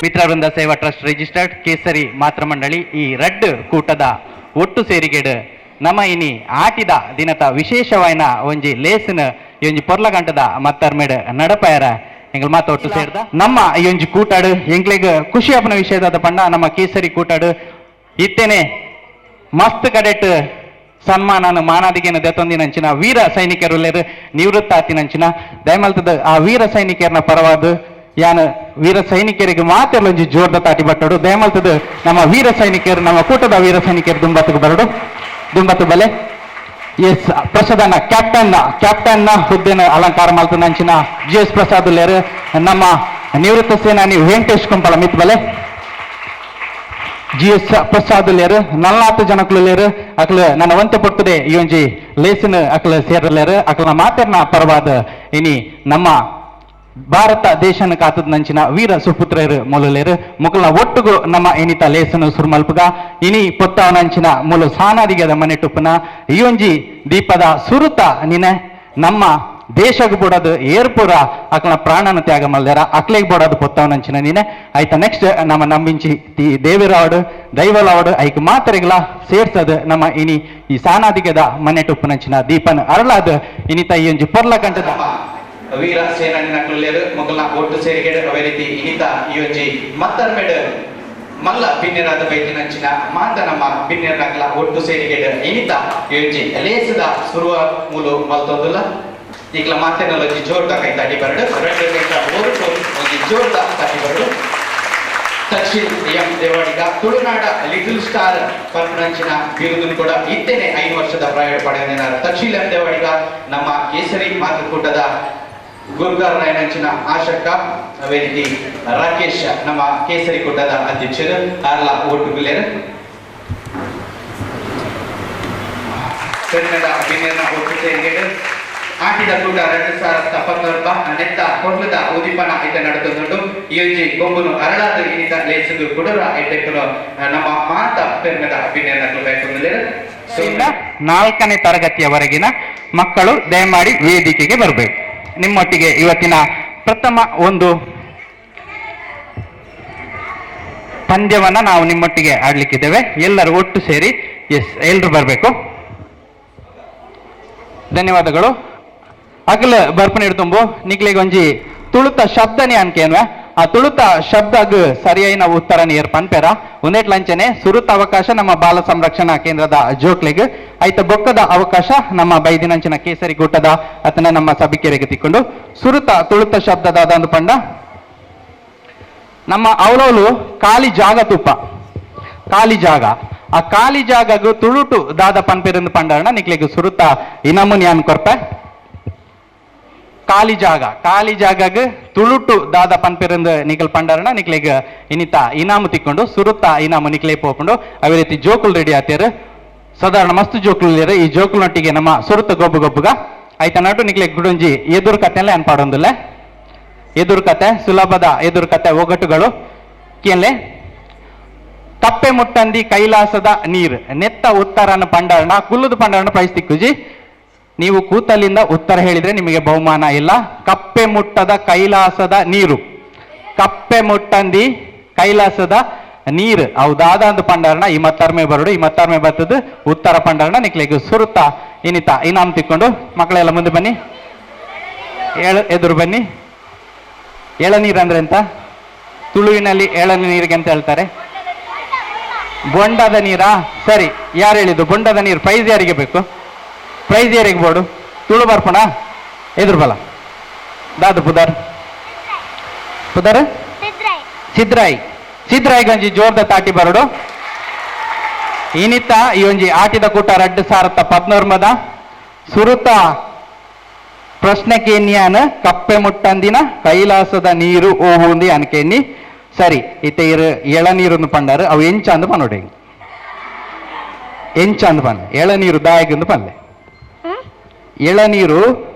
ಮಿತ್ರವೃಂದ ಸೇವಾ trust registered ಕೇಸರಿ ಮಾತೃ ಮಂಡಳಿ ಈ ರಡ್ ಕೂಟದ ಒಟ್ಟು ಸೇರಿಗೆಡು ನಮ್ಮ ಇನಿ ಆಟಿದ ದಿನದ ವಿಶೇಷವಾಯಿನ ಒಂಜಿ ಲೇಸಿನ ಈ ಒಂಜಿ ಪೊರ್ಲಗಂಟದ ಮತ್ತರ್ಮೇಡ್ ನಡಪಾಯರ ಎಂಗ್ಲ ಮಾತ ಒಟ್ಟು ಸೇರ್ದ ನಮ್ಮ ಈ ಒಂಜಿ ಕೂಟಾಡು ಎಂಗ್ಲಿಗೆ ಖುಷಿ ಅಪ್ಪನ ವಿಷಯದ ಪಂಡ ನಮ್ಮ ಕೇಸರಿ ಕೂಟಾಡು ಇತ್ತೇನೆ ಮಸ್ತ್ ಕಡೆಟ್ ಸನ್ಮಾನ ಮಾನಾದಿಗೆನ ದೆತ್ತೊಂದಿನಂಚಿನ ವೀರ ಸೈನಿಕರು ನಿವೃತ್ತ ಆತಿನಂಚಿನ ದಯಮಲ್ತದ ಆ ವೀರ ಸೈನಿಕರನ್ನ ಪರವಾದ ಯಾನ ವೀರ ಸೈನಿಕರಿಗೆ ಮಾತ್ರ ಒಂಜಿ ಜೋರ್ದ ತಾಟಿ ಬಟ್ಟಡು ದಯಮಲ್ತದ ನಮ್ಮ ವೀರ ಸೈನಿಕರು ನಮ್ಮ ಕೂಟದ ವೀರ ಸೈನಿಕರು ದುಂಬತ್ತಕ್ಕೆ ಬರಡು ದುಂಬತ್ತು ಬಲೆ ಎಸ್ ಪ್ರಸಾದನ ಕ್ಯಾಪ್ಟನ್ನ ಹುದ್ದೆನ ಅಲಂಕಾರ ಮಲ್ತನಂಚಿನ GS ಪ್ರಸಾದ್ ಲೇರು ನಮ್ಮ ನಿವೃತ್ತ ಸೇನಾನಿ ವೆಂಕಟೇಶ್ ಕುಂಪಳ ಮಿತ್ ಬಲೆ GS ಪ್ರಸಾದ್ ಲೇರು 4 ಜನಕ್ಕಲು ಲೇರು ಅಕ್ಲ ನನ್ನ ವಂತೆ ಪಟ್ಟದೆ ಈ ಒಂಜಿ ಲೇಸಿನ ಅಕ್ಲ ಸೇರಲೇರು ಅಕ್ಲ ಮಾತೆರ್ನ ಪರವಾದ ಇನಿ ನಮ್ಮ ಭಾರತ ದೇಶನ ಕಾತದ ನಂಚಿನ ವೀರ ಸುಪುತ್ರರು ಮೂಲಲೇರು ಮುಕಲ್ನ ಒಟ್ಟುಗು ನಮ್ಮ ಇನಿತ ಲೇಸನು ಸುರ್ಮಲ್ಪಗ ಇನಿ ಪೊತ್ತವನಂಚಿನ ಮೂಲ ಸಾನಾದಿಗದ ಮನೆ ಟುಪ್ಪನ ಈ ಒಂಜಿ ದೀಪದ ಸುರುತ ನಿನೆ ನಮ್ಮ ದೇಶಕ್ಕೆ ಬಿಡೋದು ಏರ್ಪುರ ಅಕ್ಲನ ಪ್ರಾಣನ ತ್ಯಾಗ ಮಲ್ದಾರ ಅಕ್ಲೆಗೆ ಬಿಡೋದು ಪೊತ್ತವನಂಚಿನ ನೀನೆ ಆಯ್ತಾ ನೆಕ್ಸ್ಟ್ ನಮ್ಮ ನಂಬಿಂಚಿ ದೇವಿರಾವಡು ದೈವಲಾವಡು ಐಕ್ ಮಾತರಿಗಳ ಸೇರ್ಸದು ನಮ್ಮ ಇನಿ ಈ ಸಾನಾದಿಗದ ಮನೆ ಟುಪ್ಪನಂಚಿನ ದೀಪನ ಅರಳಾದ ಇನಿತ ಈ ಒಂಜಿ ಪೊರ್ಲ ಕಂಟದ ವೀರ ಸೇನಾನಿನ ಕುಲ್ಲೇರು ಮೊಗಲ್ನ ಒಟ್ಟು ಸೇರಿಗೆಡು ಅವೇ ರೀತಿ ಇನಿತ ಈ ಒಂಜಿ ಮತ್ತರ್ಮೆಡ್ ಮಲ್ಲ ಪಿನ್ನೆರಾದ ಬೈತಿನಂಚಿನ ಮಾತ ನಮ್ಮ ಪಿನ್ನೆರ್ನಕ್ಲ ಒಟ್ಟು ಸೇರಿಗೆಡು ಇನಿತ ಈ ಒಂಜಿ ಲೇಸದ ಸುರುವ ಮೂಲು ಮಲ್ತೊಂದುಲ್ಲ ಈಗ್ಲ ಮಾತೆನಲ್ಲ ಒಂಜಿ ಜೋರ್ದ ಕೈ ತಟ್ಟಿ ಬರಡು ಒಂಜಿ ಜೋರ್ದ ತಟ್ಟಿ ಬರಡು ತಕ್ಷಿಲ್ ಎಂ ದೇವಾಡಿಗ ತುಳುನಾಡ ಲಿಟಲ್ ಸ್ಟಾರ್ ಪರ್ಪನಂಚಿನ ಬಿರುದನ್ನು ಕೂಡ ಇತ್ತೇನೆ 5 ವರ್ಷದ ಪ್ರಯಾಣ ಪಡೆದ ತಕ್ಷಿಲ್ ಎಂ ದೇವಾಡಿಗ ನಮ್ಮ ಕೇಸರಿ ಮಾತೃಕೂಟದ ಗುರುಗಾರನಂಚಿನ ಆಶಕ್ಕ ಅವೇ ರೀತಿ ರಾಕೇಶ್ ನಮ್ಮ ಕೇಸರಿ ಕೂಟದ ಅಧ್ಯಕ್ಷರು ಆರ್ಲ ಒಟ್ಟುಗುಲೇರು ಕನ್ನಡ ಅಭಿನಯನ ಒಟ್ಟು ಸೇರಿಗೆಡು ಆಟಿದ ಕೂಟ 2019 ನೆತ್ತ ಕೊಡ್ಲದ ಉದಿಪನ ಐತ ನಡೆದುಕೊಂಡು ಈ ಒಂಜಿ ಗೊಂಬುನು ಅರಳಾದ ಇನಿತ ಲೇಸದು ಕುಡರ ಐಟೆಕ್ಕನು ನಮ್ಮ ಮಾತ ಕನ್ನಡ ಅಭಿನಯನ ಬೇಕಂದಿಲೇರು 4ನೇ ತರಗತಿಯವರೆಗಿನ ಮಕ್ಕಳು ದಯಮಾಡಿ ವೇದಿಕೆಗೆ ಬರಬೇಕು. ನಿಮ್ಮೊಟ್ಟಿಗೆ ಇವತ್ತಿನ ಪ್ರಥಮ ಒಂದು ಪಂದ್ಯವನ್ನ ನಾವು ನಿಮ್ಮೊಟ್ಟಿಗೆ ಆಡ್ಲಿಕ್ಕಿದ್ದೇವೆ. ಎಲ್ಲರೂ ಒಟ್ಟು ಸೇರಿ ಎಲ್ಲರೂ ಬರಬೇಕು. ಧನ್ಯವಾದಗಳು. ಅಗಲ ಬರ್ಪನೆ ಇಡ್ತುಂಬು ನಿಕ್ಲಿಗೆ ಒಂಜಿ ತುಳುತ ಶಬ್ದನೇ ಅನ್ಕೇನ್ವೆ ಆ ತುಳುತ ಶಬ್ದಗ್ ಸರಿಯಾಗಿ ನಾವು ಉತ್ತರ ನೀರ್ ಪನ್ಪೇರ ಒಂದೇಟ್ ಲಂಚನೆ ಸುರುತ ಅವಕಾಶ ನಮ್ಮ ಬಾಲ ಸಂರಕ್ಷಣಾ ಕೇಂದ್ರದ ಜೋಕ್ಲಿಗೆ ಐತ ಬೊಕ್ಕದ ಅವಕಾಶ ನಮ್ಮ ಬೈದಿನಂಚಿನ ಕೇಸರಿ ಕೂಟದ ಅತನ ನಮ್ಮ ಸಭಿಕೆರೆಗೆ ತಿಕ್ಕೊಂಡು ಸುರುತ ತುಳುತ ಶಬ್ದದ ಅದೊಂದು ಪಂಡ ನಮ್ಮ ಅವಳವಳು ಖಾಲಿ ಜಾಗ ತುಪ್ಪ ಖಾಲಿ ಜಾಗ ಆ ಖಾಲಿ ಜಾಗಗು ತುಳುಟು ದಾದ ಪನ್ಪೇರಿಂದ ಪಂಡಾರಣ ನಿಕ್ಲಿಗೆ ಸುರುತ ಇನಮುನಿ ಅನ್ಕೊರ್ಪೆ ಖಾಲಿ ಜಾಗಗ್ ತುಳುಟು ದಾದ ಪನ್ಪೇರಿಂದ ನಿಕಲ್ ಪಂಡಾರಣ ನಿಕ್ಲಿಗ ಇನಿತ ಇನಾಮು ತಿಕ್ಕೊಂಡು ಸುರುತ್ತ ಇನಾಮು ನಿಕ್ಲೆ ಪೋಕೊಂಡು ಅವೇ ರೀತಿ ಜೋಕುಲ್ ರೆಡಿ ಆತೇರು ಸಾಧಾರಣ ಮಸ್ತ್ ಜೋಕುಲ್ ಈ ಜೋಕುಲ್ನೊಟ್ಟಿಗೆ ನಮ್ಮ ಸುರುತ್ತ ಗೊಬ್ಬುಗ ಆಯ್ತ ನಟು ನಿಕ್ಲೆ ಗುಡುಂಜಿ ಎದುರು ಕಥೆಲ್ಲ ಅನ್ಪಾಡೊಂದಿಲ್ಲ ಎದುರು ಕತೆ ಸುಲಭದ ಎದುರು ಕತೆ ಒಗಟುಗಳು ಕೇಳೆ ಕಪ್ಪೆ ಮುಟ್ಟಂದಿ ಕೈಲಾಸದ ನೀರು ನೆತ್ತ ಉತ್ತರನ ಪಂಡಾರಣ ಕುಲ್ಲುದು ಪಂಡಾರಣ ಪ್ರೈಸ್ ತಿಕ್ಕುಜಿ ನೀವು ಕೂತಲಿಂದ ಉತ್ತರ ಹೇಳಿದ್ರೆ ನಿಮಗೆ ಬಹುಮಾನ ಇಲ್ಲ. ಕಪ್ಪೆ ಮುಟ್ಟದ ಕೈಲಾಸದ ನೀರು ಕಪ್ಪೆ ಮುಟ್ಟಂದಿ ಕೈಲಾಸದ ನೀರು ಹೌದಾದ ಒಂದು ಪಂಡಾರಣ ಈ ಮತ್ತರ್ಮೆ ಬರಡು ಈ ಮತ್ತರ್ಮೆ ಬರ್ತದ ಉತ್ತರ ಪಂಡಾರಣ ನಿಕ್ಲಿಗೆ ಸುರುತ್ತ ಇನಿತ ಇನಾಮ್ ತಿಕ್ಕೊಂಡು ಮಕ್ಕಳೆಲ್ಲ ಮುಂದೆ ಬನ್ನಿ ಎದುರು ಬನ್ನಿ. ಎಳನೀರು ಅಂದ್ರೆ ಎಂತ ತುಳುವಿನಲ್ಲಿ ಎಳನೀರಿಗೆ ಅಂತ ಹೇಳ್ತಾರೆ ಬೊಂಡದ ನೀರಾ ಸರಿ ಯಾರು ಹೇಳಿದ್ದು ಬೊಂಡದ ನೀರು ಪ್ರೈಸ್ ಯಾರಿಗೆ ಬೇಕು ಪ್ರೈಸ್ ಯಾರಿಗೆ ಬೋಡು ತುಳು ಬರ್ಪಣ ಎದುರು ಬಲ ದಾದು ಪುದರ್ ಸಿದ್ರಾಯಿ ಗಂಜಿ ಜೋರ್ದ ತಾಟಿ ಬರಡು ಇನಿತ ಈ ಒಂಜಿ ಆಟಿದ ಕೂಟ 2019 ಸುರುತ ಪ್ರಶ್ನೆ ಕೇನ್ಯಾನ ಕಪ್ಪೆ ಮುಟ್ಟಂದಿನ ಕೈಲಾಸದ ನೀರು ಓಹುಂದಿ ಅನ್ಕೇನಿ ಸರಿ ಇತ ಎಳನೀರು ಪಂಡಾರು ಅವು ಎಂಚಂದು ಪನ್ನೋಡಿ ಎಂಚಂದು ಪನ್ನ ಎಳನೀರು ದಾಯಗಂದು ಪನ್ಲೆ ಎಳನೀರು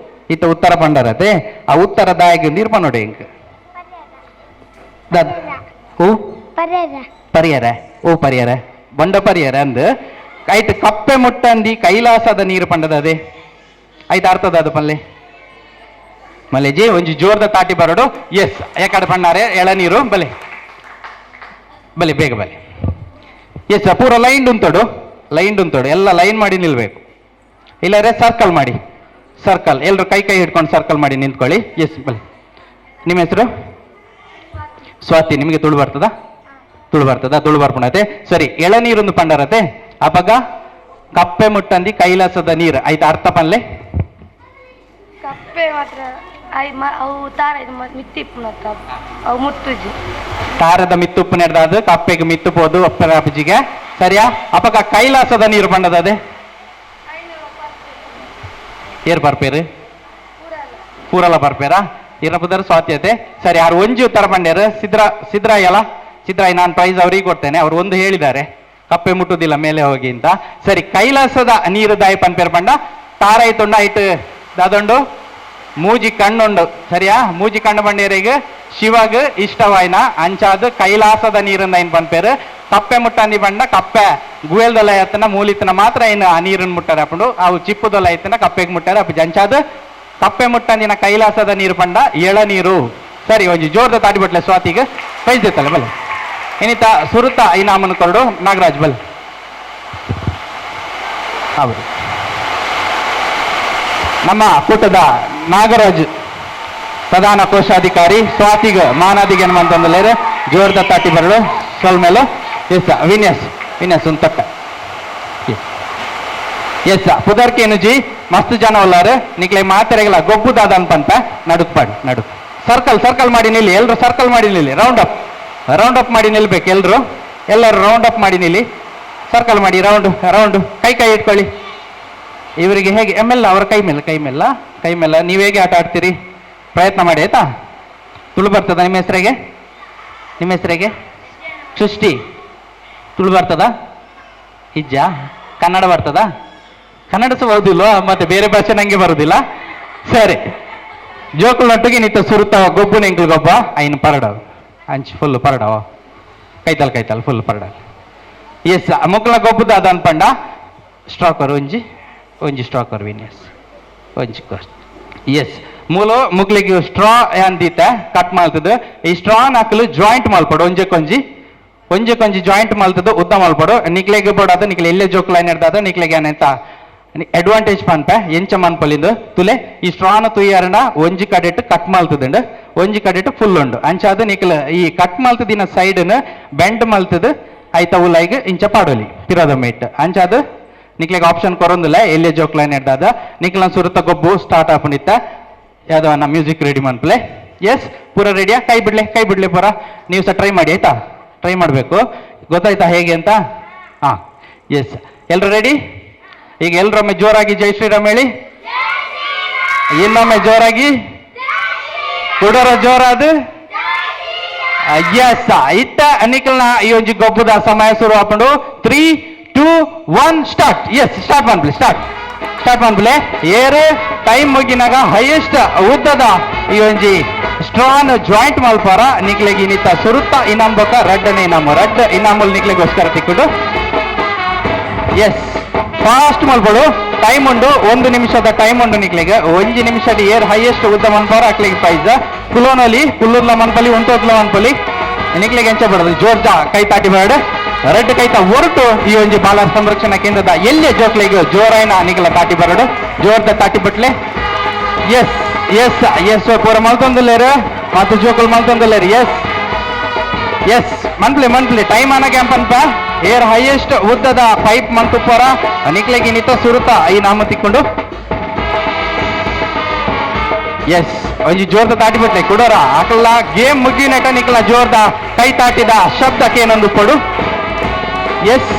ಇತ ಉತ್ತರ ಪಂಡರತೆ ಆ ಉತ್ತರ ದಾಯಗಂದು ನೀರು ಪನ್ನೋಡಿ ಇಂಕ್ ಪರಿಯರ ಓ ಪರಿಯರ ಬಂಡ ಪರಿಯರ ಅಂದ್ ಆಯ್ತು ಕಪ್ಪೆ ಮುಟ್ಟಂದಿ ಕೈಲಾಸದ ನೀರು ಪಂಡದ ಅದೇ ಆಯ್ತು ಅರ್ಥದ ಅದು ಪಲ್ಲೆ ಮಲ್ಲೆಜಿ ಒಂಜಿ ಜೋರ್ದ ತಾಟಿ ಬರಡು ಎಸ್ ಯಾಕಡೆ ಪಣ್ಣಾರೆ ಎಳನೀರು ಬಲೆ ಬಲಿ ಬೇಗ ಬಲಿ. ಎಸ್ ಪೂರ ಲೈನ್ ಉಂತೋಡು ಎಲ್ಲ ಲೈನ್ ಮಾಡಿ ನಿಲ್ಬೇಕು. ಇಲ್ಲಾರೆ ಸರ್ಕಲ್ ಮಾಡಿ, ಸರ್ಕಲ್ ಎಲ್ಲರೂ ಕೈ ಹಿಡ್ಕೊಂಡು ಸರ್ಕಲ್ ಮಾಡಿ ನಿಂತ್ಕೊಳ್ಳಿ. ಎಸ್ ಬಲಿ. ನಿಮ್ಮ ಹೆಸರು? ಸ್ವಾತಿ. ನಿಮಗೆ ತುಳು ಬರ್ತದ? ತುಳು ಬರ್ಪುಣತೆ. ಸರಿ, ಎಳನೀರೊಂದು ಪಂಡರತೆ ಅಪಗ ಕಪ್ಪೆ ಮುಟ್ಟಂದಿ ಕೈಲಾಸದ ನೀರು ಆಯ್ತು ಅರ್ಥ ಪನ್ಲೆ? ಕಪ್ಪೆ ಮಾತ್ರ ಅವು ತಾರ ಮಿತ್ತಿಪ್ಪುನತ್ತ ಅವು ಮುತ್ತುಜಿ ತಾರದ ಮಿತ್ತುಪ್ಪು ನೆಡ್ದಾದು ಕಪ್ಪೆಗೆ ಮಿತ್ತುಪೋದು ಅಪ್ಪರಾಪಜಿಗೆ ಸರಿಯಾ? ಅಪಗ ಕೈಲಾಸದ ನೀರು ಪಂಡದದೆ ಏರ್ ಬರ್ಪೇರು ಪೂರಲ ಬರ್ಪೇರಾ ಇರಪುದರ ಸ್ವಾತ್ಯತೆ. ಸರಿ, ಯಾರು ಒಂಜಿ ಉತ್ತರ ಪಂಡ್ಯಾರು? ಸಿದ್ರಾಯ್ ಅಲ್ಲ? ಸಿದ್ರಾಯ್, ನಾನು ಪ್ರೈಸ್ ಅವ್ರಿಗೆ ಕೊಡ್ತೇನೆ. ಅವ್ರು ಒಂದು ಹೇಳಿದ್ದಾರೆ ಕಪ್ಪೆ ಮುಟ್ಟುದಿಲ್ಲ ಮೇಲೆ ಹೋಗಿ ಅಂತ. ಸರಿ, ಕೈಲಾಸದ ನೀರು ದಾಯಿ ಪನ್ಪೇರ್ ಪಂಡ ತಾರಾಯಿ ತೊಂಡ ಆಯ್ತು ದಾದೊಂಡು ಮೂಜಿ ಕಣ್ಣುಂಡು ಸರಿಯಾ? ಮೂಜಿ ಕಣ್ಣು ಬಂಡೇರಿಗೆ ಶಿವಗ್ ಇಷ್ಟವಾಯ್ನ ಅಂಚಾದ ಕೈಲಾಸದ ನೀರಿಂದ ಏನ್ ಪನ್ಪೇರು ಕಪ್ಪೆ ಮುಟ್ಟಂದಿ ಬಂಡ ಕಪ್ಪೆ ಗುಯಲ್ದೊಲ ಎತ್ತನ ಮೂಲಿತನ ಮಾತ್ರ ಏನು ಆ ನೀರನ್ನು ಮುಟ್ಟಾರೆ ಅಪ್ಪಂಡು ಅವು ಚಿಪ್ಪುದೊಲ ಎತ್ತನ ಕಪ್ಪೆಗೆ ಮುಟ್ಟಾರೆ ಅಪ್ಪ ಅಂಚಾದ ಕಪ್ಪೆ ಮುಟ್ಟಂದಿನ ಕೈಲಾಸದ ನೀರು ಪಂಡ ಎಳನೀರು. ಸರಿ, ಒಂಜಿ ಜೋರ್ದ ತಾಡಿಬಿಟ್ಲೆ ಸ್ವಾತಿಗೆ ಪ್ರೈಸ್ ಇತ್ತಲ್ಲ ಬಲ್ಲ. ಇನ್ನಿತ ಸುರುತ ಇನಾಮನ ಕೊರಡು ನಾಗರಾಜ್ ಬಲ್. ಹೌದು, ನಮ್ಮ ಕೂಟದ ನಾಗರಾಜ್ ಪ್ರಧಾನ ಕೋಶಾಧಿಕಾರಿ ಸ್ವಾತಿಗ ಮಾನಾದಿಗೆ ಅಂತಂದ್ರೆ ಜೋರ್ದ ತಾಟಿ ಬರಲು ಸೊಲ್ಮೇಲು. ಎಸ್ ವಿನ್ಯಾಸ್ ಒಂದು ತಕ್ಕ. ಎಸ್ ಪುದರ್ಕೆ ಎನುಜಿ ಮಸ್ತ್ ಜನ ಉಲ್ಲಾರು ನಿಕ್ಲೆ ಮಾತೆರೆಗಳ ಗೊಬ್ಬುದಾದ ಅನ್ಪಂತ ನಡುಕ್ ಸರ್ಕಲ್ ಮಾಡಿ ನಿಲ್ಲಿ. ಎಲ್ರು ಸರ್ಕಲ್ ಮಾಡಿ ನಿಲ್ಲಿ. ರೌಂಡ್ ಅಪ್ ಮಾಡಿ ನಿಲ್ಬೇಕು. ಎಲ್ಲರೂ ರೌಂಡ್ ಅಪ್ ಮಾಡಿ ನಿಲ್ಲಿ. ಸರ್ಕಲ್ ಮಾಡಿ ರೌಂಡ್ ಕೈ ಇಟ್ಕೊಳ್ಳಿ. ಇವರಿಗೆ ಹೇಗೆ ಎಮ್ಮೆಲ್ಲ ಅವರ ಕೈ ಮೇಲೆ ನೀವು ಹೇಗೆ ಆಟ ಆಡ್ತೀರಿ ಪ್ರಯತ್ನ ಮಾಡಿ ಆಯ್ತಾ? ತುಳು ಬರ್ತದ ನಿಮ್ಮ ಹೆಸರಿಗೆ? ಸೃಷ್ಟಿ. ತುಳು ಬರ್ತದ? ಹಿಜ್ಜ. ಕನ್ನಡ ಬರ್ತದ? ಕನ್ನಡ ಸಹ ಬರುದಿಲ್ಲ, ಮತ್ತೆ ಬೇರೆ ಭಾಷೆ ನಂಗೆ ಬರುದಿಲ್ಲ. ಸರಿ, ಜೋಕುಲೊಟ್ಟಿಗೆ ನಿಂತ ಸುರುತ್ತವ ಗೊಬ್ಬು ನೆಂಕ್ಲು ಗೊಬ್ಬ ಐನು ಪರಡವ ಅಂಚು ಫುಲ್ ಪರಡವ ಕೈತಲ್ ಫುಲ್ ಪರಡವ. ಎಸ್ ಮುಕ್ಲ ಗೊಬ್ಬುದ ಅದು ಅನ್ಪಂಡ ಸ್ಟ್ರಾಕರ್ ಒಂಜಿ ಸ್ಟ್ರಾಕರ್ ವಿನ್ಯಾಸ್ ಒಂಜಿ ಕೋಸ್ಟ್. ಎಸ್ ಮೂಲು ಮುಕ್ಲಿಗೆ ಸ್ಟ್ರಾ ಅಂದಿತ್ತ ಕಟ್ ಮಾಡ್ತದ. ಈ ಸ್ಟ್ರಾ ಹಾಕಲು ಜಾಯಿಂಟ್ ಮಲ್ಪಡು ಒಂಜಿ ಜಾಯಿಂಟ್ ಮಲ್ತದ ಉದ್ದ ಮಲ್ಪಡು. ನಿಕ್ಲೆಗೆ ಬೋಡಾದ ನಿಕ್ಲೆ ಎಲ್ಲೇ ಜೋಕ್ಲ ಏನಿರ್ದಾದ ನಿಕ್ಲೆಗೆ ಏನಂತ ಅಡ್ವಾಂಟೇಜ್ ಪನ್ಪ ಎಂಚ ಮನ್ಪಲಿಂದು ತುಲೆ ಈ ಸ್ಟ್ರಾನ ತುಯ್ಯಾರಣ ಒಂಜಿ ಕಡೆಟ್ ಕಟ್ ಮಲ್ತದಂಡ ಒಂಜಿ ಕಡೆಟ್ ಫುಲ್ ಉಂಡು ಅಂಚಾದ ನಿಕ್ಲ ಈ ಕಟ್ ಮಲ್ತದಿನ ಸೈಡ್ನ ಬೆಂಡ್ ಮಲ್ತದ ಐತ ಉಲಾಯಿಗೆ ಇಂಚ ಪಾಡೋಲಿ ಪಿರೋದ ಮೇಟ್ ಅಂಚಾದ ನಿಕ್ಲೆಗೆ ಆಪ್ಷನ್ ಕೊರೊಂದಿಲ್ಲ ಎಲ್ಲೇ ಜೋಕ್ಲ ಏನಿರ್ದಾದ ನಿಕ್ಲ ಸುರುತ ಗೊಬ್ಬು ಸ್ಟಾರ್ಟ್ ಆಪನಿತ್ತ ಯಾವ್ದೋ ನಮ್ಮ ಮ್ಯೂಸಿಕ್ ರೆಡಿ ಮನ್ಪ್ಲೆ. ಎಸ್ ಪೂರ ರೆಡಿಯಾ? ಕೈ ಬಿಡ್ಲೆ ಪೂರ. ನೀವು ಸಹ ಟ್ರೈ ಮಾಡಿ ಆಯ್ತಾ? ಟ್ರೈ ಮಾಡಬೇಕು, ಗೊತ್ತಾಯ್ತಾ ಹೇಗೆ ಅಂತ? ಹಾ ಎಸ್, ಎಲ್ರು ರೆಡಿ? ಈಗ ಎಲ್ರೊಮ್ಮೆ ಜೋರಾಗಿ ಜೈ ಶ್ರೀರಾಮ್ ಹೇಳಿ. ಇನ್ನೊಮ್ಮೆ ಜೋರಾಗಿ ಕುಡರ ಜೋರಾದ ಎಸ್ ಇತ್ತ ನಿಖಲ್ನ ಈ ಒಂಜಿ ಗೊಬ್ಬದ ಸಮಯ ಶುರು ಹಾಕೊಂಡು 3, 2, 1 ಸ್ಟಾರ್ಟ್. ಎಸ್ ಸ್ಟಾರ್ಟ್ ಮಾಡ್ಬಿಲೆ ಏರು ಟೈಮ್ ಮುಗಿನಾಗ ಹೈಯೆಸ್ಟ್ ಉದ್ದದ ಈ ಒಂಜಿ ಸ್ಟ್ರಾನ್ ಜಾಯಿಂಟ್ ಮಲ್ಪಾರ ನಿಕ್ಲೆಗೆ ನಿತ್ತ ಸುರುತ್ತ ಇನಾಮ್ ಬೊಕ್ಕ ರಡ್ ಇನಾಮುಲ್ ನಿಕ್ಲೆಗೋಸ್ಕರ ತಿಕ್ಕೊಂಡು. ಎಸ್ ಫಾಸ್ಟ್ ಮಲ್ಪಡು. ಟೈಮ್ ಉಂಡು 1 ನಿಮಿಷದ ಟೈಮ್ ಉಂಡು ನಿಕ್ಲೆಗೆ. 1 ನಿಮಿಷದ ಏರ್ ಹೈಯೆಸ್ಟ್ ಉದ್ದ ಮನ್ಪಾರ ಅಕ್ಲಿಗೆ ಪ್ರೈಸ್ ಕುಲೋನಲ್ಲಿ ಕುಲ್ಲೂರ್ಲ ಮನ್ಪಲಿ ಒಂಟೋತ್ಲ ಮನ್ಪಲಿ ನಿಕ್ಲೆಗೆ ಎಂಚ ಬಡದು ಜೋರ್ಜ ಕೈ ತಾಟಿ ಬೇಡ ರೆಡ್ ಕೈತ ಹೊರಟು ಈ ಒಂಜಿ ಬಾಲ ಸಂರಕ್ಷಣಾ ಕೇಂದ್ರದ ಎಲ್ಲೇ ಜೋಕ್ಲೆಗೆ ಜೋರಾಯಿನ ನಿಕ್ಲ ತಾಟಿ ಬರಡು ಜೋರ್ದ ತಾಟಿ ಬಟ್ಲೆ. ಎಸ್ ಪೂರ ಮಲ್ತೊಂದುಲ್ಲೇರು ಮತ್ತು ಜೋಕುಲ್ ಮಲ್ತೊಂದುಲ್ಲೇರು. ಎಸ್ ಮಂತ್ಲಿ ಟೈಮ್ ಅನ್ನ ಕ್ಯಾಂಪನ್ಪ ಏರ್ ಹೈಯೆಸ್ಟ್ ಉದ್ದದ ಪೈಪ್ ಮಂತು ಪೋರ ನಿಕ್ಲೆಗೆ ನಿತ್ತ ಸುರುತ ಈ ನಾಮ ತಿಕ್ಕೊಂಡು. ಎಸ್ ಒಂಜಿ ಜೋರ್ದ ತಾಟಿ ಬಿಟ್ಲೆ ಕುಡೋರ ಅಕಲ್ಲ ಗೇಮ್ ಮುಗಿನಟ ನಿಕ್ಲ ಜೋರ್ದ ಕೈ ತಾಟಿದ ಶಬ್ದಕ್ಕೆ ಏನೊಂದು ಕೊಡು. ಎಸ್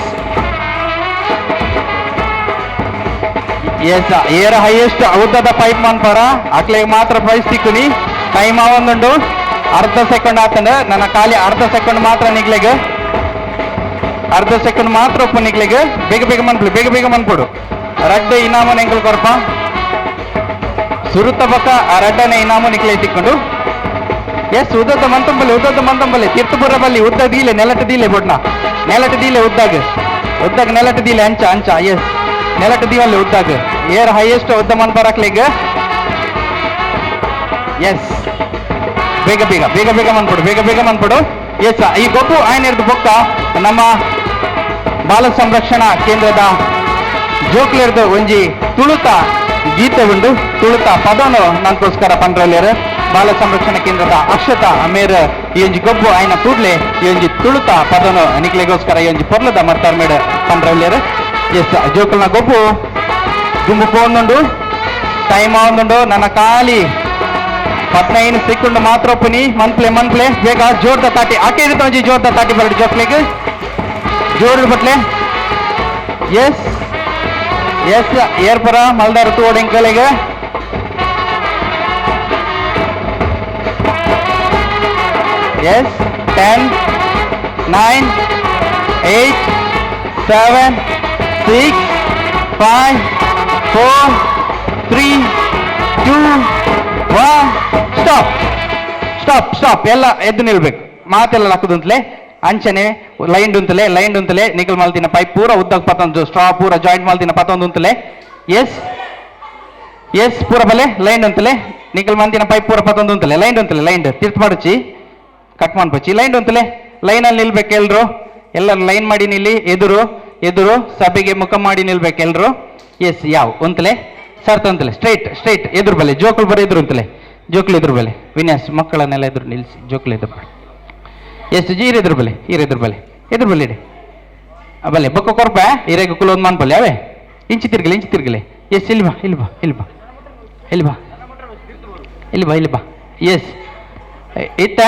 ಏರ್ ಹೈಯೆಸ್ಟ್ ಉದ್ದದ ಪೈಪ್ ಮನ್ಪರ ಅಕ್ಲೆಗೆ ಮಾತ್ರ ಪ್ರೈಸ್ ತಿಕ್ಕುನಿ. ಟೈಮ್ ಆವೊಂದುಂಡು ಅರ್ಧ ಸೆಕೆಂಡ್ ಆತಂಡ ನನ್ನ ಖಾಲಿ ಅರ್ಧ ಸೆಕೆಂಡ್ ಮಾತ್ರ ನಿಕ್ಲೆಗೆ ಅರ್ಧ ಸೆಕೆಂಡ್ ಮಾತ್ರ ಒಪ್ಪ ನಿಕ್ಲೆಗೆ ಬೇಗ ಮನ್ಪಡು. ರಡ್ಡ ಇನಾಮನ ಎಂಕಲ್ ಕೊರಪ ಸುರುತ್ತ ಬಕ್ಕ ಆ ರಡ್ಡನೆ ಇನಾಮ ನಿಕ್ಲೆ ತಿಕ್ಕೊಂಡು. ಎಸ್ ಉದ್ದದ ಮಂತಂಬಲ್ಲಿ ತೀರ್ಥಪುರ ಬಲ್ಲಿ ಉದ್ದ ದೀಲೆ ನೆಲಟ ದೀಲೆ ಬೊಡ್ನ ನೆಲಟ ದೀಲೆ ಉದ್ದಾಗ ನೆಲಟ ದೀಲೆ ಅಂಚ. ಎಸ್ ನೆಲಟ ದೀವಲ್ಲಿ ಉದ್ದಾಗ ಏರ್ ಹೈಯೆಸ್ಟ್ ಉದ್ದ ಮನ್ಪರಕ್ಲಿಗೆ. ಎಸ್ ಬೇಗ ಮನ್ಪಡು ಎಸ್ ಈ ಗೊಬ್ಬು ಆಯ್ನಿರ್ದು ಬೊಕ್ಕ ನಮ್ಮ ಬಾಲ ಸಂರಕ್ಷಣಾ ಕೇಂದ್ರದ ಜೋಕ್ಲೆರ್ದು ಒಂಜಿ ತುಳುತ ಗೀತೆ ಉಂಡು ತುಳುತ ಪದನು ನಂಗೋಸ್ಕರ ಪಂಡ್ರಲ್ಯರು ಬಾಲ ಸಂರಕ್ಷಣಾ ಕೇಂದ್ರದ ಅಕ್ಷತಾ ಮೇರ್ ಈ ಒಂಜಿ ಗೊಬ್ಬು ಆಯ್ನ ಕೂಡ್ಲೆ ಈ ಒಂಜಿ ತುಳುತ ಪದನು ನಿಕ್ಲೆಗೋಸ್ಕರ ಈ ಒಂಜಿ ಪೊರ್ಲದ ಮರ್ತಾರ್ ಮೇಡ್ ಪಂಡ್ರಲ್ಯರು ಎಸ್ ಜೋಕಲ್ನ ಗೊಬ್ಬು ದುಂಬು ಪೋಂದುಂಡು ಟೈಮ್ ಆವೊಂದುಂಡು ನನ್ನ ಖಾಲಿ 15 ಸೆಕೆಂಡ್ ಮಾತ್ರ ಒಪ್ಪುನಿ ಮನ್ಪ್ಲೆ ಬೇಗ ಜೋರ್ದ ತಾಟಿ ಆಕೆ ಇರುತ್ತೆ ಒಂಜಿ ಜೋರ್ದ ತಾಟಿ ಬರಡು ಜೋಕ್ಲಿಗೆ ಜೋರ್ ಬಟ್ಲೆ ಎಸ್ ಎಸ್ ಏರ್ಪರ ಮಲ್ದಾರ ತೋಡೆಂಕಲೆಗೆ ಎಸ್ 10 9 8 7 6 5 4 3 2 ಸ್ಟಾಪ್ ಎಲ್ಲ ಎದ್ದು ನಿಲ್ಬೇಕು ಮಾತೆಲ್ಲ ಹಾಕುದಂತಲೇ ಅಂಚನೆ ಲೈನ್ ಉಂತಲೇ ನಿಕಲ್ ಮಾಲ್ತಿನ ಪೈಪ್ ಪೂರ ಉದ್ದಕ್ಕೆ ಪತ್ತೊಂದು ಸ್ಟ್ರಾ ಪೂರ ಜಾಯಿಂಟ್ ಮಾಲ್ತಿನ ಪತ್ತೊಂದು ಉಂತಲೇ ಎಸ್ ಪೂರ ಬಲೆ ಲೈನ್ ಉಂತಲೇ ನಿಕಲ್ ಮಾಲ್ತಿನ ಪೈಪ್ ಪೂರ ಪತ್ತೊಂದು ಉಂತಲೇ ಲೈನ್ ತೀರ್ಥ ಮಾಡುಚಿ ಕಟ್ ಮಾಡ್ಪಚ್ಚಿ ಲೈನ್ ಉಂತಲೇ ಲೈನಲ್ಲಿ ನಿಲ್ಬೇಕು ಎಲ್ರು ಎಲ್ಲರೂ ಲೈನ್ ಮಾಡಿ ನಿಲ್ಲಿ ಎದುರು ಸಭೆಗೆ ಮುಖ ಮಾಡಿ ನಿಲ್ಬೇಕು ಎಲ್ರು ಎಸ್ ಯಾವ ಉಂತಲೇ ಸರ್ತ ಅಂತಲೇ ಸ್ಟ್ರೈಟ್ ಎದುರು ಬಲೆ ಜೋಕುಲ್ ಬರ ಎದುರು ಅಂತಲೇ ಜೋಕ್ಲು ಎದುರು ಬಲೆ ವಿನ್ಯಾಸ್ ಮಕ್ಕಳನ್ನೆಲ್ಲ ಎದುರು ನಿಲ್ಲಿಸಿ ಜೋಕ್ಲು ಎದುರು ಬಲೆ ಎಷ್ಟು ಜೀರ್ ಎದುರು ಬಲೆ ಎದುರು ಬಲೆ ಇಡಿ ಬಲೆ ಬೊಕ್ಕ ಕೊರ್ಪ ಹಿರೇಗ ಕುಲ ಒಂದು ಮಾನ್ಪಲ್ಲೆ ಅವೇ ಇಂಚಿ ತಿರ್ಗಲೆ ಎಸ್ ಇಲ್ಲಿ ಬಾ ಎಸ್ ಇತ್ತ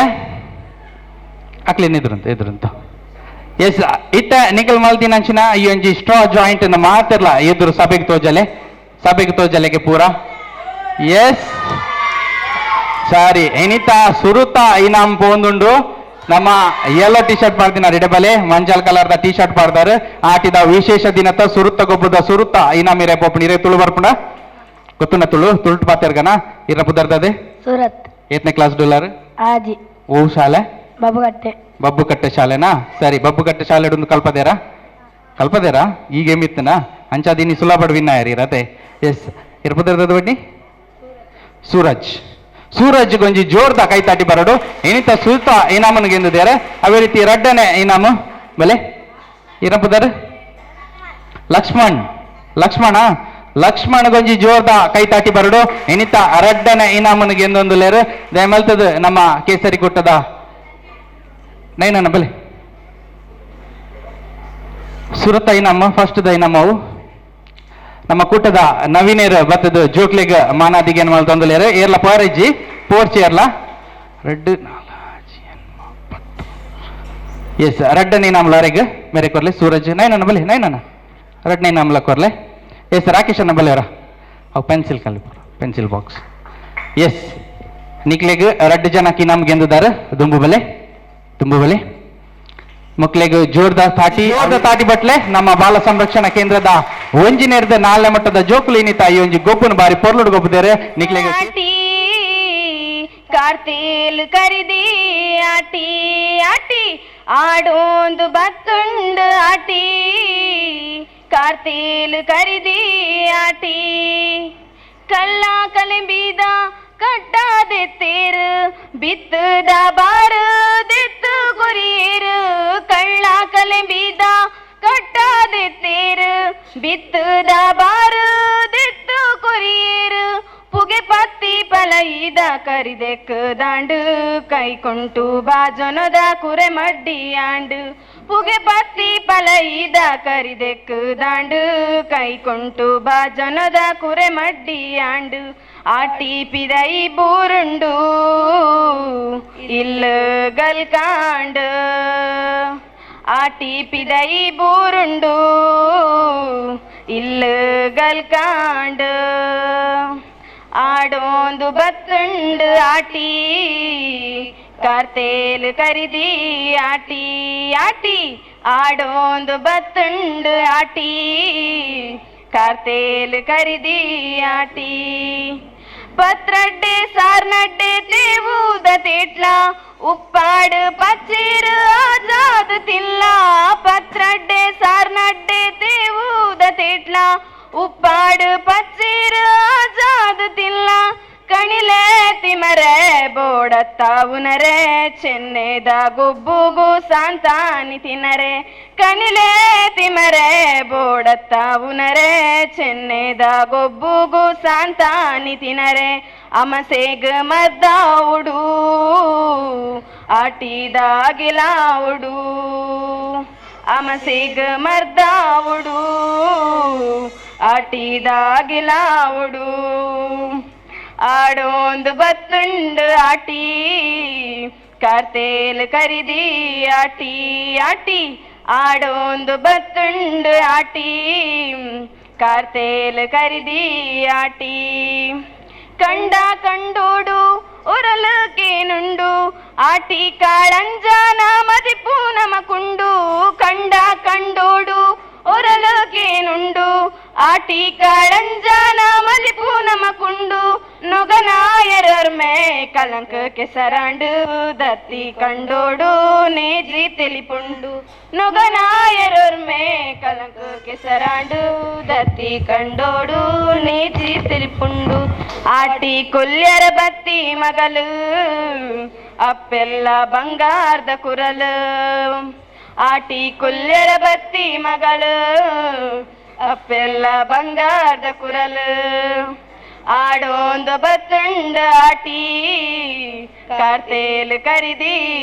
ಅಕ್ಲೇನ್ ಎದುರಂತ ಎಸ್ ಇತ್ತ ನಿಕಲ್ ಮಾಲ್ತಿನ ಅಂಚಿನ ಈ ಒಂಜಿ ಸ್ಟ್ರಾ ಜಾಯಿಂಟ್ ಅನ್ನ ಮಾತಿರ್ಲ ಎದುರು ಸಭೆಗೆ ತೋಜಲೆಗೆ ಪೂರ ಎಸ್ ಸಾರಿ ಎನಿತ ಸುರುತ ಇನಾಮ್ ಪೋಂದುಂಡು ನಮ್ಮ ಯೆಲ್ಲೋ ಟಿ ಶರ್ಟ್ ಪಾಡ್ದಿನ ರೆಡೆಬಲೆ ಮಂಜಲ್ ಕಲರ್ದ ಟಿ ಶರ್ಟ್ ಪಾಡ್ದಾರು ಆಟಿದ ವಿಶೇಷ ದಿನತ ಸುರುತ್ತ ಗೊಬ್ಬದ ಸುರುತ್ತ ಇನಾಮ್ ಇರೇ ಪೋಪಣ ಇರೇ ತುಳು ಬರ್ಪುಂಡ ಗೊತ್ತುನ ತುಳುಟ್ ಪಾತಿರ್ಗನ ಇರ ಪುದರ್ದದೆ ಸೂರತ್ ಎತ್ನೇ ಕ್ಲಾಸ್ ಡೊಲಾರ್ ಆಜಿ ಓ ಶಾಲೆ ಬಬ್ಬುಗಟ್ಟೆ ಶಾಲೆನಾ ಸರಿ ಬಬ್ಬುಗಟ್ಟೆ ಶಾಲೆ ಒಂದು ಕಲ್ಪದೇರಾ ಈಗ ಏಮಿತ್ತನ ಅಂಚಾದಿನಿ ಸುಲಭ ವಿನ್ನಾಯರಿ ಇರತ್ತೆ ಎಸ್ ಇರ್ಪುದರ್ದದ ಬಡ್ಡಿ ಸೂರಜ್ ಗೊಂಜಿ ಜೋರ್ದ ಕೈ ತಾಟಿ ಬರಡು ಏನಿತ ಸುಲ್ತ ಇನಾಮನಿಗೆ ಎಂದಿದ್ದಾರೆ ಅವೇ ರೀತಿ ರಡ್ಡನೆ ಇನಾಮು ಬಲೆ ಇರಪುದರ್ ಲಕ್ಷ್ಮಣ ಗೊಂಜಿ ಜೋರ್ದ ಕೈ ತಾಟಿ ಬರಡು ಏನಿತ ರಡ್ಡನೆ ಇನಾಮನಿಗೆ ಎಂದೊಂದು ಲೇರು ದಯಮಲ್ತದ ನಮ್ಮ ಕೇಸರಿ ಕೊಟ್ಟದ ನೈನಣ್ಣ ಬಲೆ ಸುರತ ಇನಾಮ ಫಸ್ಟ್ ದ ಇನಾಮವು ನಮ್ಮ ಕೂಟದ ನವೀನೇರ್ ಬತ್ತದ ಜೋಕ್ಲಿಗ್ ಮಾನಾದಿಗೆ ಏನು ತಂದಲೇರು ಏರ್ಲ ಪಾರಜ್ಜಿ ಪೋರ್ಚಿ ಏರ್ಲ ರೆಡ್ ಎಸ್ ರಡ್ಡನೇ ನಾಮಲ ಅರೆಗೆ ಮೇರೆ ಕೊರ್ಲೆ ಸೂರಜ್ ನೈನಣ್ಣ ಬಲೆ ರಡ್ಡನೇ ನಾಮಲ ಕೊರ್ಲೆ ಎಸ್ ರಾಕೇಶ್ ಅಣ್ಣ ಬಲೆ ಅವರ ಅವು ಪೆನ್ಸಿಲ್ ಬಾಕ್ಸ್ ಎಸ್ ನಿಕ್ಲೆಗ್ ರಡ್ಡು ಜನಕ್ಕೆ ನಮ್ಗೆ ಎಂದಿದ್ದಾರೆ ದುಂಬು ಬಲೆ ಮಕ್ಕಳಿಗೆ ಜೋರ್ದ ತಾಟಿ ಬಟ್ಲೆ ನಮ್ಮ ಬಾಲ ಸಂರಕ್ಷಣಾ ಕೇಂದ್ರದ ಒಂಜಿನೇರ್ದ 4ನೇ ಮಟ್ಟದ ಜೋಕುಲು ಇನಿತ ಈ ಒಂಜಿ ಗೊಬ್ಬನ ಬಾರಿ ಪೊರ್ಲುಡು ಗೊಬ್ಬದೇರೆ ನಿಕ್ಲೆಗೆ ಕಾರ್ತೀಲ್ ಕರಿದಿ ಆಟಿ ಆಡೋಂದು ಬತ್ತುಂಡು ಆಟಿ ಕಾರ್ತೀಲ್ ಕರಿದಿ ಆಟಿ ಕಳ್ಳ ಕಲೆಂಬೀದ ಕಟ್ಟಾದೆತ್ತೇರು ಬಿತ್ತದ ಬಾರು ದೆತ್ತು ಗುರಿಯೇರು ಕಳ್ಳ ಕಲೆಂಬೀದ ಕಟ್ಟಾದೆತ್ತೇರು ಬಿತ್ತದ ಬಾರು ದೆತ್ತು ಕುರಿಯೇರು ಪುಗೆ ಪತ್ತಿ ಪಲೈದ ಕರಿದೆಕ್ ದಾಂಡು ಕೈಕೊಂಟು ಬಾಜನದ ಕುರೆ ಮಡ್ಡಿ ಆಂಡು ಪುಗೆ ಪತ್ತಿ ಪಲೈದ ಕರಿದೆಕ್ ದಾಂಡು ಕೈಕೊಂಟು ಬಾಜನದ ಕುರೆ ಮಡ್ಡಿ ಆಂಡು ಆಟಿ ಪಿದೈ ಬೂರುಂಡು ಇಲ್ಲ ಗಲ್ಕಾಂಡು ಆಟಿ ಪಿದೈ ಬೂರುಂಡು ಇಲ್ಲ ಗಲ್ಕಾಂಡು ಆಡೋಂದು ಬತ್ತುಂಡು ಆಟಿ ಕಾರ್ತೇಲ್ ಕರಿದಿ ಆಟಿ ಆಡೋಂದು ಬತ್ತುಂಡು ಆಟಿ ಕಾರ್ತೇಲ್ ಕರಿದಿ ಆಟಿ ಪತ್ರಡ್ಡೆ ಸಾರ್ನಡ್ಡೆ ತೇವೂದ ತೇಟ್ಲ ಉಪ್ಪಾಡು ಪಚ್ಚೀರು ಆಜಾದ್ ತಿಲ್ಲ ಪತ್ರಡ್ಡೆ ಸಾರ್ನಡ್ಡೆ ತೇವೂದ ತೇಟ್ಲ ಉಪ್ಪಾಡು ಪಚ್ಚೀರು ಆಜಾದ್ ತಿಲ್ಲ ಕಣಿಲೆ ತಿಮರೆ ಬೋಡತ್ತಾವುನರೆ ಚೆನ್ನೆದ ಗೊಬ್ಬುಗು ಸಾಂತಾನಿ ತಿನ್ನರೆ ಕಣಿಲೆ ತಿಮರೆ ಬೋಡತ್ತಾವುನರೆ ಚೆನ್ನೆದ ಗೊಬ್ಬುಗು ಸಾಂತಾನಿ ತಿನ್ನರೆ ಅಮಸೇಗ ಮದ್ದಾವುಡು ಆಟಿದಾಗಿಲಾವುಡು ಅಮಸೇಗ ಮರ್ದಾವುಡು ಆಟಿದಾಗಿಲಾವುಡು ಆಡೋಂದು ಬತ್ತುಂಡು ಆಟಿ ಕಾರ್ತೇಲ್ ಕರಿದಿ ಆಟಿ ಆಟಿ ಆಡೋಂದು ಬತ್ತುಂಡು ಆಟಿ ಕಾರ್ತೇಲ್ ಕರಿದಿ ಆಟಿ ಕಂಡ ಕಂಡೋಡು ಉರಲಕೇನುಂಡು ಆಟಿ ಕಾಳಂಜಾನ ಮದಿಪು ನಮಕುಂಡು ಕಂಡ ಕಂಡೋಡು ಒರಲಕೇನುಂಡು ಆಟಿ ಕಾಳಂಜಾನ ಮದಿಪು ನಮಕುಂಡು ನೊಗನಾಯರರ್ಮೆ ಕಲಂಕ ಕೆಸರಾಂಡು ದತ್ತಿ ಕಂಡೋಡು ನೇಜಿ ತಿಳಿಪುಂಡು ನೊಗನಾಯರರ್ಮೆ ಕಲಂಕ ಕೆಸರಾಂಡು ದತ್ತಿ ಕಂಡೋಡು ನೇಜಿ ತಿಳಿಪುಂಡು ಆಟಿ ಕೊಲ್ಯರ ಬತ್ತಿ ಮಗಲು ಅಪ್ಪೆಲ್ಲ ಬಂಗಾರದ ಕುರಲು ಆಟಿ ಕೊಲ್ಯರ ಬತ್ತಿ ಮಗಳು ಅಪ್ಪೆಲ್ಲ ಬಂಗಾರದ ಕುರಲು ಆಡೋಂದು ಬತ್ತುಂಡ ಆಟಿ ಕಾರ್ತೇಲ್ ಕರಿದಿ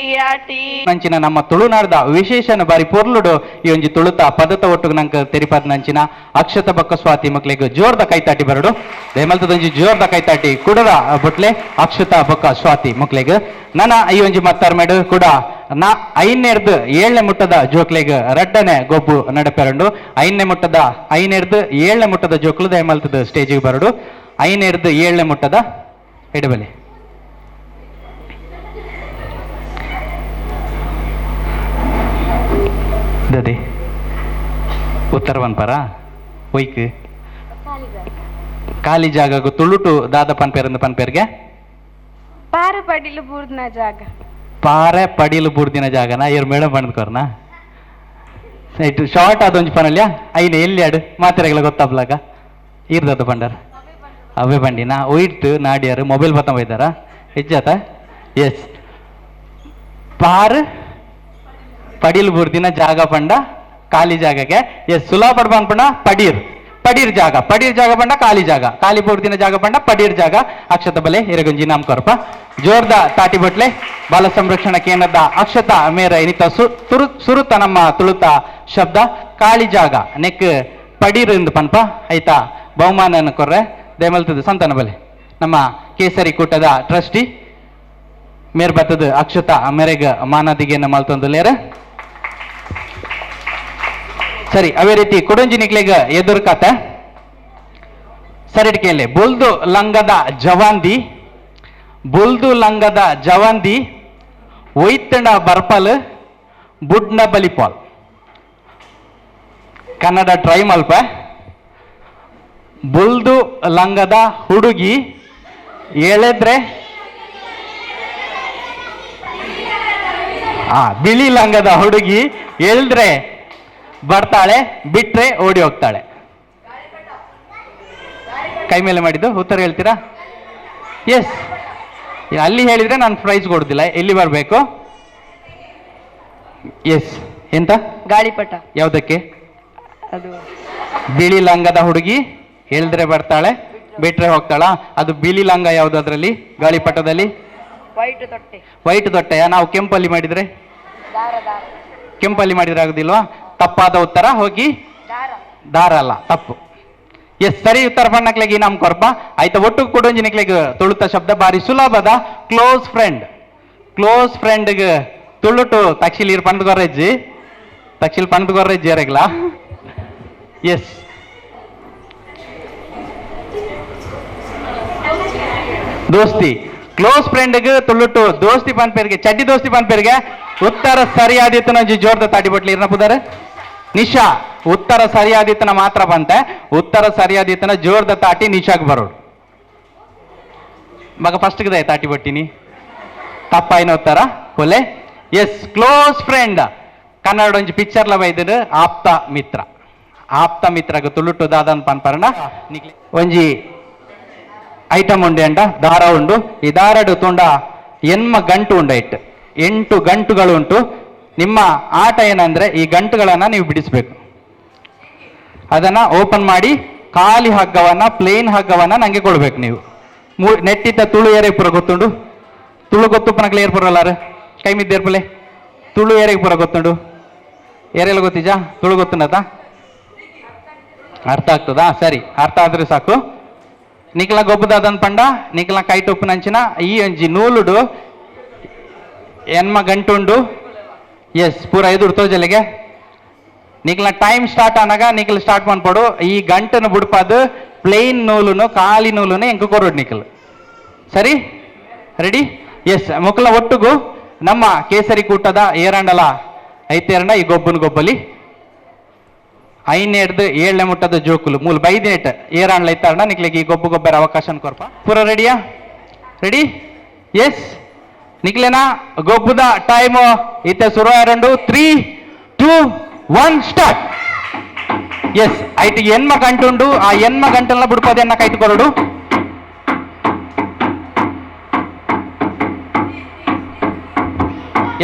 ಆಟಿ ನಂಚಿನ ನಮ್ಮ ತುಳುನಾಡದ ವಿಶೇಷನ ಬಾರಿ ಪೊರ್ಲುಡು ಈ ಒಂಜಿ ತುಳುತ ಪದತ ಒಟ್ಟು ನಂಗೆ ತೆರಿಪದ ನಂಚಿನ ಅಕ್ಷತ ಬಕ್ಕ ಸ್ವಾತಿ ಮಕ್ಳಿಗೆ ಜೋರ್ದ ಕೈತಾಟಿ ಬರಡು ದಯಮಲ್ತದೊಂಜಿ ಜೋರ್ದ ಕೈತಾಟಿ ಕುಡದ ಬಟ್ಲೆ ಅಕ್ಷತ ಬಕ್ಕ ಸ್ವಾತಿ ಮಕ್ಳಿಗೆ ನನ್ನ ಈ ಒಂಜಿ ಮತ್ತಾರ್ಮೇಡು ಕೂಡ ನಾ ಐನೆರ್ದು 7ನೇ ಮುಟ್ಟದ ಜೋಕ್ಲೆಗ್ ರಡ್ಡನೆ ಗೊಬ್ಬು ನಡಪೆರಂಡು ಐನೆರ್ದು 7ನೇ ಮುಟ್ಟದ ಜೋಕ್ಲು ದಯಮಲ್ತದ ಸ್ಟೇಜಿಗೆ ಬರಡು ಐನೆರ್ದು 7ನೇ ಮುಟ್ಟದ ಎಡಬಲಿ ದದಿ ಉತ್ತರ ಪನ್ಪರ ಒಯ್ಕ್ ಖಾಲಿ ಜಾಗ ತುಳುಟು ದಾದ ಪನ್ಪೇರಂದು ಪನ್ಪೇರ್ಗೆ ಪಾರ ಪಡಿಲು ಬೂರ್ನ ಜಾಗ ಪಾರೆ ಪಡೀಲು ಬೂರ್ದಿನ ಜಾಗನ ಇವ್ರ ಮೇಡಮ್ ಬಂದ್ಕೋರ್ನ ಇಟ್ಟು ಶಾರ್ಟ್ ಆದೊಂಜಿ ಪನಲ್ಯ ಐನ ಎಲ್ಲಿ ಆಡು ಮಾತಿರಗಳ ಗೊತ್ತಾಗ್ಲಾಗ ಇರ್ದದ್ದು ಬಂಡಾರ ಅವೇ ಬಂಡಿನ ಒಯ್ಟ್ ನಾಡ್ಯಾರು ಮೊಬೈಲ್ ಬತ್ತ ಒಯ್ದಾರ ಹೆಜ್ಜಾತ ಎಸ್ ಪಾರ್ ಪಡೀಲು ಬೂರ್ದಿನ ಜಾಗ ಪಂಡ ಖಾಲಿ ಜಾಗಕ್ಕೆ ಎಸ್ ಸುಲಭ ಪಡ್ಬಂದ್ ಪಂಡ ಪಡೀರ್ ಜಾಗ ಪಂಡ ಖಾಲಿ ಬೂರ್ದಿನ ಜಾಗ ಪಂಡ ಪಡೀರ್ ಜಾಗ ಅಕ್ಷತ ಬಲೆ ಇರಗುಂಜಿ ನಾಮಕೊರಪ ಜೋರ್ದ ತಾಟಿ ಬಟ್ಲೆ ಬಾಲ ಸಂರಕ್ಷಣಾ ಕೇಂದ್ರದ ಅಕ್ಷತ ಮೇರ ಇನಿತ ಸುರುತ ನಮ್ಮ ತುಳುತ ಶಬ್ದ ಖಾಲಿ ಜಾಗ ನೆಕ್ ಪಡೀರ್ ಎಂದು ಪನ್ಪ ಐತಾ ಬಹುಮಾನ ಕೊರ್ರೆ ದಯಮಲ್ತದ ಸಂತಾನ ಬಲೆ ನಮ್ಮ ಕೇಸರಿ ಕೂಟದ ಟ್ರಸ್ಟಿ ಮೇರ್ ಬತ್ತದ ಅಕ್ಷತ ಮೇರೆಗ ಮಾನದಿಗೆಯನ್ನು ಮಲ್ತೊಂದುಲೇರ ಸರಿ ಅವೇ ರೀತಿ ಕೊಡಂಜಿ ನಿಕ್ಲೆಗ ಎದುರು ಕತೆ ಸರಿಡ್ಕೆಲೆ ಬುಲ್ದು ಲಂಗದ ಜವಾಂದಿ ಒಯ್ತಂಡ ಬರ್ಪಲ್ ಬುಡ್ನ ಬಲಿಪಾಲ್ ಕನ್ನಡ ಟ್ರೈ ಮಲ್ಪ ಬುಲ್ದು ಲಂಗದ ಹುಡುಗಿ ಎಳೆದ್ರೆ ಬಿಳಿ ಲಂಗದ ಹುಡುಗಿ ಎಳ್ದ್ರೆ ಬರ್ತಾಳೆ ಬಿಟ್ರೆ ಓಡಿ ಹೋಗ್ತಾಳೆ ಕೈ ಮೇಲೆ ಮಾಡಿದ್ದು ಉತ್ತರ ಹೇಳ್ತೀರಾ ಎಸ್ ಅಲ್ಲಿ ಹೇಳಿದ್ರೆ ನಾನು ಪ್ರೈಸ್ ಕೊಡುದಿಲ್ಲ ಎಲ್ಲಿ ಬರಬೇಕು ಎಸ್ ಎಂತ ಗಾಳಿಪಟ ಯಾವುದಕ್ಕೆ ಅದು ಬಿಳಿ ಲಂಗದ ಹುಡುಗಿ ಹೇಳಿದ್ರೆ ಬರ್ತಾಳೆ ಬಿಟ್ರೆ ಹೋಗ್ತಾಳ ಅದು ಬಿಳಿ ಲಂಗ ಯಾವುದು ಅದರಲ್ಲಿ ಗಾಳಿಪಟದಲ್ಲಿ ವೈಟ್ ತೊಟ್ಟೆ ವೈಟ್ ತೊಟ್ಟೆಯ ನಾವು ಕೆಂಪಲ್ಲಿ ಮಾಡಿದ್ರೆ ಕೆಂಪಲ್ಲಿ ಮಾಡಿದ್ರೆ ಆಗುದಿಲ್ವಾ ತಪ್ಪಾದ ಉತ್ತರ ಹೋಗಿ ದಾರ ಅಲ್ಲ ತಪ್ಪು ಎಸ್ ಸರಿ ಉತ್ತರ ಪಣ್ಣಕ್ಲೆಗೆ ನಮ್ ಕೊರ್ಪ ಆಯ್ತಾ ಒಟ್ಟು ಕೊಡೊಂಜಿನಕ್ಲೆಗೆ ತುಳುತ ಶಬ್ದ ಬಾರಿ ಸುಲಭದ ಕ್ಲೋಸ್ ಫ್ರೆಂಡ್ ತುಳುಟು ತಕ್ಷಿಲ್ ಇರ್ ಪಂಡ್ಗೊರ್ರೆಜ್ಜಿ ಅರೆಗ್ಲ ಎಸ್ ದೋಸ್ತಿ ಕ್ಲೋಸ್ ಫ್ರೆಂಡ್ಗೆ ತುಳುಟು ದೋಸ್ತಿ ಪನ್ಪೇರ್ಗೆ ಚಡ್ಡಿ ದೋಸ್ತಿ ಪನ್ಪೇರ್ಗೆ ಉತ್ತರ ಸರಿಯಾದಿತ್ತು ನಂಜಿ ಜೋರ್ದ ತಾಟಿ ಬಟ್ಲಿ ಇರ್ನ ಪುದಾರೆ ನಿಶಾ ಉತ್ತರ ಸರಿಯಾದಿತ್ತನ ಮಾತ್ರ ಬಂತೆ ಉತ್ತರ ಸರಿಯಾದಿತ್ತನ ಜೋರ್ದ ತಾಟಿ ನಿಶಾಗ್ ಬರೋಡು ಮಗ ಫಸ್ಟ್ ಗದ ತಾಟಿ ಬಟ್ಟಿನಿ ತಪ್ಪಾಯಿನ ಉತ್ತರ ಕೊಲೆ ಎಸ್ ಕ್ಲೋಸ್ ಫ್ರೆಂಡ್ ಕನ್ನಡ ಒಂಜಿ ಪಿಕ್ಚರ್ಲ ಬೈದಿರು ಆಪ್ತ ಮಿತ್ರಗ ತುಳುಟು ದಾದನ್ ಪನ್ಪರ್ನ ಒಂಜಿ ಐಟಮ್ ಉಂಡೆ ಅಂಡ ದಾರ ಉಂಡು ಈ ದಾರಡು ತುಂಡ ಎನ್ಮ ಗಂಟು ಉಂಡ 8 ಗಂಟುಗಳು ಉಂಟು. ನಿಮ್ಮ ಆಟ ಏನಂದ್ರೆ ಈ ಗಂಟುಗಳನ್ನ ನೀವು ಬಿಡಿಸ್ಬೇಕು. ಅದನ್ನ ಓಪನ್ ಮಾಡಿ ಖಾಲಿ ಹಗ್ಗವನ್ನ ಪ್ಲೇನ್ ಹಗ್ಗವನ್ನ ನಂಗೆ ಕೊಡ್ಬೇಕು ನೀವು. ನೆಟ್ಟಿದ್ದ ತುಳು ಏರಿಗೆ ಪುರ ಗೊತ್ತುಂಡು, ತುಳು ಗೊತ್ತು ಪನಕ್ಲೆ ಏರ್ ಪುರಲ್ಲಾರ ಕೈ ಮಿದ್ದೇರ್ಪಲೆ ತುಳು ಏರಿಗೆ ಪುರ ಗೊತ್ತುಂಡು, ಏರೆಲ್ಲ ಗೊತ್ತಿಜ ತುಳು ಗೊತ್ತುಂಡತ ಅರ್ಥ ಆಗ್ತದಾ? ಸರಿ, ಅರ್ಥ ಆದ್ರೆ ಸಾಕು. ನಿಕ್ಲ ಗೊಬ್ಬದಾದನ್ ಪಂಡ ನಿಕ್ಲ ಕೈ ಟೊಪ್ಪು ನಂಚಿನ ಈ ಒಂಜಿ ನೂಲುಡು ಎನ್ಮ ಗಂಟುಂಡು. ಎಸ್ ಪೂರ 5 ತೋಜಲೆಗೆ ನಿಕ್ಲ ಟೈಮ್ ಸ್ಟಾರ್ಟ್ ಆನಾಗ ನಿಕ್ಲ ಸ್ಟಾರ್ಟ್ ಮಾಡ್ಕೊಡು. ಈ ಗಂಟನ್ನು ಬುಡ್ಪದು ಪ್ಲೇನ್ ನೂಲುನು ಖಾಲಿ ನೂಲುನು ಎಂಕ ಕೊರೋಡು ನಿಕ್ಲು. ಸರಿ, ರೆಡಿ? ಎಸ್, ಮೊಕ್ಕಲ ಒಟ್ಟುಗು ನಮ್ಮ ಕೇಸರಿ ಕೂಟದ ಏರಂಡಲ ಐತೇರಂಡ ಈ ಗೊಬ್ಬನ ಗೊಬ್ಬಲಿ 5 7 ಮುಟ್ಟದ ಜೋಕುಲು ಮೂಲ ಬೈದೇಟ್ ಏರಾಣ್ಲ ಐತಾರಣ ನಿಕ್ಲಿಗೆ ಈ ಗೊಬ್ಬ ಗೊಬ್ಬರ ಅವಕಾಶ ಕೊರ್ಪ. ಪೂರ ರೆಡಿಯಾ? ರೆಡಿ? ಎಸ್, ನಿಕ್ಲೇನಾ ಗೊಬ್ಬದ ಟೈಮ್ ಇತ್ತೆ ಶುರು ಆರಂಡು 3 2 1 ಸ್ಟಾರ್ಟ್. ಎಸ್, ಐತಿ ಎನ್ಮ ಗಂಟುಂಡು ಆ ಎನ್ಮ ಗಂಟೆಲ್ಲ ಬಿಡ್ಕೋದನ್ನ ಕೈತು ಕೊರಡು.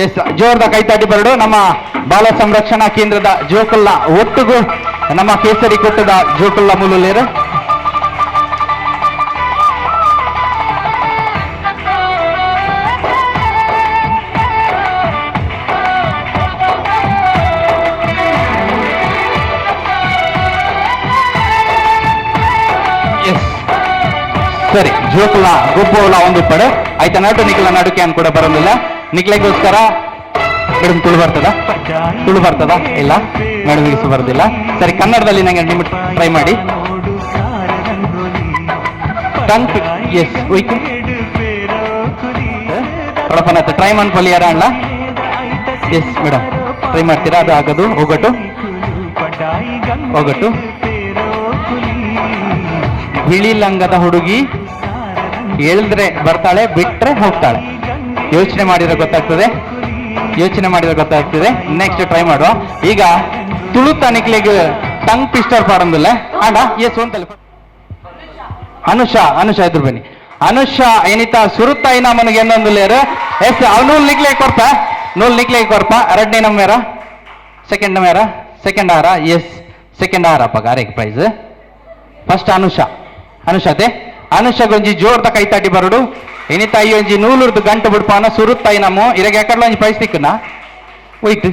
ಎಸ್, ಜೋರ್ದ ಕೈತಾಟಿ ಬರಡು. ನಮ್ಮ ಬಾಲ ಸಂರಕ್ಷಣಾ ಕೇಂದ್ರದ ಜೋಕುಲ್ಲ ಒಟ್ಟುಗು ನಮ್ಮ ಕೇಸರಿ ಕೊಟ್ಟದ ಜೋಕುಲ್ಲ ಮೂಲಲೇರು. ಎಸ್, ಸರಿ, ಜೋಕುಲ್ಲ ಗೊಬ್ಬುಲ ಒಂದು ಪಡೆ ಆಯ್ತಾ. ನಟು ನಿಕ್ಲ ನಡುಕೆ ಅನ್ ಕೂಡ ಬರೋದಿಲ್ಲ. ನಿಕ್ಲೆಗೋಸ್ಕರ ಮೇಡಮ್ ತುಳು ಬರ್ತದ? ತುಳು ಬರ್ತದ? ಇಲ್ಲ ಮೇಡಮ್ಗೆ ಬರೋದಿಲ್ಲ. ಸರಿ, ಕನ್ನಡದಲ್ಲಿ ನಂಗೆ ನಿಮ್ಮ ಟ್ರೈ ಮಾಡಿ. ಎಸ್ ಹೋಯ್ತು ಹೊಳಪನತ್ತ ಟ್ರೈ ಮಾಡ್ಕೊಳ್ಳಿ ಯಾರ ಅಣ್ಣ. ಎಸ್ ಮೇಡಮ್ ಟ್ರೈ ಮಾಡ್ತೀರಾ? ಅದು ಆಗೋದು ಹೋಗಟ್ಟು ಹೋಗಟ್ಟು. ಬಿಳಿ ಲಂಗದ ಹುಡುಗಿ ಎಳ್ದ್ರೆ ಬರ್ತಾಳೆ, ಬಿಟ್ರೆ ಹೋಗ್ತಾಳೆ. ಯೋಚನೆ ಮಾಡಿದ್ರೆ ಗೊತ್ತಾಗ್ತದೆ, ಯೋಚನೆ ಮಾಡಿದ್ರೆ ಗೊತ್ತಾಗ್ತದೆ. ನೆಕ್ಸ್ಟ್ ಟ್ರೈ ಮಾಡುವ. ಈಗ ತುಳು ತನಿಕ್ಲಿಗೆ ಟಂಗ್ ಪಿಸ್ಟರ್ ಪಾಡಂದಿಲ್ಲ ಆಂಡ. ಎಸ್ ಒಂತಲ್ಲ ಅನುಷ ಎದುರು ಬನ್ನಿ. ಅನುಷ ಏನಿತ ಸುರುತ್ತ ಐನ ಮನಗೆ ಏನೊಂದು ಲೇರು. ಎಸ್, ನೂಲ್ ನಿಕ್ಲೆ ಕೊರ್ಪ, ನೂಲ್ ನಿಕ್ಲೆ ಕೊರ್ಪ. 2ನೇ ನಮ್ಮೇರ ಸೆಕೆಂಡ್ ಮೇರ ಸೆಕೆಂಡ್ ಆರ. ಎಸ್, ಸೆಕೆಂಡ್ ಆರಪ್ಪ ಗಾರೆಗೆ ಪ್ರೈಸ್. ಫಸ್ಟ್ ಅನುಷತೆ ಅನುಷ ಗೊಂಜಿ ಜೋರ್ದ ಕೈತಾಟಿ ಬರಡು. ಏನಿತ ಈ ಒಂಜಿ ನೂಲುರ್ದು ಗಂಟು ಬಿಡ್ಪಾನ ಸುರುತ್ತ ನಮ್ಮು ಇರಗ ಯಾಕಡ್ಲ ಒಂಜಿ ಪ್ರೈಸ್ ತಿಕ್ಕನ ಹೋಯ್ತು.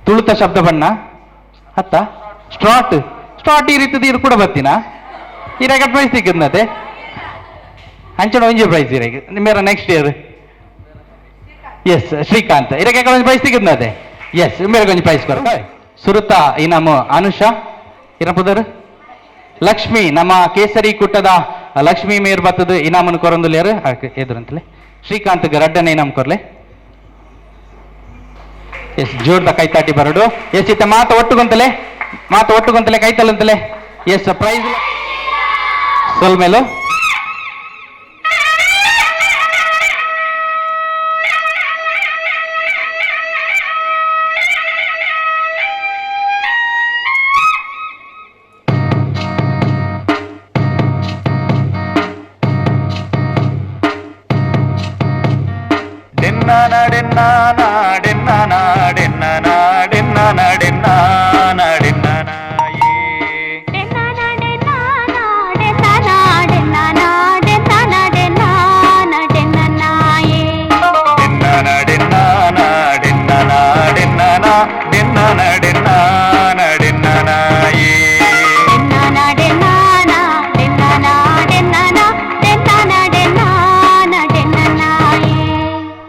ತುಳುತ ಶಬ್ದ ಬಣ್ಣ ಅತ್ತ ಸ್ಟಾರ್ಟ್ ಈ ರೀತಿ ಇರು ಕೂಡ ಬರ್ತೀನ ಇರಾಗ ಪ್ರೈಸ್ ತಿಕ್ಕದ್ನತೆ ಅಂಚಣ ಒಂಜಿ ಪ್ರೈಸ್ ಇರಾಗ ನಿಮ್ಮೇರ ನೆಕ್ಸ್ಟ್ ಇಯರ್. ಎಸ್, ಶ್ರೀಕಾಂತ್ ಇರಾಗ ಯಾಕಡೆ ಒಂಜಿ ಪ್ರೈಸ್ ತಿಕ್ಕದ್ನತೆ. ಎಸ್, ಮೇರೆ ಒಂಜಿ ಪ್ರೈಸ್ ಕೊರ ಸುರುತ್ತ ಈ ನಮ್ಮ ಅನುಷ ಇರಪುದರ್. ಲಕ್ಷ್ಮಿ ನಮ್ಮ ಕೇಸರಿ ಕುಟ್ಟದ ಲಕ್ಷ್ಮಿ ಮೇರ್ ಬತ್ತದ ಇನಾಮನ್ ಕೊರೊಂದುಲ್ಯಾರು ಎದುರಂತಲೇ. ಶ್ರೀಕಾಂತ್ಗೆ 2ನೇ ಇನಾಮ್ ಕೊರ್ಲೆ. ಎಸ್, ಜೋರ್ದ ಕೈತಾಟಿ ಬರಡು. ಎಸ್, ಇತ್ತ ಮಾತು ಒಟ್ಟುಗೊಂತಲೆ ಕೈತಲ್ಲಂತಲೇ. S, price ಸೊಲ್ಮೇಲು.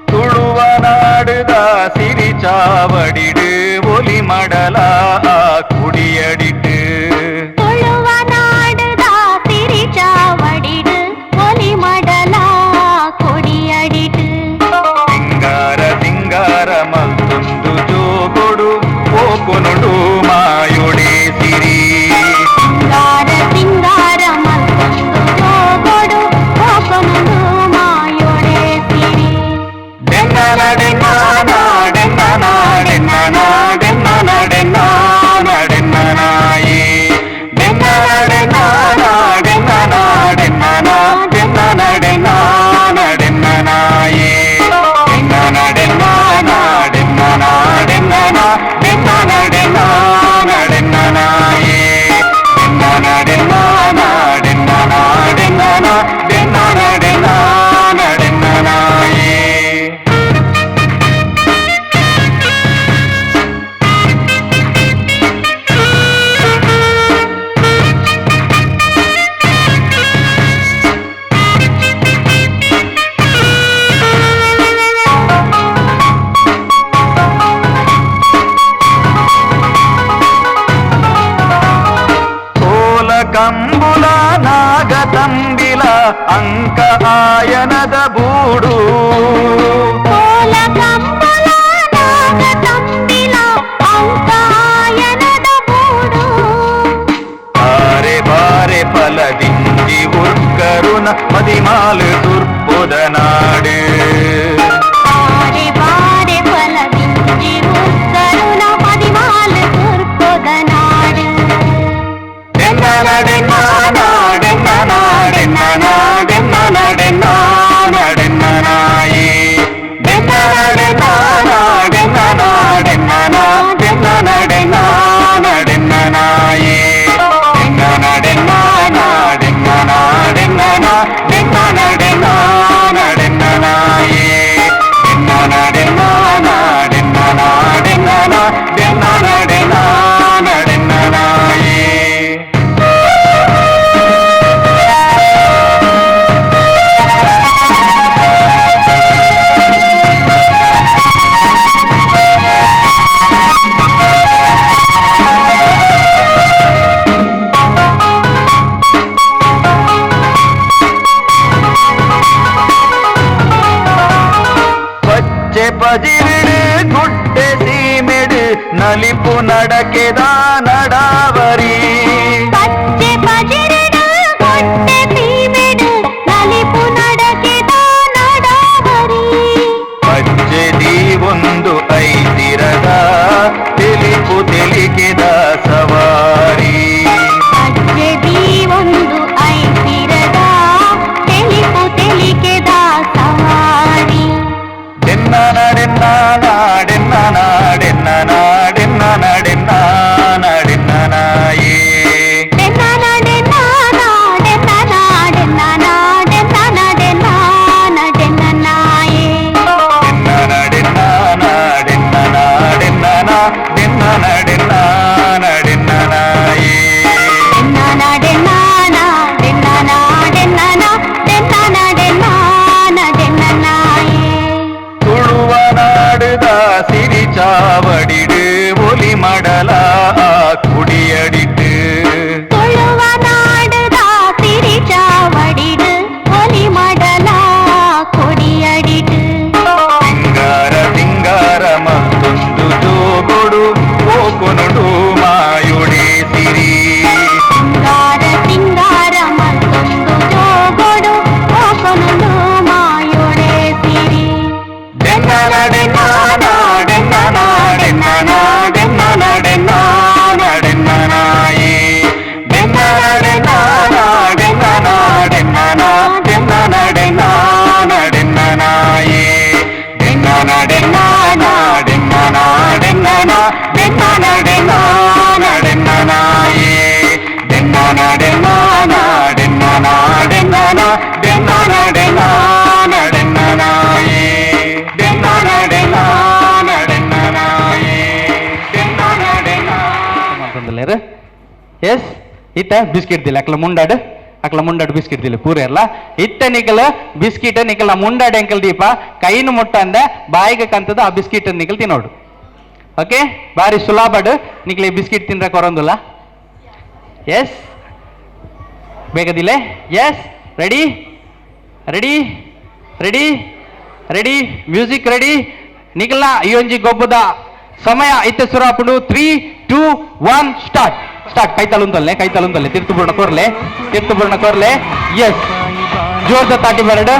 ತುಳುವ ನಾಡುದ ಕಂಬುಲ ನಾಗ ತಂಬಿಲ ಅಂಕ ಆಯನದ ಬೂಡು ಕೋಲ ಕಂಬಳ ನಾಗ ತಂಬಿಲ ಅಂಕಾಯನದ ಬೂಡು ಬಾರೆ ಬಾರೆ ಫಲದಿಂಜಿ ಉರ್ಕರುಣ ಮದಿಮಾಲು ತುರ್ಪುದ ನಾಡು ಬಾರೆ ಬಾರೆ ಫಲದಿಂಜಿ ಉಕ್ಕರುಣ ಮದಿಮಾಲು ತುರ್ಪುದ ನಾಡು பஜிரிடு குட்டை சீமெடு நலிப்பு நடக்கேதா நடாவரி ಪಚ್ಚೆ ಪಜಿರಿಡು ಕೊಟ್ಟೆ ಸೀಮೆಡು ನಲಿಪು ನಡಕೆದ ನಡಾವರಿ ಪಚ್ಚೆದಿ ಒಂದು ಐದಿರದ ತಿಳಿಪು ತಿಳಿಕೆದ ಸವಾರಿ ಪಚ್ಚೆದಿ ಒಂದು ಐಸಿರದ ತೆಲಿಪು ತೆಲಿಕೆದ ಸವಾರಿ ಡೆನ್ನ ನಡೆನ್ನ ನಾಡೆನ್ನ ನಾಡೆನ್ನ ನಾಡೆನ್ನ ನಡೆನ್ನ ನಡೆನ್ನ ನಾಯೇ ಡೆನ್ನ ನಡೆನ್ನ ನಾಡೆನ್ನ ನಾಡೆನ್ನ ನಾಡೆನ್ನ ನಡೆನ್ನ ನಡೆನ್ನ ನಾಯೇ ಡೆನ್ನ ನಡೆನ್ನ ನಾಡೆನ್ನ ನಾಡೆನ್ನ ನಾಡೆನ್ನ ನಡೆನ್ನ ನಡೆನ್ನ ನಾಯೇ ಡೆನ್ನ ನಡೆನ್ನ ನಾಡೆನ್ನ ನಾಡೆನ್ನ ನಾಡೆನ್ನ ನಡೆನ್ನ ನಡೆನ್ನ ನಾಯೇ ತುಳುವ ನಾಡುದ ಸಿರಿ ಚಾವಡಿಡು ಒಲಿ ಮಡಲ ಕುಡಿಯಡಿಟ್ಟು ತುಳುವ ನಾಡುದ ಸಿರಿ ಚಾವಡಿಡು ಒಲಿ ಮಡಲ ಕೊಡಿಯಡಿಡು ಸಿಂಗಾರ ಸಿಂಗಾರ ಮತ್ತೊಂದು ಜೋಗೊಡು ಹೋಕೊನುಡು ಮಾಯುಡೆ ಸಿರಿ ಸಿಂಗಾರ ಸಿಂಗಾರ ಮತ್ತೊಂದು ಜೋಗೊಡು ಹೋಕೊನುಡು ಮಾಯೊಡೆ ಸಿರಿ ಡೆನ್ನ ನಡೆನ್ನ ನಾಡೆನ್ನ ನಾಡೆನ್ನ ನಾಡೆನ್ನ ನಡೆನ್ನ ನಡೆನ್ನ ನಾಯೇ ಡೆನ್ನ ನಡೆನ್ನ ನಾಡೆನ್ನ ನಾಡೆನ್ನ ನಾಡೆನ್ನ ನಡೆನ್ನ ನಡೆನ್ನ ನಾಯೇ ಡೆನ್ನ ನಡೆನ್ನ ನಾಡೆನ್ನ ನಾಡೆನ್ನ ನಾಡೆನ್ನ ನಡೆನ್ನ ನಡೆನ್ನ ನಾಯೇ ಡೆನ್ನ ನಡೆನ್ನ ನಾಡೆನ್ನ ನಾಡೆನ್ನ ನಾಡೆನ್ನ ನಡೆನ್ನ ನಡೆನ್ನ ನಾಯೇ ಡೆನ್ನ ನಡೆನ್ನ ನಡೆನ್ನ ನಾಯೇ ಡೆನ್ನ ನಡೆನ್ನ ಅಂತಂದಲೇರು ಎಸ್ ಇತ್ತ ಬಿಸ್ಕಿಟ್ ದಿಲ್ಲ ಅಕ್ಲ ಮುಂಡಾಡು ಬಿಸ್ಕಿಟ್ ದಿಲ್ಲ ಪೂರ ಎಲ್ಲ ಇತ್ತ ನಿಕಲ್ ಬಿಸ್ಕಿಟ್ ನಿಕಲ್ ಮುಂಡಾಡು ಎಂಕಲ್ ದೀಪ ಕೈನು ಮುಟ್ಟ ಅಂದ ಬಾಯಿಗೆ ಕಂತದ ಆ ಬಿಸ್ಕಿಟ್ ನಿಕಲ್ ತಿನ್ನೋಡು ಓಕೆ ಬಾರಿ ಸುಲಭಡು ನಿಕಲ್ ಈ ಬಿಸ್ಕಿಟ್ ತಿನ್ರ ಕೊರೊಂದುಲ್ಲ ಎಸ್ ಬೇಗದಿಲ್ಲ yes ready ready ready ready music ready ನಿಕಲ್ನ ಈ ಒಂಜಿ ಗೊಬ್ಬದ ಸಮಯ ಇತ್ತೆ ಸುರಾಪುಡು 3, 2, 1 ಸ್ಟಾರ್ಟ್ ಸ್ಟಾರ್ಟ್ ಕೈ ತಲುಂತಲ್ಲೆ ತೀರ್ಥಪೂರ್ಣ ಕೋರ್ಲೆ ಎಸ್ ಜೋರ್ದ ತಾಟಿ ಬರಡು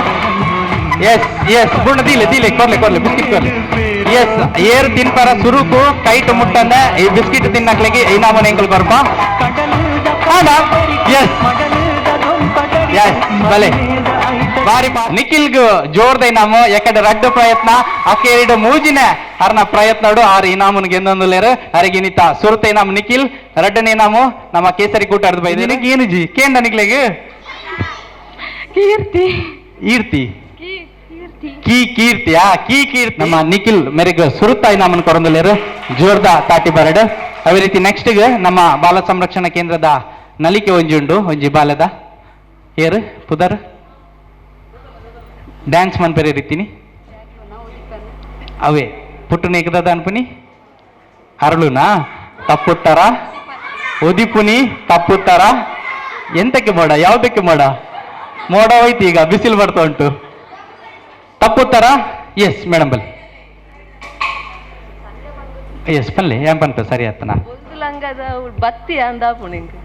ಎಸ್ ಎಸ್ ಪೂರ್ಣ ದಿಲೆ ಕೊರ್ಲೆ ಬಿಸ್ಕಿಟ್ ಕೊರ್ಲೆ ಎಸ್ ಏರ್ ತಿನ್ಪರ ಸುರುಕು ಕೈಟ್ ಮುಟ್ಟಂದ ಈ ಬಿಸ್ಕಿಟ್ ತಿನ್ನಕ್ಲಿಗೆ ಇನಾಮನ ಎಂಕಲ್ ಕೊರ್ಪ ಎಸ್ ಎಸ್ ಬಲೆ ಬಾರಿ ನಿಖಿಲ್ಗು ಜೋರ್ದ ಇನಾಮು ಯಾಕಂದ್ರೆ ರಡ್ಡು ಪ್ರಯತ್ನ ಅಕ್ಕೆರಡು ಮೂಜಿನ ಅರ್ನ ಪ್ರಯತ್ನಡು ಆರು ಇನಾಮನ್ ಗೆಂದೊಂದುಲೇರು ಅರಿಗಿನಿತ ಸುರತ ಇನಾಮು ನಿಖಿಲ್ ರಡ್ಡನ ಇನಾಮು ನಮ್ಮ ಕೇಸರಿ ಕೂಟ ಅರ್ಧ ಬೈದೇನೆ ಏನು ಜಿ ಕೇಂದ ನಿಕ್ಲೆಗೆ ಕೀರ್ತಿ ಈರ್ತಿ ಕೀರ್ತಿ ನಮ್ಮ ನಿಖಿಲ್ ಮೆರೆಗ ಸುರುತ್ತ ಇನಾಮನ್ ಕೊರೊಂದುಲೇರು ಜೋರ್ದ ತಾಟಿ ಬರಡು ಅದೇ ರೀತಿ ನೆಕ್ಸ್ಟ್ ನಮ್ಮ ಬಾಲ ಸಂರಕ್ಷಣಾ ಕೇಂದ್ರದ ನಲಿಕೆ ಒಂಜಿ ಉಂಡು ಒಂಜಿ ಬಾಲದ ಏರು ಪುದರ್ ಡ್ಯಾನ್ಸ್ ಮನ್ಪೆರೆ ರೀತಿನಿ ಅವೇ ಪುಟ್ಟು ಏಕದಾದ ಅನ್ಪುನಿ ಅರಳುನಾ ತಪ್ಪುತ್ತಾರ ಒದಿಪುನಿ ತಪ್ಪುತ್ತಾರ ಎಂತಕ್ಕೆ ಮೋಡ, ಯಾವುದಕ್ಕೆ ಮೋಡ? ಮೋಡ ಹೋಯ್ತು, ಈಗ ಬಿಸಿಲು ಬರ್ತಾ ಉಂಟು. ತಪ್ಪುತ್ತರ? ಎಸ್ ಮೇಡಮ್ ಬಲ್ಲಿ. ಎಸ್ ಪನ್ಲೆ ಏನ್ ಪನ್ಪ ಸರಿ ಆತನ ಲಂಗದ ಬತ್ತಿ ಅಂದಾಪು ನಿಂಗೆ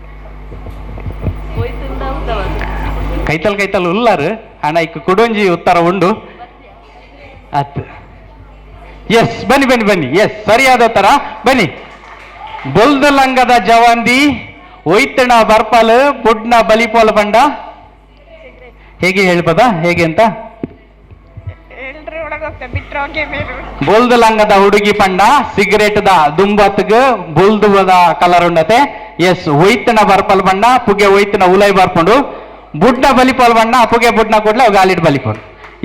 ಕೈತಲ್ ಉಲ್ಲಾರು ಅಣ್ಣ ಇಕ್ಕ ಕುಡೊಂಜಿ ಉತ್ತರ ಉಂಡು ಆತ್. ಎಸ್ ಬನ್ನಿ ಎಸ್ ಸರಿಯಾದ ಉತ್ತರ. ಬನ್ನಿ. ಬೊಲ್ದು ಲಂಗದ ಜವಂದಿ ಒಯ್ತಣ ಬರ್ಪಲ್ ಬುಡ್ನ ಬಲಿಪೋಲ್ ಬಂಡ. ಹೇಗೆ ಹೇಳ್ಬೋದಾ ಹೇಗೆ ಅಂತ? ಬೊಲ್ದು ಲಂಗದ ಹುಡುಗಿ ಪಂಡ ಸಿಗರೇಟ್ದ ದುಂಬತ್ಗ ಬುಲ್ದುದ ಕಲರ್ ಉಂಡತೆ. ಎಸ್ ಒಯ್ತಣ ಬರ್ಪಲ್ ಬಣ್ಣ ಪುಗೆ ಒಯ್ತಣ ಉಲೈ ಬರ್ಕೊಂಡು ಬುಡ್ನ ಬಲಿಪೋಲ್ ಬಣ್ಣ ಪುಗೆ ಬುಡ್ನ ಕೂಡ್ಲೆ ಗಾಲಿಡ್ ಬಲಿಪೋಲ್.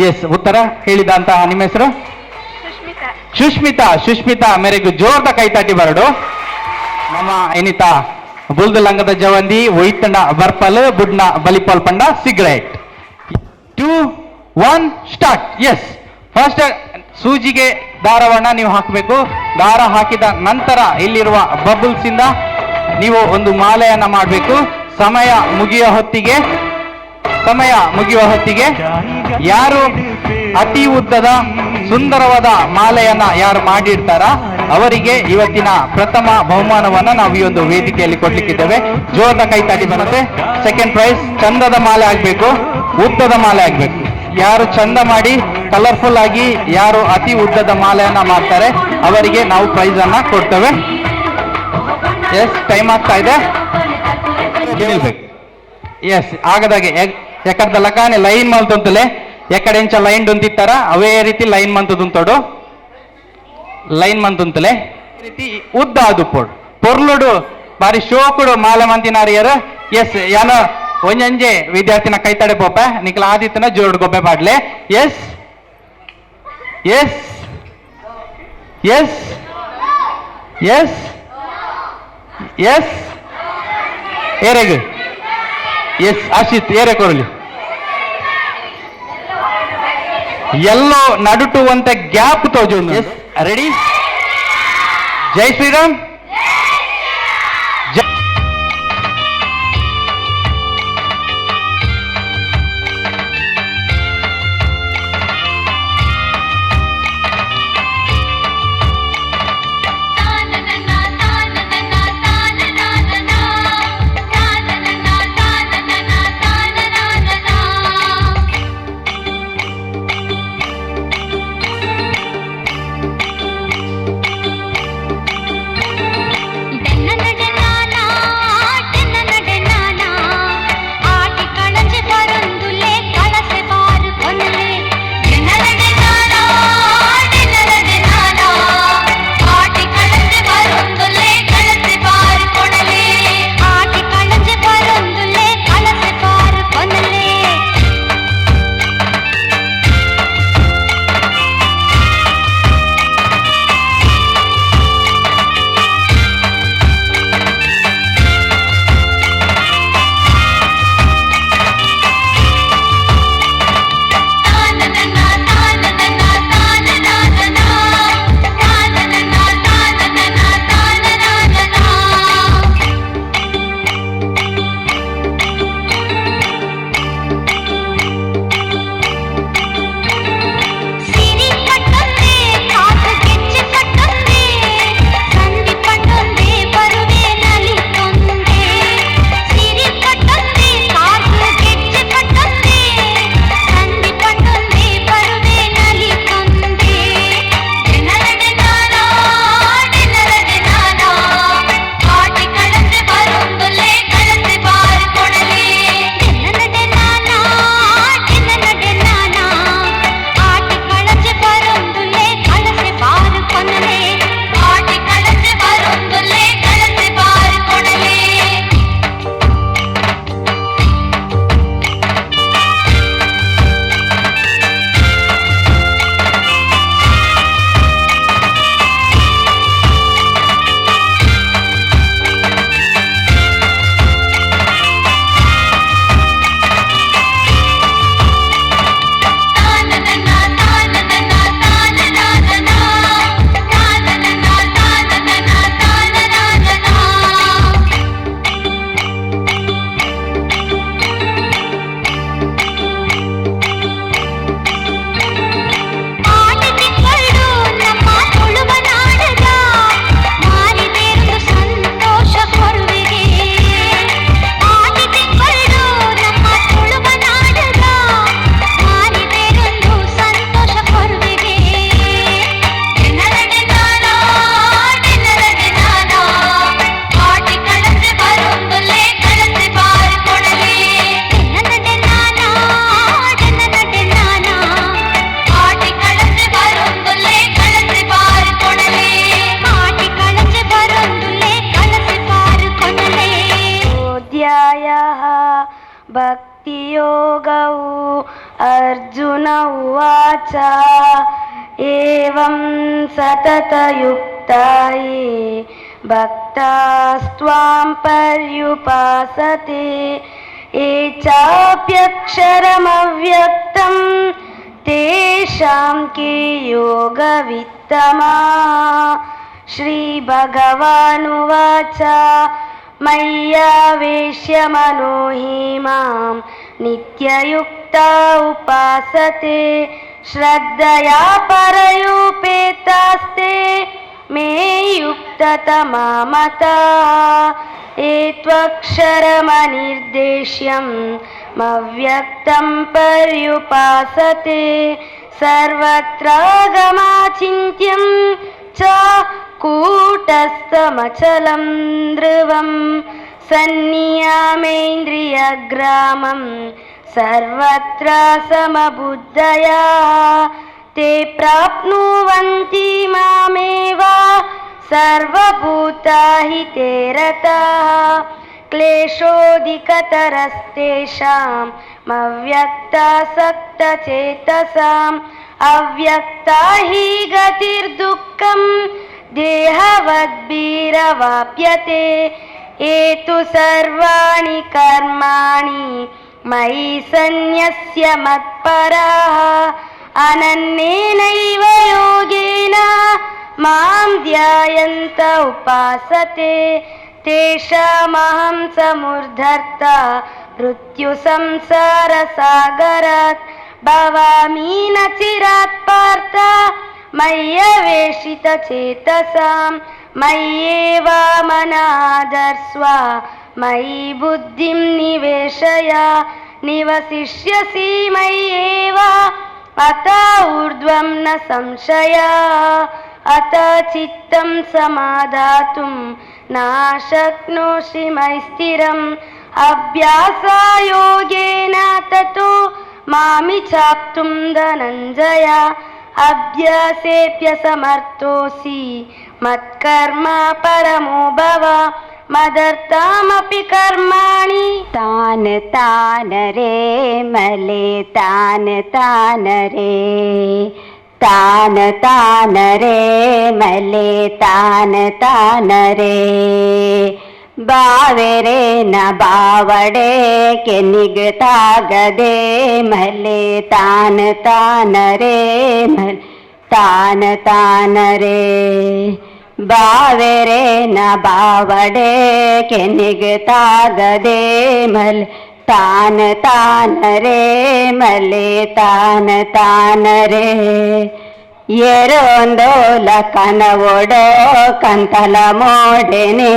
ಎಸ್ ಉತ್ತರ ಹೇಳಿದ ಅಂತ. ನಿಮ್ಮ ಹೆಸರು? ಸುಷ್ಮಿತಾ ಮೇರೆಗೂ ಜೋರ್ದ ಕೈತಾಟಿ ಬರಡು. ನಮ್ಮ ಏನಿತ ಬುಲ್ದು ಲಂಗದ ಜವಂದಿ ಒಯ್ತಣ ಬರ್ಪಲ್ ಬುಡ್ನ ಬಲಿಪೋಲ್ ಪಂಡ ಸಿಗರೇಟ್. 2, 1 ಸ್ಟಾರ್ಟ್. ಎಸ್ ಫಸ್ಟ್ ಸೂಜಿಗೆ ದಾರವನ್ನ ನೀವು ಹಾಕಬೇಕು. ದಾರ ಹಾಕಿದ ನಂತರ ಇಲ್ಲಿರುವ ಬಬಲ್ಸ್ ಇಂದ ನೀವು ಒಂದು ಮಾಲೆಯನ್ನ ಮಾಡಬೇಕು. ಸಮಯ ಮುಗಿಯುವ ಹೊತ್ತಿಗೆ ಯಾರು ಅತಿ ಉದ್ದದ ಸುಂದರವಾದ ಮಾಲೆಯನ್ನ ಯಾರು ಮಾಡಿರ್ತಾರ ಅವರಿಗೆ ಇವತ್ತಿನ ಪ್ರಥಮ ಬಹುಮಾನವನ್ನ ನಾವು ಈ ಒಂದು ವೇದಿಕೆಯಲ್ಲಿ ಕೊಡ್ಲಿಕ್ಕಿದ್ದೇವೆ. ಜೋರದ ಕೈತಾಡಿ ಬರುತ್ತೆ. ಸೆಕೆಂಡ್ ಪ್ರೈಸ್ ಚಂದದ ಮಾಲೆ ಆಗ್ಬೇಕು, ಉದ್ದದ ಮಾಲೆ ಆಗ್ಬೇಕು. ಯಾರು ಚಂದ ಮಾಡಿ ಕಲರ್ಫುಲ್ ಆಗಿ ಯಾರು ಅತಿ ಉದ್ದದ ಮಾಲೆಯನ್ನ ಮಾಡ್ತಾರೆ ಅವರಿಗೆ ನಾವು ಪ್ರೈಸ್ ಅನ್ನ ಕೊಡ್ತೇವೆ. ಎಸ್ ಟೈಮ್ ಆಗ್ತಾ ಇದೆ. ಎಸ್ ಆಗದಾಗೆ ಎಕಡ್ದ ಲಕಾನೆ ಲೈನ್ ಮಲ್ತೊಂತಲೆ ಎಕಡೆ ಎಂಚ ಲೈನ್ ದೊಂತಿತ್ತಾರ ಅವೇ ರೀತಿ ಲೈನ್ ಮಂತದುಂತೋಡು ಲೈನ್ ಮಂತುಂತಲೆ ರೀತಿ ಉದ್ದ ಅದು ಪೊರ್ಲುಡು ಬಾರಿ ಶೋಕುಡು ಮಾಲೆ ಮಂತಿನಾರಿಯರು. ಎಸ್ ಯಾನ ಒಂಜಂಜೆ ವಿದ್ಯಾರ್ಥಿನ ಕೈತಡೆ ಪೋಪ ನಿಕ್ಲ ಆದಿತ್ಯನ ಜೋಡ್ ಗೊಬ್ಬೆ ಪಾಡ್ಲೆ. ಎಸ್ ಎಸ್ ಎಸ್ ಎಸ್ ಎಸ್ ಏರೆಗ್ ಎಸ್ ಆಶಿತ್ ಏರೆ ಕೊರಲಿ ಎಲ್ಲೋ ನಡುಟುವಂತೆ ಗ್ಯಾಪ್ ತೋಜು. Yes ready. ಜೈ ಶ್ರೀರಾಮ್. ಭಕ್ತಿಯೋಗವು ಅರ್ಜುನ ಉವಾಚ ಏವಂ ಸತತಯುಕ್ತಾಯೇ ಭಕ್ತಾಸ್ತ್ವಾಂ ಪರ್ಯುಪಾಸತೆ ಯೇ ಚಾಪ್ಯಕ್ಷರಮವ್ಯಕ್ತಂ ತೇಷಾಂ ಕೇ ಯೋಗವಿತ್ತಮಾ. ಶ್ರೀಭಗವಾನುವಾಚ ಮಯ್ಯಾವೇಶ್ಯ ಮನೋ ಹಿ ಮಾಂ ನಿತ್ಯಯುಕ್ತಾ ಉಪಾಸತೆ ಶ್ರದ್ಧಯಾ ಪರಯೋಪೇತಾಸ್ತೆ ಮೇ ಯುಕ್ತತಮಾ ಮತಾಃ. ಯೇ ತ್ವಕ್ಷರಮನಿರ್ದೇಶ್ಯಂ ಮವ್ಯಕ್ತಂ ಪರ್ಯುಪಾಸತೆ ಸರ್ವತ್ರ ಗಮಾಚಿಂತ್ಯಂ ಚ ಕೂಟಸ್ಥಮಚಲಂ ಧ್ರುವಂ ಸನ್ನಿಯಾಮೇಂದ್ರಿಯಗ್ರಾಮಂ ಸರ್ವತ್ರ ಸಮಬುದ್ಧಯಾ ತೇ ಪ್ರಾಪ್ನುವಂತಿ ಮಾಮೇವ ಸರ್ವಭೂತಾ ಹಿತೇ ರತಾಃ. ಕ್ಲೇಶೋಧಿಕತರಸ್ತೇಷಾಂ ಅವ್ಯಕ್ತಾಸಕ್ತಚೇತಸಾಂ ಅವ್ಯಕ್ತಾ ಹಿ ಗತಿರ್ದುಃಖಂ ದೇಹವದ್ಭಿರವಾಪ್ಯತೆ. ಏತು ಸರ್ವಾಣಿ ಕರ್ಮಾಣಿ ಮಯಿ ಸನ್ಯಸ್ಯ ಮತ್ಪರಾಃ ಅನನ್ಯೇನೈವ ಯೋಗೇನ ಮಾಂ ಧ್ಯಾಯಂತ ಉಪಾಸತೆ ತೇಷಾಮಹಂ ಸಮುದ್ಧರ್ತ ಮೃತ್ಯು ಸಂಸಾರ ಸಾಗರಾತ್ ಭವಾಮಿ ನ ಚಿರಾತ್ ಪಾರ್ಥ ಮಯ್ಯವೇಶಿತ ಚೇತಸಾಂ ಮಯ್ಯೇವ ಮನಾದರ್ಸ್ವ ಮಯಿ ಬುದ್ಧಿಂ ನಿವೇಶಯ ನಿವಸಿಷ್ಯಸಿ ಮಯ್ಯೇವ ಅತ ಊರ್ಧ್ವಂ ನ ಸಂಶಯ. ಅತ ಚಿತ್ತಂ ಸಮಾಧಾತುಂ ನ ಶಕ್ನೋಷಿ ಮಯಿ ಸ್ಥಿರಂ ಅಭ್ಯಾಸಯೋಗೇನ ತತೋ ಮಾಮಿ ಚಾಪ್ತುಂ ಧನಂಜಯ. ಅಭ್ಯಾಸೇಪ್ಯ ಸಮರ್ಥೋಸಿ ಮತ್ಕರ್ಮ ಪರಮೋ ಭವ ಮದರ್ಥಮಪಿ ಕರ್ಮಾಣಿ. ತಾನ ತಾನ ರೇ ಮಲೆ ತಾನ ತಾನ ರೇ ತಾನ ತಾನ ರೇ ಮಲೆ ತಾನ ತಾನ ರೇ ಬಾವೆರೆ ನ ಬಾವಡೆ ಕೆನಿಗತಾಗದೆ ಮಲೆ ತಾನ ತಾನ ರೇ ಮಲೆ ತಾನ ತಾನ ರೇ ಬಾವೆರೆ ನ ಬಾವಡೆ ಕೆನಿಗತಾಗದೆ ಮಲೆ ತಾನ ತಾನ ರೇ ಮಲೆ ತಾನ ತಾನ ರೇ. ಎರೊಂದೋಲ ಕನವೊಡೋ ಕಂತಲ ಮೋಡೆನೆ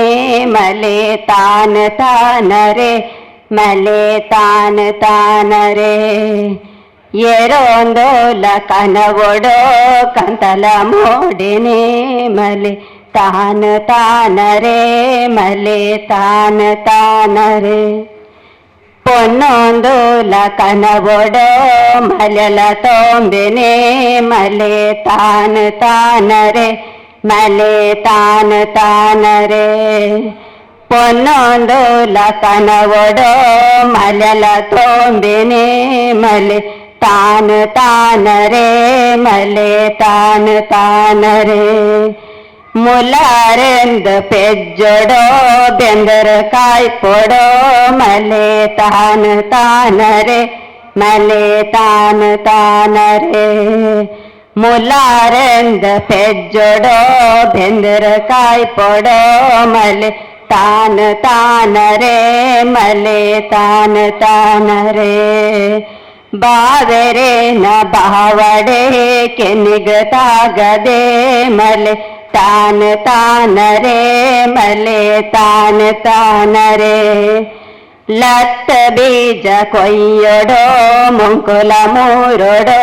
ಮಲೆ ತಾನ ತಾನ ರೇ ಮಲೆ ತಾನ ತಾನ ರೇ. ಎರೊಂದೋಲ ಕನವೊಡೋ ಕಂತಲ ಮೋಡೆನೆ ಮಲೆ ತಾನ ತಾನ ರೇ ಮಲೆ ತಾನ ತಾನ ರೇ. ಪೊನ್ನೊಂದೋಲ ಕನವೊಡೋ ಮಲೆಲ ತೊಂಬೆನೆ ಮಲೆ ತಾನ ತಾನ ರೇ ಮಲೆ ತಾನ ತಾನ ರೇ. ಪೊನ್ನೊಂದೋಲ ಕನವೊಡೋ ಮಲೆಲ ತೊಂಬೆನೆ ಮಲೆ ತಾನ ತಾನ ರೇ ಮಲೆ ತಾನ ತಾನ ರೇ. ಮುಲಾರೆಂದು ಪೆಜ್ಜೊಡೋ ಬೆಂದರ ಕಾಯಿ ಪೊಡೋ ಮಲೆ ತಾನ ತಾನ ರೇ ಮಲೆ ತಾನ ತಾನ ರೇ. ಮುಲಾರೆಂದು ಪೆಜ್ಜೊಡೋ ಬೆಂದರ ಕಾಯಿ ಪೊಡೋ ಮಲೆ ತಾನ ತಾನ ರೇ ಮಲೆ ತಾನ ತಾನ ರೇ. ಬಾವೆರೆ ನ ಬಾವಡೆ ಕೆನಿಗತಾಗದೆ ಮಲೆ ತಾನ ತಾನ ರೇ ಮಲೆ ತಾನ ತಾನ ರೇ. ಲತ್ತ ಬೀಜ ಕೊಯ್ಯೊಡೋ ಮುಂಕುಲ ಮೂರೊಡೋ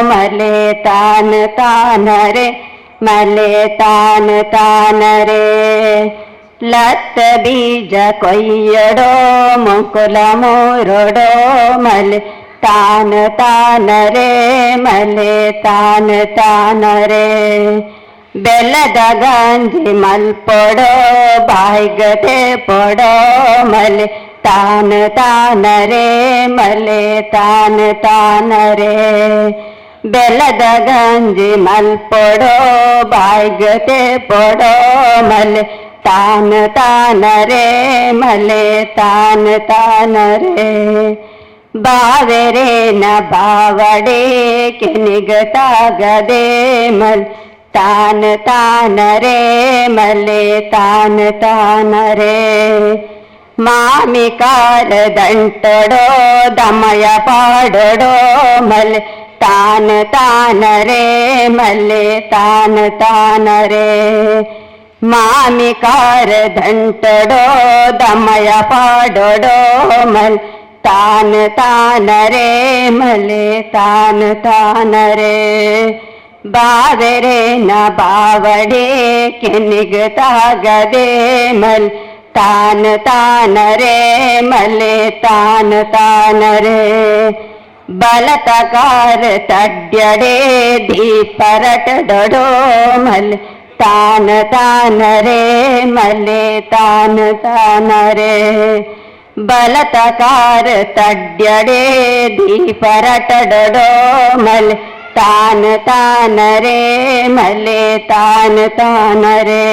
ಮಲೆ ತಾನ ತಾನ ರೇ ಮಲೆ ತಾನ ತಾನ ರೇ. ಲತ್ತ ಬೀಜ ಕೊಯ್ಯೊಡೋ ಮುಂಕುಲ ಮೂರೊಡೋ ಮಲೆ ತಾನ ತಾನ ರೇ ಮಲೆ ತಾನ ತಾನ ರೇ. ಬೆಲ್ಲದ ಗಂಜಿ ಮಲ್ಪೊಡೋ ಬಾಯಿಗತೆ ಪೊಡೋ ಮಲೆ ತಾನ ತಾನರೆ ಮಲೆ ತಾನ ತಾನರೆ ಬೆಲ್ಲದ ಗಂಜಿ ಮಲ್ಪೊಡೋ ಬಾಯ್ಗತೆ ಪೊಡೋ ಮಲೆ ತಾನ ತಾನರೆ ಮಲೆ ತಾನ ತಾನರೆ ಬಾವೆರೇನ ಬಾವಡೆ ಕೆನಿಗತಾಗದೆ ಮಲ್ ತಾನ ತಾನರೆ ಮಲೆ ತಾನ ತಾನರೆ ಮಾಮಿಕಾರ ದಂಟೊಡೋ ದಮಯ ಪಾಡೊಡೋ ಮಲೆ ತಾನ ತಾನರೆ ಮಲೆ ತಾನ ತಾನರೆ ಮಾಮಿಕಾರ ದಂಟೊಡೋ ದಮಯ ಪಾಡೊಡೋ ಮಲೆ ತಾನ ತಾನರೆ ಮಲೆ ತಾನ ತಾನರೆ ಬಾವೆರೆ ನ ಬಾವಡೆ ಕೆನಿಗತಾಗದೆ ಮಲ್ ತಾನ ತಾನರೆ ಮಲೆ ತಾನ ತಾನರೆ ಬಲತಕಾರ ತಡ್ಯಡೆ ದೀಪರಟಡೋ ಮಲೆ ತಾನ ತಾನರೆ ಮಲೆ ತಾನ ತಾನರೆ ಬಲತಕಾರ ತಡ್ಯಡೆ ದೀಪರಟಡೋ ಮಲೆ ತಾನ ತಾನರೆ ಮಲೆ ತಾನ ತಾನರೆ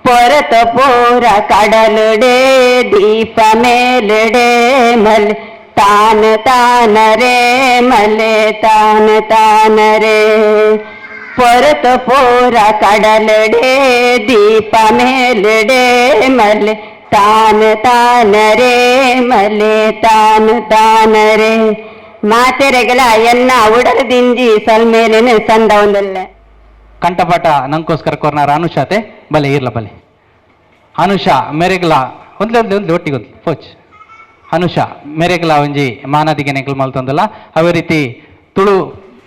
ಪೊರತ ಪೂರ ಕಡಲುಡೆ ದೀಪ ಮೇಲುಡೆ ಮಲೆ ತಾನ ತಾನರೆ ಮಲೆ ತಾನ ತಾನರೆ ಪೊರತ ಪೂರ ಕಡಲುಡೆ ದೀಪ ಮೇಲುಡೆ ಮಲೆ ತಾನ ತಾನರೆ ಮಲೆ ತಾನ ತಾನರೆ ಮಾತೆರೆಗಳ ಎನ್ನ ಉಡಲದಿಂಜಿ ಸಲ್ಮೇಲಿನ ಸಂದ ಒಂದಲ್ಲ ಕಂಠಪಾಠ ನಂಗೋಸ್ಕರ ಕೋರ್ನಾರ ಅನುಷಾತೆ ಬಲೆ ಇರ್ಲ ಬಲೆ ಅನುಷ ಮೆರೆಗ್ಲ ಒಂದ್ಲೆ ಒಟ್ಟಿಗೆ ಫೋಚ್ ಅನುಷ ಮೆರೆಗ್ಲ ಒಂಜಿ ಮಾನದಿಗೆ ನೆಂಕ್ಲು ಮಲ್ತೊಂದಲ್ಲ ಅವೇ ರೀತಿ ತುಳು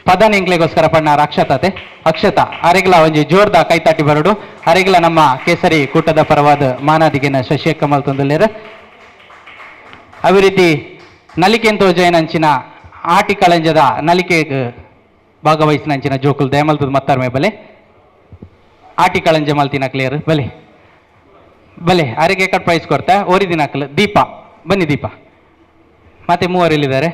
ಪದ ನೆಂಕ್ಲೆಗೋಸ್ಕರ ಪಣ್ಣಾರ ಅಕ್ಷತಾತೆ ಅಕ್ಷತ ಅರೆಗ್ಲ ಒಂಜಿ ಜೋರ್ದ ಕೈತಾಟಿ ಬರಡು ಅರೆಗ್ಲ ನಮ್ಮ ಕೇಸರಿ ಕೂಟದ ಪರವಾದ ಮಾನದಿಗೆನ ಶಶಿಯಕ್ಕ ಮಲ್ತೊಂದಲ್ಲೇರ ಅವೇ ರೀತಿ ನಲಿಕೆಂತೋ ಜಯನಂಚಿನ ಆಟಿ ಕಳಂಜದ ನಲಿಕೆ ಭಾಗವಹಿಸಿನಂಚಿನ ಜೋಕುಲ್ ದಯಮಲ್ತದ ಮತ್ತಾರ ಮೇ ಬಲೆ ಆಟಿ ಕಳಂಜ ಮಲ್ತಿನ ಕ್ಲಿಯರ್ ಬಲೆ ಬಲೆ ಅರೆಗೆ ಕಟ್ ಪ್ರೈಸ್ ಕೊಡ್ತಾ ಓರಿ ದಿನಾಕಲ್ ದೀಪ ಬನ್ನಿ ದೀಪ ಮತ್ತೆ ಮೂವರಿಲ್ಲಿದ್ದಾರೆ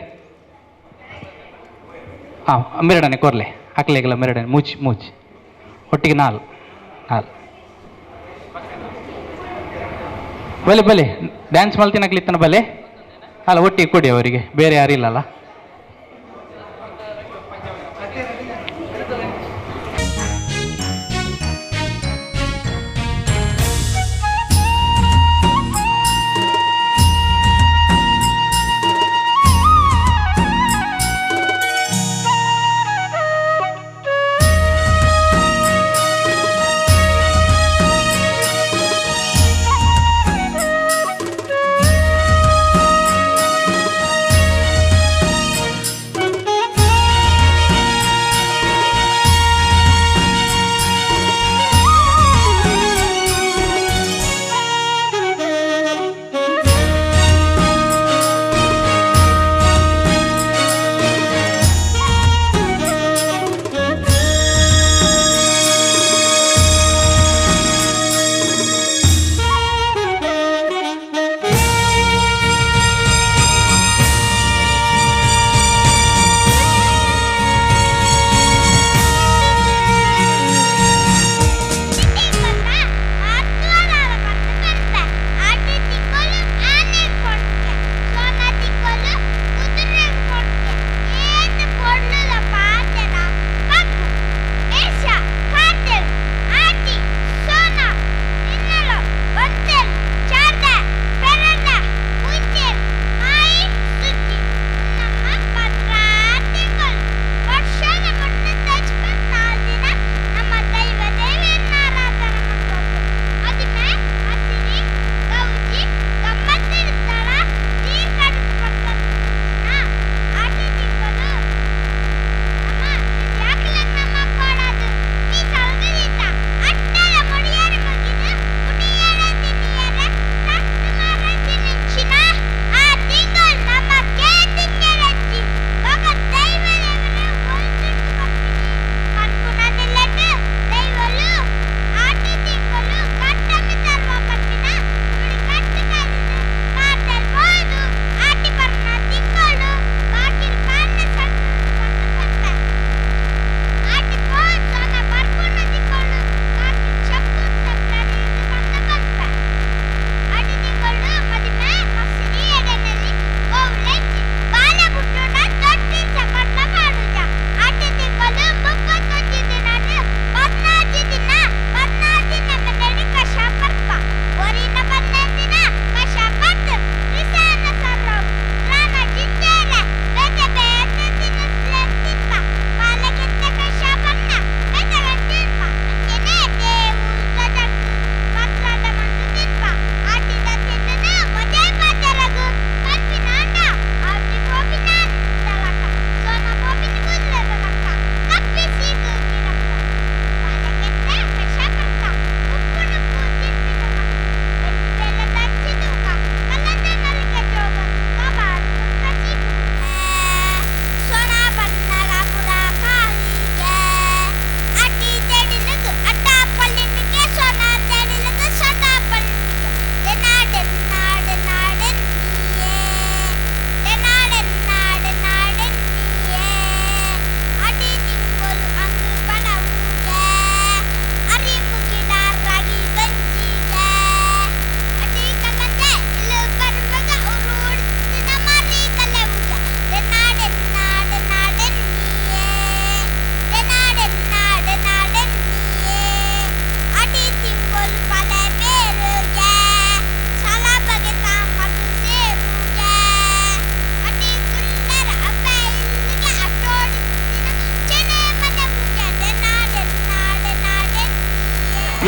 ಹಾಂ ಮೆರಡನೆ ಕೊರ್ಲೆ ಹಾಕ್ಲೆಗಲ್ಲ ಮೆರಡನೆ ಮೂಚಿ ಒಟ್ಟಿಗೆ ನಾಲ್ ಬಲೆ ಬಲೆ ಡ್ಯಾನ್ಸ್ ಮಲ್ತಿನಕ್ಲಿತ್ತನ ಬಲೆ ಅಲ್ಲ ಒಟ್ಟಿಗೆ ಕೊಡಿ ಅವರಿಗೆ ಬೇರೆ ಯಾರಿಲ್ಲಲ್ಲ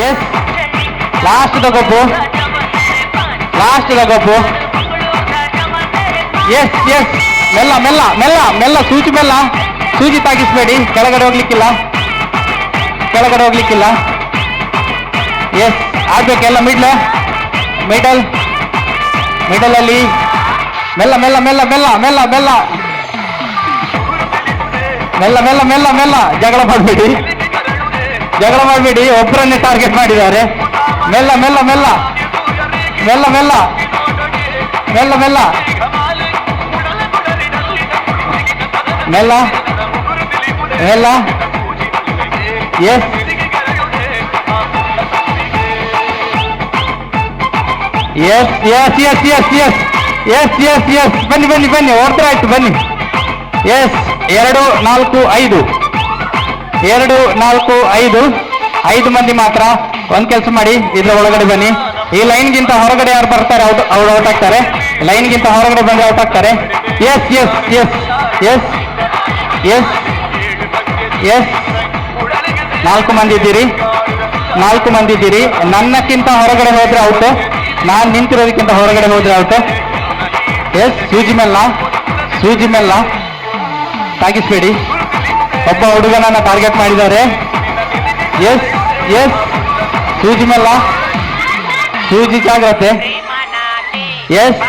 ಎಸ್ ಲಾಸ್ಟ್ ಗೊಬ್ಬು ಎಸ್ ಎಸ್ ಮೆಲ್ಲ ಮೆಲ್ಲ ಮೆಲ್ಲ ಮೆಲ್ಲ ಸೂಜಿ ತಾಗಿಸ್ಬೇಡಿ, ಕೆಳಗಡೆ ಹೋಗ್ಲಿಕ್ಕಿಲ್ಲ. ಎಸ್ ಆಗ್ಬೇಕೆಲ್ಲ ಮಿಡಲಲ್ಲಿ ಮೆಲ್ಲ ಮೆಲ್ಲ ಮೆಲ್ಲ ಮೆಲ್ಲ ಮೆಲ್ಲ ಮೆಲ್ಲ ಮೆಲ್ಲ ಮೆಲ್ಲ ಮೆಲ್ಲ ಮೆಲ್ಲ ಜಗಳ ಮಾಡಬೇಡಿ, ಒಬ್ಬರನ್ನೇ ಟಾರ್ಗೆಟ್ ಮಾಡಿದ್ದಾರೆ. ಮೆಲ್ಲ ಮೆಲ್ಲ ಮೆಲ್ಲ ಮೆಲ್ಲ ಮೆಲ್ಲ ಮೆಲ್ಲ ಮೆಲ್ಲ ಮೆಲ್ಲ ಮೆಲ್ಲ ಎಸ್ ಎಸ್ ಎಸ್ ಎಸ್ ಎಸ್ ಎಸ್ ಎಸ್ ಎಸ್ ಎಸ್ ಬನ್ನಿ ಹೊರದ್ರಾಯ್ತು ಬನ್ನಿ. ಎಸ್ 2 4 5 5 ಮಂದಿ ಮಾತ್ರ. ಒಂದ್ ಕೆಲಸ ಮಾಡಿ, ಇದ್ರ ಒಳಗಡೆ ಬನ್ನಿ. ಈ ಲೈನ್ಗಿಂತ ಹೊರಗಡೆ ಯಾರು ಬರ್ತಾರೆ ಅವ್ರು ಔಟ್ ಆಗ್ತಾರೆ. ಲೈನ್ಗಿಂತ ಹೊರಗಡೆ ಬಂದ್ರೆ ಔಟ್ ಆಗ್ತಾರೆ. ಎಸ್ ಎಸ್ ಎಸ್ ಎಸ್ ಎಸ್ ಎಸ್ 4 ಮಂದಿ ಇದ್ದೀರಿ. ನನ್ನಕ್ಕಿಂತ ಹೊರಗಡೆ ಹೋದ್ರೆ ಔಟ್, ನಾನು ನಿಂತಿರೋದಕ್ಕಿಂತ ಹೊರಗಡೆ ಹೋದ್ರೆ ಔಟ್. ಎಸ್ ಸೂಜಿ ಮೆಲ್ಲ ತಾಗಿಸ್ಬೇಡಿ. ಒಬ್ಬ ಹುಡುಗನನ್ನ ಟಾರ್ಗೆಟ್ ಮಾಡಿದ್ದಾರೆ. ಎಸ್ ಎಸ್ ಸೂಜಿ ಮೆಲ್ಲ, ಸೂಜಿ ಜಾಗ್ರತೆ. ಎಸ್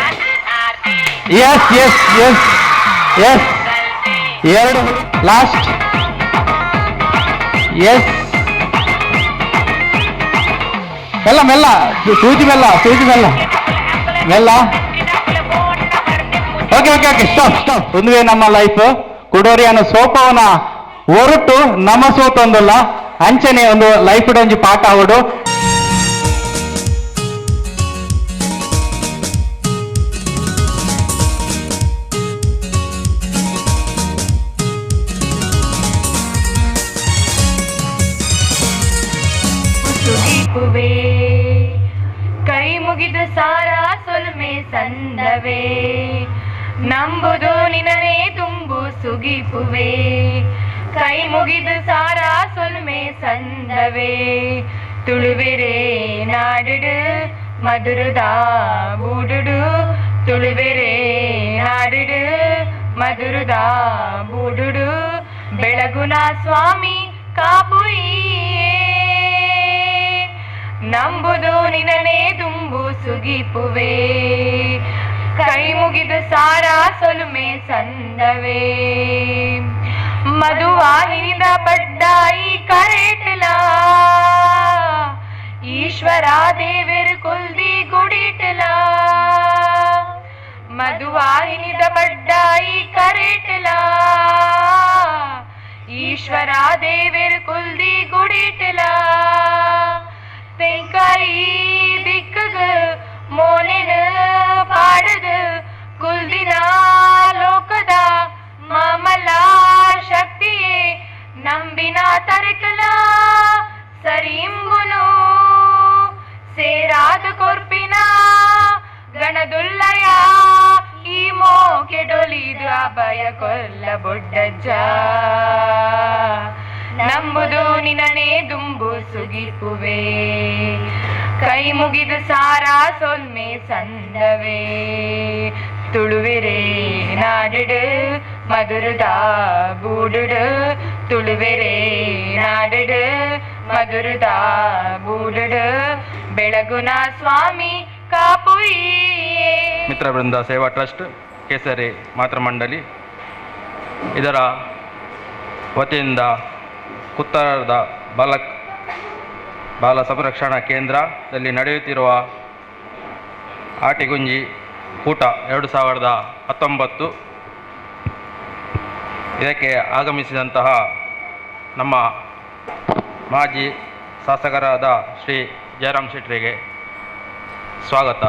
ಎಸ್ ಎಸ್ ಎಸ್ ಎಸ್ 2 ಲಾಸ್ಟ್. ಎಸ್ ಮೆಲ್ಲ ಮೆಲ್ಲ ಸೂಜಿ ಮೆಲ್ಲ ಮೆಲ್ಲ. Okay stop. ಒಂದುವೇ ನಮ್ಮ ಲೈಫ್ ಕುಡೋರಿ ಅನ್ನೋ ಸೋಪವನ ಹೊರಟು ನಮ್ಮ ಸೋತೊಂದಲ್ಲ ಅಂಚನೆ ಒಂದು ಲೈಫ್ ಒಂಜಿ ಪಾಠ ಆವಡು. ಕೈ ಮುಗಿದು ಸಾರ ಸೊಲ್ಮೆ ಸಂದವೇ, ನಂಬುದು ನಿನನೇ ತುಂಬು ಸುಗಿಪುವೆ. ಕೈ ಮುಗಿದು ಸಾರ ಸೊಲ್ಮೆ ಸಂದವೇ, ತುಳುವೆರೆ ನಾಡುಡು ಮಧುರದಾ ಬೂಡುಡು. ತುಳುವೆರೆ ನಾಡುಡು ಮಧುರದಾ ಬೂಡುಡು. ಬೆಳಗುನ ಸ್ವಾಮಿ ಕಾಪುಯಿಯೇ, ನಂಬುದು ನಿನನೇ ತುಂಬು ಸುಗಿಪುವೆ. ಕೈ ಮುಗಿದು ಸಾರ ಸೊಲುಮೆ ಸಂದವೇ, ಮಧುವಾಹಿನಿದ ಬಡ್ಡಾಯಿ ಕರೆಟಲ. ಈಶ್ವರ ದೇವರು ಕುಲ್ದಿ ಗುಡಿಟಲ. ಮಧುವಾಹಿನಿದ ಬಡ್ಡಾಯಿ ಕರೆಟಲ. ಈಶ್ವರ ದೇವರು ಕುಲ್ದಿ ಗುಡಿಟಲ. ತೆಂಕಾಯಿ ದಿಕ್ಕಗ ಮೋನೆನ ಪಾಡದ ಕುಲ್ದಿನ ಲೋಕದ ಮಾಮಲ ಶಕ್ತಿಯೇ ನಂಬಿನ ತರಕಲ. ಸರಿಂಬುನು ಸೇರಾದ ಕೊರ್ಪಿನ ಗಣದುಲ್ಲಯ. ಈ ಮೋಕೆ ಡೊಲಿದು ಅಭಯ ಕೊಲ್ಲ ಬೊಡ್ಡಜ್ಜ. ನಂಬುದು ನಿನನೇ ದುಂಬು ಸುಗಿಪುವೆ. ಕೈ ಮುಗಿದು ಸಾರ ಸೊಲ್ಮೆ ಸಂದವೇ, ತುಳುವೆರೆ ನಾಡುಡು ಮಧುರದಾ ಬೂಡುಡು. ತುಳುವೆರೆ ನಾಡುಡು ಮಧುರದಾ ಬೂಡುಡು. ಬೆಳಗುನ ಸ್ವಾಮಿ ಕಾಪುಯಿಯೇ. ಮಿತ್ರವೃಂದ ಸೇವಾ ಟ್ರಸ್ಟ್ ಕೇಸರಿ ಮಾತೃ ಮಂಡಳಿ ಇದರ ವತಿಯಿಂದ ಕುತ್ತಾರದ ಬಾಲ ಸಂರಕ್ಷಣಾ ಕೇಂದ್ರದಲ್ಲಿ ನಡೆಯುತ್ತಿರುವ ಆಟಿಗುಂಜಿ ಕೂಟ 2019 ಇದಕ್ಕೆ ಆಗಮಿಸಿದಂತಹ ನಮ್ಮ ಮಾಜಿ ಶಾಸಕರಾದ ಶ್ರೀ ಜಯರಾಮ್ ಶೆಟ್ಟರಿಗೆ ಸ್ವಾಗತ.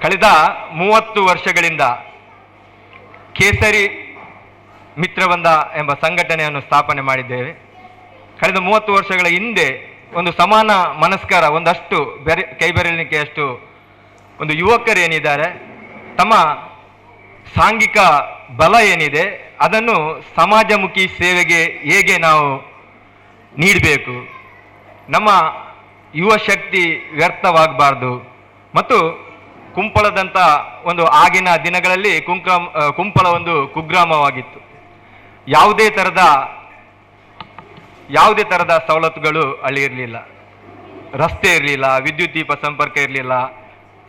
ಕಳೆದ 30 ವರ್ಷಗಳಿಂದ ಕೇಸರಿ ಮಿತ್ರವೃಂದ ಎಂಬ ಸಂಘಟನೆಯನ್ನು ಸ್ಥಾಪನೆ ಮಾಡಿದ್ದೇವೆ. ಕಳೆದ 30 ವರ್ಷಗಳ ಹಿಂದೆ ಒಂದು ಸಮಾನ ಮನಸ್ಕರ ಒಂದಷ್ಟು ಕೈಬೆರಳಿಕೆಯಷ್ಟು ಒಂದು ಯುವಕರು ಏನಿದ್ದಾರೆ, ತಮ್ಮ ಸಾಂಘಿಕ ಬಲ ಏನಿದೆ ಅದನ್ನು ಸಮಾಜಮುಖಿ ಸೇವೆಗೆ ಹೇಗೆ ನಾವು ನೀಡಬೇಕು, ನಮ್ಮ ಯುವ ಶಕ್ತಿ ವ್ಯರ್ಥವಾಗಬಾರ್ದು, ಮತ್ತು ಕುಂಪಳದಂಥ ಒಂದು ಆಗಿನ ದಿನಗಳಲ್ಲಿ ಕುಂಪಳ ಒಂದು ಕುಗ್ರಾಮವಾಗಿತ್ತು. ಯಾವುದೇ ಥರದ ಸವಲತ್ತುಗಳು ಅಲ್ಲಿ ಇರಲಿಲ್ಲ. ರಸ್ತೆ ಇರಲಿಲ್ಲ, ವಿದ್ಯುತ್ ದೀಪ ಸಂಪರ್ಕ ಇರಲಿಲ್ಲ,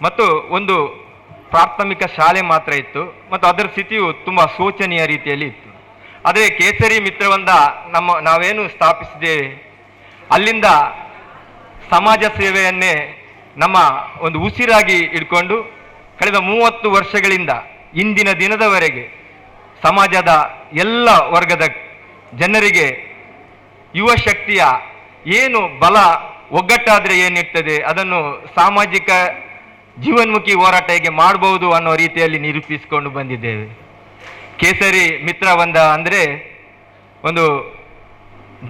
ಮತ್ತು ಒಂದು ಪ್ರಾಥಮಿಕ ಶಾಲೆ ಮಾತ್ರ ಇತ್ತು, ಮತ್ತು ಅದರ ಸ್ಥಿತಿಯು ತುಂಬ ಶೋಚನೀಯ ರೀತಿಯಲ್ಲಿ ಇತ್ತು. ಆದರೆ ಕೇಸರಿ ಮಿತ್ರವೃಂದ ನಾವೇನು ಸ್ಥಾಪಿಸಿದ್ದೇವೆ, ಅಲ್ಲಿಂದ ಸಮಾಜ ಸೇವೆಯನ್ನೇ ನಮ್ಮ ಒಂದು ಉಸಿರಾಗಿ ಇಟ್ಕೊಂಡು ಕಳೆದ 30 ವರ್ಷಗಳಿಂದ ಇಂದಿನ ದಿನದವರೆಗೆ ಸಮಾಜದ ಎಲ್ಲ ವರ್ಗದ ಜನರಿಗೆ ಯುವ ಶಕ್ತಿಯ ಏನು ಬಲ ಒಗ್ಗಟ್ಟಾದರೆ ಏನಿರ್ತದೆ ಅದನ್ನು ಸಾಮಾಜಿಕ ಜೀವನ್ಮುಖಿ ಹೋರಾಟ ಹೇಗೆ ಮಾಡಬಹುದು ಅನ್ನೋ ರೀತಿಯಲ್ಲಿ ನಿರೂಪಿಸಿಕೊಂಡು ಬಂದಿದ್ದೇವೆ. ಕೇಸರಿ ಮಿತ್ರವೃಂದ ಅಂದರೆ ಒಂದು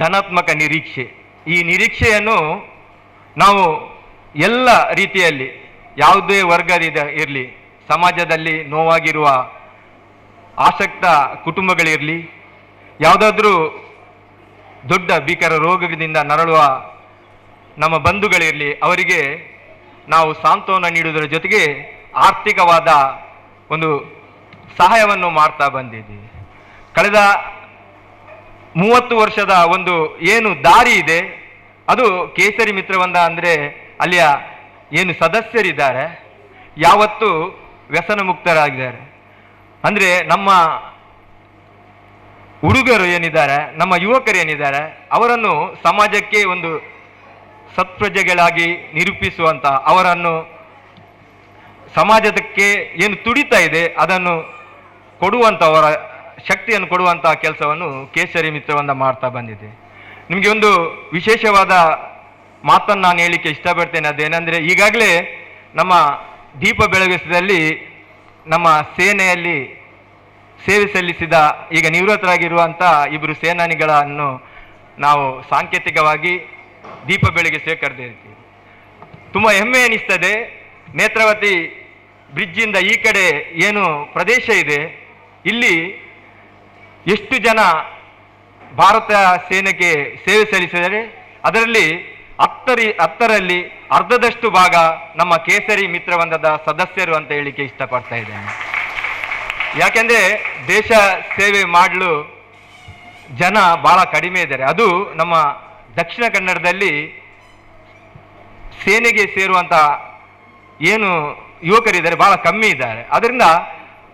ಧನಾತ್ಮಕ ನಿರೀಕ್ಷೆ. ಈ ನಿರೀಕ್ಷೆಯನ್ನು ನಾವು ಎಲ್ಲ ರೀತಿಯಲ್ಲಿ ಯಾವುದೇ ವರ್ಗದ ಇರಲಿ, ಸಮಾಜದಲ್ಲಿ ನೋವಾಗಿರುವ ಆಸಕ್ತ ಕುಟುಂಬಗಳಿರಲಿ, ಯಾವುದಾದ್ರೂ ದೊಡ್ಡ ಭೀಕರ ರೋಗದಿಂದ ನರಳುವ ನಮ್ಮ ಬಂಧುಗಳಿರಲಿ, ಅವರಿಗೆ ನಾವು ಸಾಂತ್ವನ ನೀಡುವುದರ ಜೊತೆಗೆ ಆರ್ಥಿಕವಾದ ಒಂದು ಸಹಾಯವನ್ನು ಮಾಡ್ತಾ ಬಂದಿದ್ದೀವಿ. ಕಳೆದ 30 ವರ್ಷದ ಒಂದು ಏನು ದಾರಿ ಇದೆ ಅದು ಕೇಸರಿ ಮಿತ್ರವೃಂದ ಅಂದರೆ ಅಲ್ಲಿಯ ಏನು ಸದಸ್ಯರಿದ್ದಾರೆ ಯಾವತ್ತೂ ವ್ಯಸನ ಮುಕ್ತರಾಗಿದ್ದಾರೆ. ಅಂದರೆ ನಮ್ಮ ಹುಡುಗರು ಏನಿದ್ದಾರೆ, ನಮ್ಮ ಯುವಕರು ಏನಿದ್ದಾರೆ, ಅವರನ್ನು ಸಮಾಜಕ್ಕೆ ಒಂದು ಸತ್ಪ್ರಜೆಗಳಾಗಿ ನಿರೂಪಿಸುವಂಥ, ಅವರನ್ನು ಸಮಾಜಕ್ಕೆ ಏನು ತುಡಿತಾ ಇದೆ ಅದನ್ನು ಕೊಡುವಂಥ, ಅವರ ಶಕ್ತಿಯನ್ನು ಕೊಡುವಂಥ ಕೆಲಸವನ್ನು ಕೇಸರಿ ಮಿತ್ರವೃಂದ ಮಾಡ್ತಾ ಬಂದಿದೆ. ನಿಮಗೆ ಒಂದು ವಿಶೇಷವಾದ ಮಾತನ್ನು ನಾನು ಹೇಳಲಿಕ್ಕೆ ಇಷ್ಟಪಡ್ತೇನೆ. ಅದೇನೆಂದರೆ, ಈಗಾಗಲೇ ನಮ್ಮ ದೀಪ ಬೆಳಗಿಸದಲ್ಲಿ ನಮ್ಮ ಸೇನೆಯಲ್ಲಿ ಸೇವೆ ಸಲ್ಲಿಸಿದ ಈಗ ನಿವೃತ್ತರಾಗಿರುವಂಥ 2 ಸೇನಾನಿಗಳನ್ನು ನಾವು ಸಾಂಕೇತಿಕವಾಗಿ ದೀಪ ಬೆಳಗಿಸಿ ಕರೆದಿರ್ತೀವಿ. ತುಂಬ ಹೆಮ್ಮೆ ಅನಿಸ್ತದೆ. ನೇತ್ರಾವತಿ ಬ್ರಿಡ್ಜಿಂದ ಈ ಕಡೆ ಏನು ಪ್ರದೇಶ ಇದೆ, ಇಲ್ಲಿ ಎಷ್ಟು ಜನ ಭಾರತ ಸೇನೆಗೆ ಸೇವೆ ಸಲ್ಲಿಸಿದರೆ ಅದರಲ್ಲಿ 10ರಲ್ಲಿ ಅರ್ಧದಷ್ಟು ಭಾಗ ನಮ್ಮ ಕೇಸರಿ ಮಿತ್ರವೃಂದದ ಸದಸ್ಯರು ಅಂತ ಹೇಳಿಕೆ ಇಷ್ಟಪಡ್ತಾ ಇದ್ದೇನೆ. ಯಾಕೆಂದರೆ ದೇಶ ಸೇವೆ ಮಾಡಲು ಜನ ಬಹಳ ಕಡಿಮೆ ಇದ್ದಾರೆ. ಅದು ನಮ್ಮ ದಕ್ಷಿಣ ಕನ್ನಡದಲ್ಲಿ ಸೇನೆಗೆ ಸೇರುವಂಥ ಏನು ಯುವಕರಿದ್ದಾರೆ ಬಹಳ ಕಮ್ಮಿ ಇದ್ದಾರೆ. ಅದರಿಂದ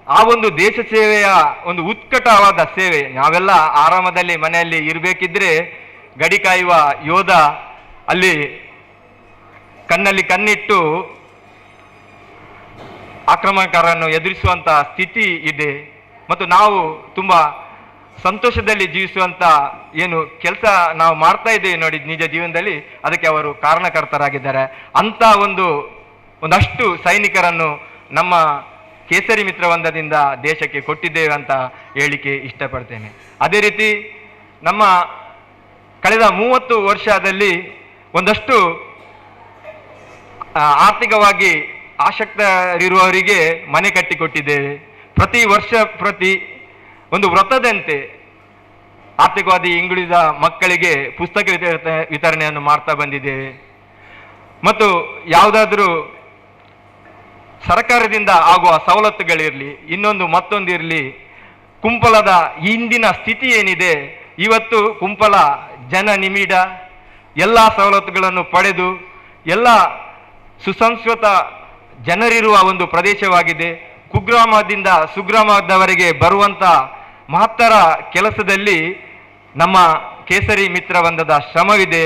ಆ ಒಂದು ದೇಶ ಸೇವೆಯ ಒಂದು ಉತ್ಕಟವಾದ ಸೇವೆ, ನಾವೆಲ್ಲ ಆರಾಮದಲ್ಲಿ ಮನೆಯಲ್ಲಿ ಇರಬೇಕಿದ್ರೆ ಗಡಿ ಕಾಯುವ ಯೋಧ ಅಲ್ಲಿ ಕಣ್ಣಲ್ಲಿ ಕಣ್ಣಿಟ್ಟು ಆಕ್ರಮಣಕಾರರನ್ನು ಎದುರಿಸುವಂಥ ಸ್ಥಿತಿ ಇದೆ. ಮತ್ತು ನಾವು ತುಂಬ ಸಂತೋಷದಲ್ಲಿ ಜೀವಿಸುವಂಥ ಏನು ಕೆಲಸ ನಾವು ಮಾಡ್ತಾ ಇದ್ದೇವೆ ನೋಡಿ ನಿಜ ಜೀವನದಲ್ಲಿ, ಅದಕ್ಕೆ ಅವರು ಕಾರಣಕರ್ತರಾಗಿದ್ದಾರೆ. ಅಂಥ ಒಂದಷ್ಟು ಸೈನಿಕರನ್ನು ನಮ್ಮ ಕೇಸರಿ ಮಿತ್ರವೃಂದದಿಂದ ದೇಶಕ್ಕೆ ಕೊಟ್ಟಿದ್ದೇವೆ ಅಂತ ಹೇಳಿಕೆ ಇಷ್ಟಪಡ್ತೇನೆ. ಅದೇ ರೀತಿ ನಮ್ಮ ಕಳೆದ 30 ವರ್ಷದಲ್ಲಿ ಒಂದಷ್ಟು ಆರ್ಥಿಕವಾಗಿ ಆಸಕ್ತರಿರುವವರಿಗೆ ಮನೆ ಕಟ್ಟಿಕೊಟ್ಟಿದ್ದೇವೆ. ಪ್ರತಿ ವರ್ಷ ಒಂದು ವ್ರತದಂತೆ ಆರ್ಥಿಕವಾಗಿ ಹಿಂದುಳಿದ ಮಕ್ಕಳಿಗೆ ಪುಸ್ತಕ ವಿತರಣೆಯನ್ನು ಮಾಡ್ತಾ ಬಂದಿದ್ದೇವೆ. ಮತ್ತು ಯಾವುದಾದ್ರೂ ಸರ್ಕಾರದಿಂದ ಆಗುವ ಸವಲತ್ತುಗಳಿರಲಿ, ಮತ್ತೊಂದು ಇರಲಿ, ಕುಂಪಳದ ಇಂದಿನ ಸ್ಥಿತಿ ಏನಿದೆ, ಇವತ್ತು ಕುಂಪಳ ಜನ ನಿಮಿಡ ಎಲ್ಲ ಸವಲತ್ತುಗಳನ್ನು ಪಡೆದು ಎಲ್ಲ ಸುಸಂಸ್ಕೃತ ಜನರಿರುವ ಒಂದು ಪ್ರದೇಶವಾಗಿದೆ. ಕುಗ್ರಾಮದಿಂದ ಸುಗ್ರಾಮದವರೆಗೆ ಬರುವಂಥ ಮಹತ್ತರ ಕೆಲಸದಲ್ಲಿ ನಮ್ಮ ಕೇಸರಿ ಮಿತ್ರವೃಂದದ ಶ್ರಮವಿದೆ.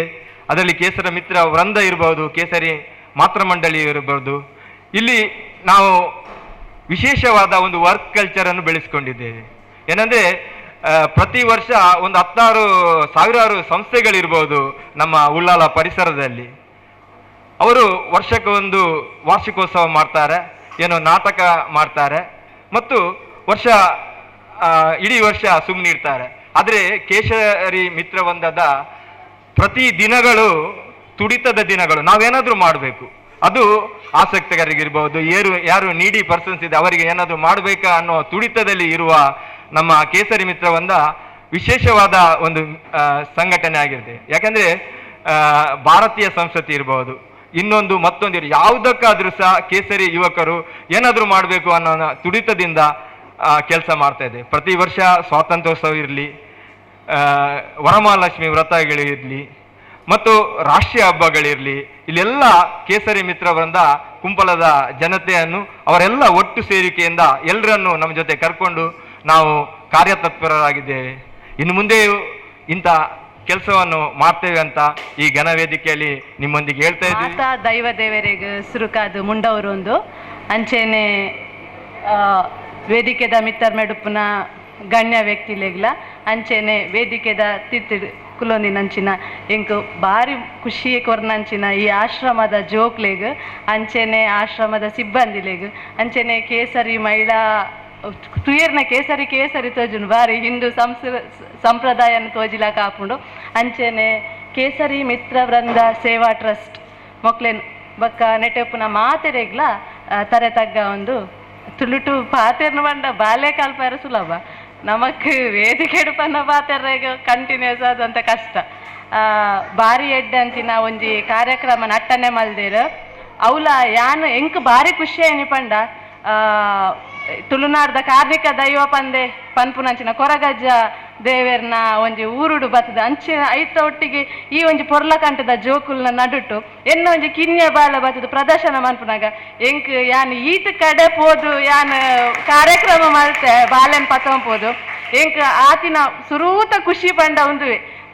ಅದರಲ್ಲಿ ಕೇಸರಿ ಮಿತ್ರ ವೃಂದ ಇರಬಹುದು, ಕೇಸರಿ ಮಾತೃಮಂಡಳಿ ಇರಬಹುದು. ಇಲ್ಲಿ ನಾವು ವಿಶೇಷವಾದ ಒಂದು ವರ್ಕ್ ಕಲ್ಚರನ್ನು ಬೆಳೆಸ್ಕೊಂಡಿದ್ದೇವೆ. ಏನಂದರೆ ಪ್ರತಿ ವರ್ಷ ಒಂದು 16 ಸಾವಿರಾರು ಸಂಸ್ಥೆಗಳಿರ್ಬೋದು ನಮ್ಮ ಉಳ್ಳಾಲ ಪರಿಸರದಲ್ಲಿ. ಅವರು ವರ್ಷಕ್ಕೆ ಒಂದು ವಾರ್ಷಿಕೋತ್ಸವ ಮಾಡ್ತಾರೆ. ಏನೋ ನಾಟಕ ಮಾಡ್ತಾರೆ ಮತ್ತು ಇಡೀ ವರ್ಷ ಸುಮ್ಮನಿರ್ತಾರೆ. ಆದರೆ ಕೇಸರಿ ಮಿತ್ರವೃಂದದ ಪ್ರತಿ ದಿನಗಳು ತುಡಿತದ ದಿನಗಳು. ನಾವೇನಾದರೂ ಮಾಡಬೇಕು, ಅದು ಆಸಕ್ತರಿಗಿರ್ಬೋದು, ಯಾರು ನೀಡಿ ಪರ್ಸನ್ಸ್ ಇದೆ ಅವರಿಗೆ ಏನಾದರೂ ಮಾಡಬೇಕಾ ಅನ್ನೋ ತುಡಿತದಲ್ಲಿ ಇರುವ ನಮ್ಮ ಕೇಸರಿ ಮಿತ್ರವೃಂದ ವಿಶೇಷವಾದ ಒಂದು ಸಂಘಟನೆ ಆಗಿರುತ್ತೆ. ಯಾಕಂದ್ರೆ ಭಾರತೀಯ ಸಂಸ್ಕೃತಿ ಇರಬಹುದು, ಇನ್ನೊಂದು ಮತ್ತೊಂದು ಯಾವುದಕ್ಕಾದ್ರೂ ಸಹ ಕೇಸರಿ ಯುವಕರು ಏನಾದರೂ ಮಾಡಬೇಕು ಅನ್ನೋ ತುಡಿತದಿಂದ ಕೆಲಸ ಮಾಡ್ತಾ ಇದೆ. ಪ್ರತಿ ವರ್ಷ ಸ್ವಾತಂತ್ರ್ಯೋತ್ಸವ ಇರಲಿ, ವರಮಹಾಲಕ್ಷ್ಮಿ ವ್ರತಗಳಿರಲಿ ಮತ್ತು ರಾಷ್ಟ್ರೀಯ ಹಬ್ಬಗಳಿರಲಿ, ಇಲ್ಲೆಲ್ಲ ಕೇಸರಿ ಮಿತ್ರವೃಂದ ಕುಂಪಲದ ಜನತೆಯನ್ನು ಅವರೆಲ್ಲ ಒಟ್ಟು ಸೇರಿಕೆಯಿಂದ ಎಲ್ಲರನ್ನು ನಮ್ಮ ಜೊತೆ ಕರ್ಕೊಂಡು ನಾವು ಕಾರ್ಯತತ್ಪರರಾಗಿದ್ದೇವೆ. ಇನ್ನು ಮುಂದೆಯೂ ಇಂಥ ಕೆಲಸವನ್ನು ಮಾಡ್ತೇವೆ ಅಂತ ಈ ಘನವೇದಿಕೆಯಲ್ಲಿ ನಿಮ್ಮೊಂದಿಗೆ ಹೇಳ್ತಾ ಇದ್ದೀವಿ. ಮಾತಾ ದೈವ ದೇವರಿಗೆ ಸುರುಕಾದು ಮುಂಡವರು ಒಂದು ಅಂಚೆನೆ ವೇದಿಕೆದ ಮಿತ್ತರ್ ಮೆಡುಪುನ ಗಣ್ಯ ವ್ಯಕ್ತಿಲೆಗ್ಲ ಅಂಚೆನೆ ವೇದಿಕೆದ ತಿರ್ತಿಡ್ ಕುಲೊಂದಿನಂಚಿನ ಎಂಕು ಭಾರಿ ಖುಷಿ ಕೊರ್ನಂಚಿನ ಈ ಆಶ್ರಮದ ಜೋಕ್ಲೆಗ್ ಅಂಚೆನೆ ಆಶ್ರಮದ ಸಿಬ್ಬಂದಿಲೆಗ್ ಅಂಚೆನೆ ಕೇಸರಿ ಮಹಿಳಾ ತುಯರ್ನ ಕೇಸರಿ ತೋಜುನು ಬಾರಿ ಹಿಂದೂ ಸಂಪ್ರದಾಯನ ತೋಜಿಲ ಕಾಪುಂಡು ಅಂಚೆನೆ ಕೇಸರಿ ಮಿತ್ರವೃಂದ ಸೇವಾ ಟ್ರಸ್ಟ್ ಮೊಕ್ಲೆನ್ ಬೊಕ್ಕ ನೆಟೆಪುನ ಮಾತೆರೆಗ್ಲ ತರೆ ತಗ್ಗ ಒಂದು ತುಳುಟು ಪಾತೆರ್ನ ಬಂಡ ಬಾಲ್ಯ ಕಲ್ಪಾರ ಸುಲಭ ನಮಕ್ ವೇದಿಕೆ ಪನ್ನ ಪಾತೆರ್ರೆಗ ಕಂಟಿನ್ಯೂಸ್ ಆದಂತ ಕಷ್ಟ. ಬಾರಿ ಎಡ್ಡೆ ಅಂಚಿನ ಒಂಜಿ ಕಾರ್ಯಕ್ರಮ ನಟ್ಟನೆ ಮಲ್ದೇರು ಅವಲ ಯಾನು ಎಂಕ್ ಬಾರಿ ಖುಷಿ ಏನಿ ಪಂಡ ತುಳುನಾಡ್ದ ಕಾರ್ಮಿಕ ದೈವ ಪಂದೆ ಪನ್ಪುನಂಚಿನ ಕೊರಗಜ್ಜ ದೇವೇರ್ನ ಒಂಜಿ ಊರುಡು ಬತ್ತದ ಅಂಚಿನ ಐತ ಒಟ್ಟಿಗೆ ಈ ಒಂಜಿ ಪೊರ್ಲ ಕಂಟದ ಜೋಕುಲ್ನ ನಡುಟು ಎನ್ನ ಒಂಜಿ ಕಿನ್ಯ ಬಾಲ ಬತ್ತದ ಪ್ರದರ್ಶನ ಮನ್ಪುನಾಗ ಎಂಕ್ ಯಾನ್ ಈತ ಕಡೆ ಪೋದು ಯಾನ್ ಕಾರ್ಯಕ್ರಮ ಮಲ್ತೆ ಬಾಲೆನ್ ಪತ್ತಂ ಪೋದು ಎಂಕ್ ಆತಿನ ಸುರೂತ ಖುಷಿ ಪಂಡ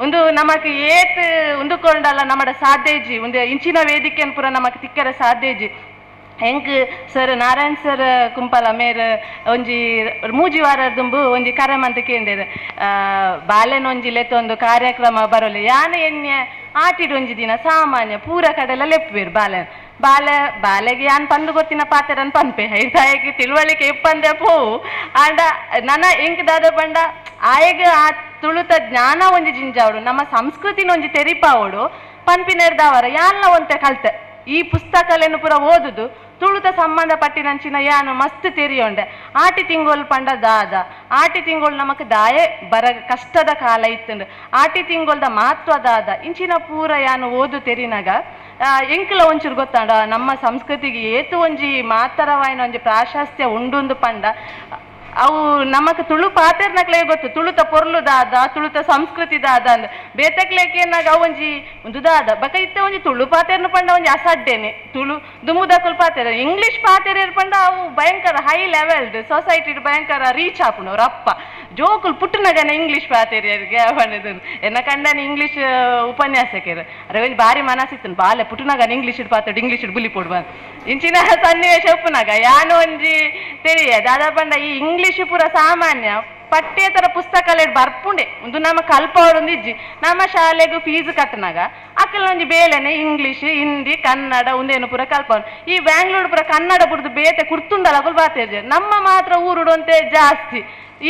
ಒಂದು ನಮಕ್ ಏತ್ ಉಂದುಕೊಂಡಲ್ಲ ನಮ್ಮಡ ಸಾಧ್ಯಜಿ ಒಂದು ಇಂಚಿನ ವೇದಿಕೆಯನ್ನು ಪೂರ ನಮಕ್ ತಿಕ್ಕರ ಸಾಧ್ಯಜಿ ಹೆಂಗ್ ಸರ್ ನಾರಾಯಣ್ ಸರ್ ಕುಂಪಲ ಮೇರ್ ಒಂಜಿ ಮೂಜಿ ವಾರದುಂಬು ಒಂಜಿ ಕರೆಮಂತ ಕೇಂದ್ರ ಬಾಲೆನ ಒಂಜಿ ಲೆತ್ತೊಂದು ಕಾರ್ಯಕ್ರಮ ಬರೋಲಿ ಯಾನೆ ಎನ್ನೆ ಆಟಿಡ್ ಒಂಜಿ ದಿನ ಸಾಮಾನ್ಯ ಪೂರ ಕಡೆಲ್ಲ ಲೆಪ್ಪುವೇರು ಬಾಲೆಗೆ ಯಾನ್ ಪಂದು ಗೊತ್ತಿನ ಪಾತೆರನ್ ಪನ್ಪೆ ಐದಾಯಕ್ಕೆ ತಿಳುವಳಿಕೆ ಇಪ್ಪಂದೆ ಪೋವು ಆಂಡ ನನ್ನ ಎಂಕ್ ದಾದ ಪಂಡ ಆಯಗ ಆ ತುಳುತ ಜ್ಞಾನ ಒಂಜಿ ಜಿಂಜಾವಡು ನಮ್ಮ ಸಂಸ್ಕೃತಿನ ಒಂಜಿ ತೆರಿಪಾವಡು ಪನ್ಪಿನೆರ್ದವರ ಯಾನ್ಲ ಒಂತೆ ಕಲ್ತೆ ಈ ಪುಸ್ತಕಲೆನ್ನು ಪೂರ ಓದುದು ತುಳುತ ಸಂಬಂಧಪಟ್ಟಿನಂಚಿನ ಯಾನು ಮಸ್ತ್ ತೆರಿಯೊಂಡೆ ಆಟಿ ತಿಂಗೋಲ್ ಪಂಡ ಆಟಿ ತಿಂಗೋಲ್ ನಮಕ್ ದಾಯೆ ಬರ ಕಷ್ಟದ ಕಾಲ ಇತ್ತಂಡು ಆಟಿ ತಿಂಗೋಲ್ದ ಮಹತ್ವ ಇಂಚಿನ ಪೂರ ಯಾನು ಓದು ತೆರಿನಾಗ ಎಂಕ್ಲ ಒಂಚೂರು ಗೊತ್ತಾಂಡ ನಮ್ಮ ಸಂಸ್ಕೃತಿಗೆ ಏತು ಒಂಜಿ ಮಾತರವಾಯಿನ ಒಂಜಿ ಪ್ರಾಶಸ್ತ್ಯ ಉಂಡುಂದು ಪಂಡ ಅವು ನಮಕ್ ತುಳು ಪಾತೆರ್ನಕ್ಲೆ ಗೊತ್ತು ತುಳುತ ಪೊರ್ಲು ತುಳುತ ಸಂಸ್ಕೃತಿ ಅಂದ್ ಬೇತಕ್ಲೇಕೇನಾಗ ಒಂಜಿ ಒಂದು ಬಕ ಇತ್ತೆ ಒಂಜಿ ತುಳು ಪಾತೆರ್ನ ಪಂಡ ಒಂಜಿ ಅಸಡ್ಡೆನೆ ತುಳು ದುಮುದಕುಲ್ ಪಾತೆರ ಇಂಗ್ಲಿಷ್ ಪಾತೆರ್ ಪಂಡ ಅವು ಭಯಂಕರ ಹೈ ಲೆವೆಲ್ಡ್ ಸೊಸೈಟಿ ಭಯಂಕರ ರೀಚ್ ಆಪುಂಡು ಅವ್ರ ಅಪ್ಪ ಜೋಕುಲ್ ಪುಟ್ಟನ ಜನ ಇಂಗ್ಲಿಷ್ ಪಾತೆರಿಯರಿಗೆ ಅವನದು ಎನ್ನ ಕಂಡನ ಇಂಗ್ಲಿಷ್ ಉಪನ್ಯಾಸಕರು ಅರೆ ಒಂಜಿ ಬಾರಿ ಮನಸ್ಸಿತ್ತು ಬಾಲೆ ಪುಟ್ಟನಾಗ ಇಂಗ್ಲಿಷ್ ಪಾತೆಡ್ ಇಂಗ್ಲಿಷ್ ಬುಲಿ ಪೊಡ್ಬ ಇಂಚಿನ ಸನ್ನಿವೇಶ ಉಪ್ಪುನಾಗ ಯಾನು ಒಂಜಿ ತೆರಿಯ ದಾದ ಪಂಡ ಈ ಇಂಗ್ಲಿಷ್ ಪೂರ ಸಾಮಾನ್ಯ ಪಠ್ಯೇತರ ಪುಸ್ತಕ ಬರ್ಪುಂಡೆ ಒಂದು ನಮ್ಮ ಕಲ್ಪವರೊಂದು ಇಜ್ಜಿ ನಮ್ಮ ಶಾಲೆಗೂ ಫೀಸ್ ಕಟ್ಟನಾಗ ಅಕ್ಕಲ ಒಂಜಿ ಬೇಲೆನೆ ಇಂಗ್ಲಿಷ್ ಹಿಂದಿ ಕನ್ನಡ ಒಂದೇನು ಪೂರ ಕಲ್ಪ ಈ ಬ್ಯಾಂಗ್ಳೂರ್ ಪೂರ ಕನ್ನಡ ಬುಡ್ದು ಬೇತೆ ಕುರ್ತುಂಡಲ್ಲ ಅಕಲ್ ಪಾತೇರ್ಜೆ ನಮ್ಮ ಮಾತ್ರ ಊರುಡಂತೆ ಜಾಸ್ತಿ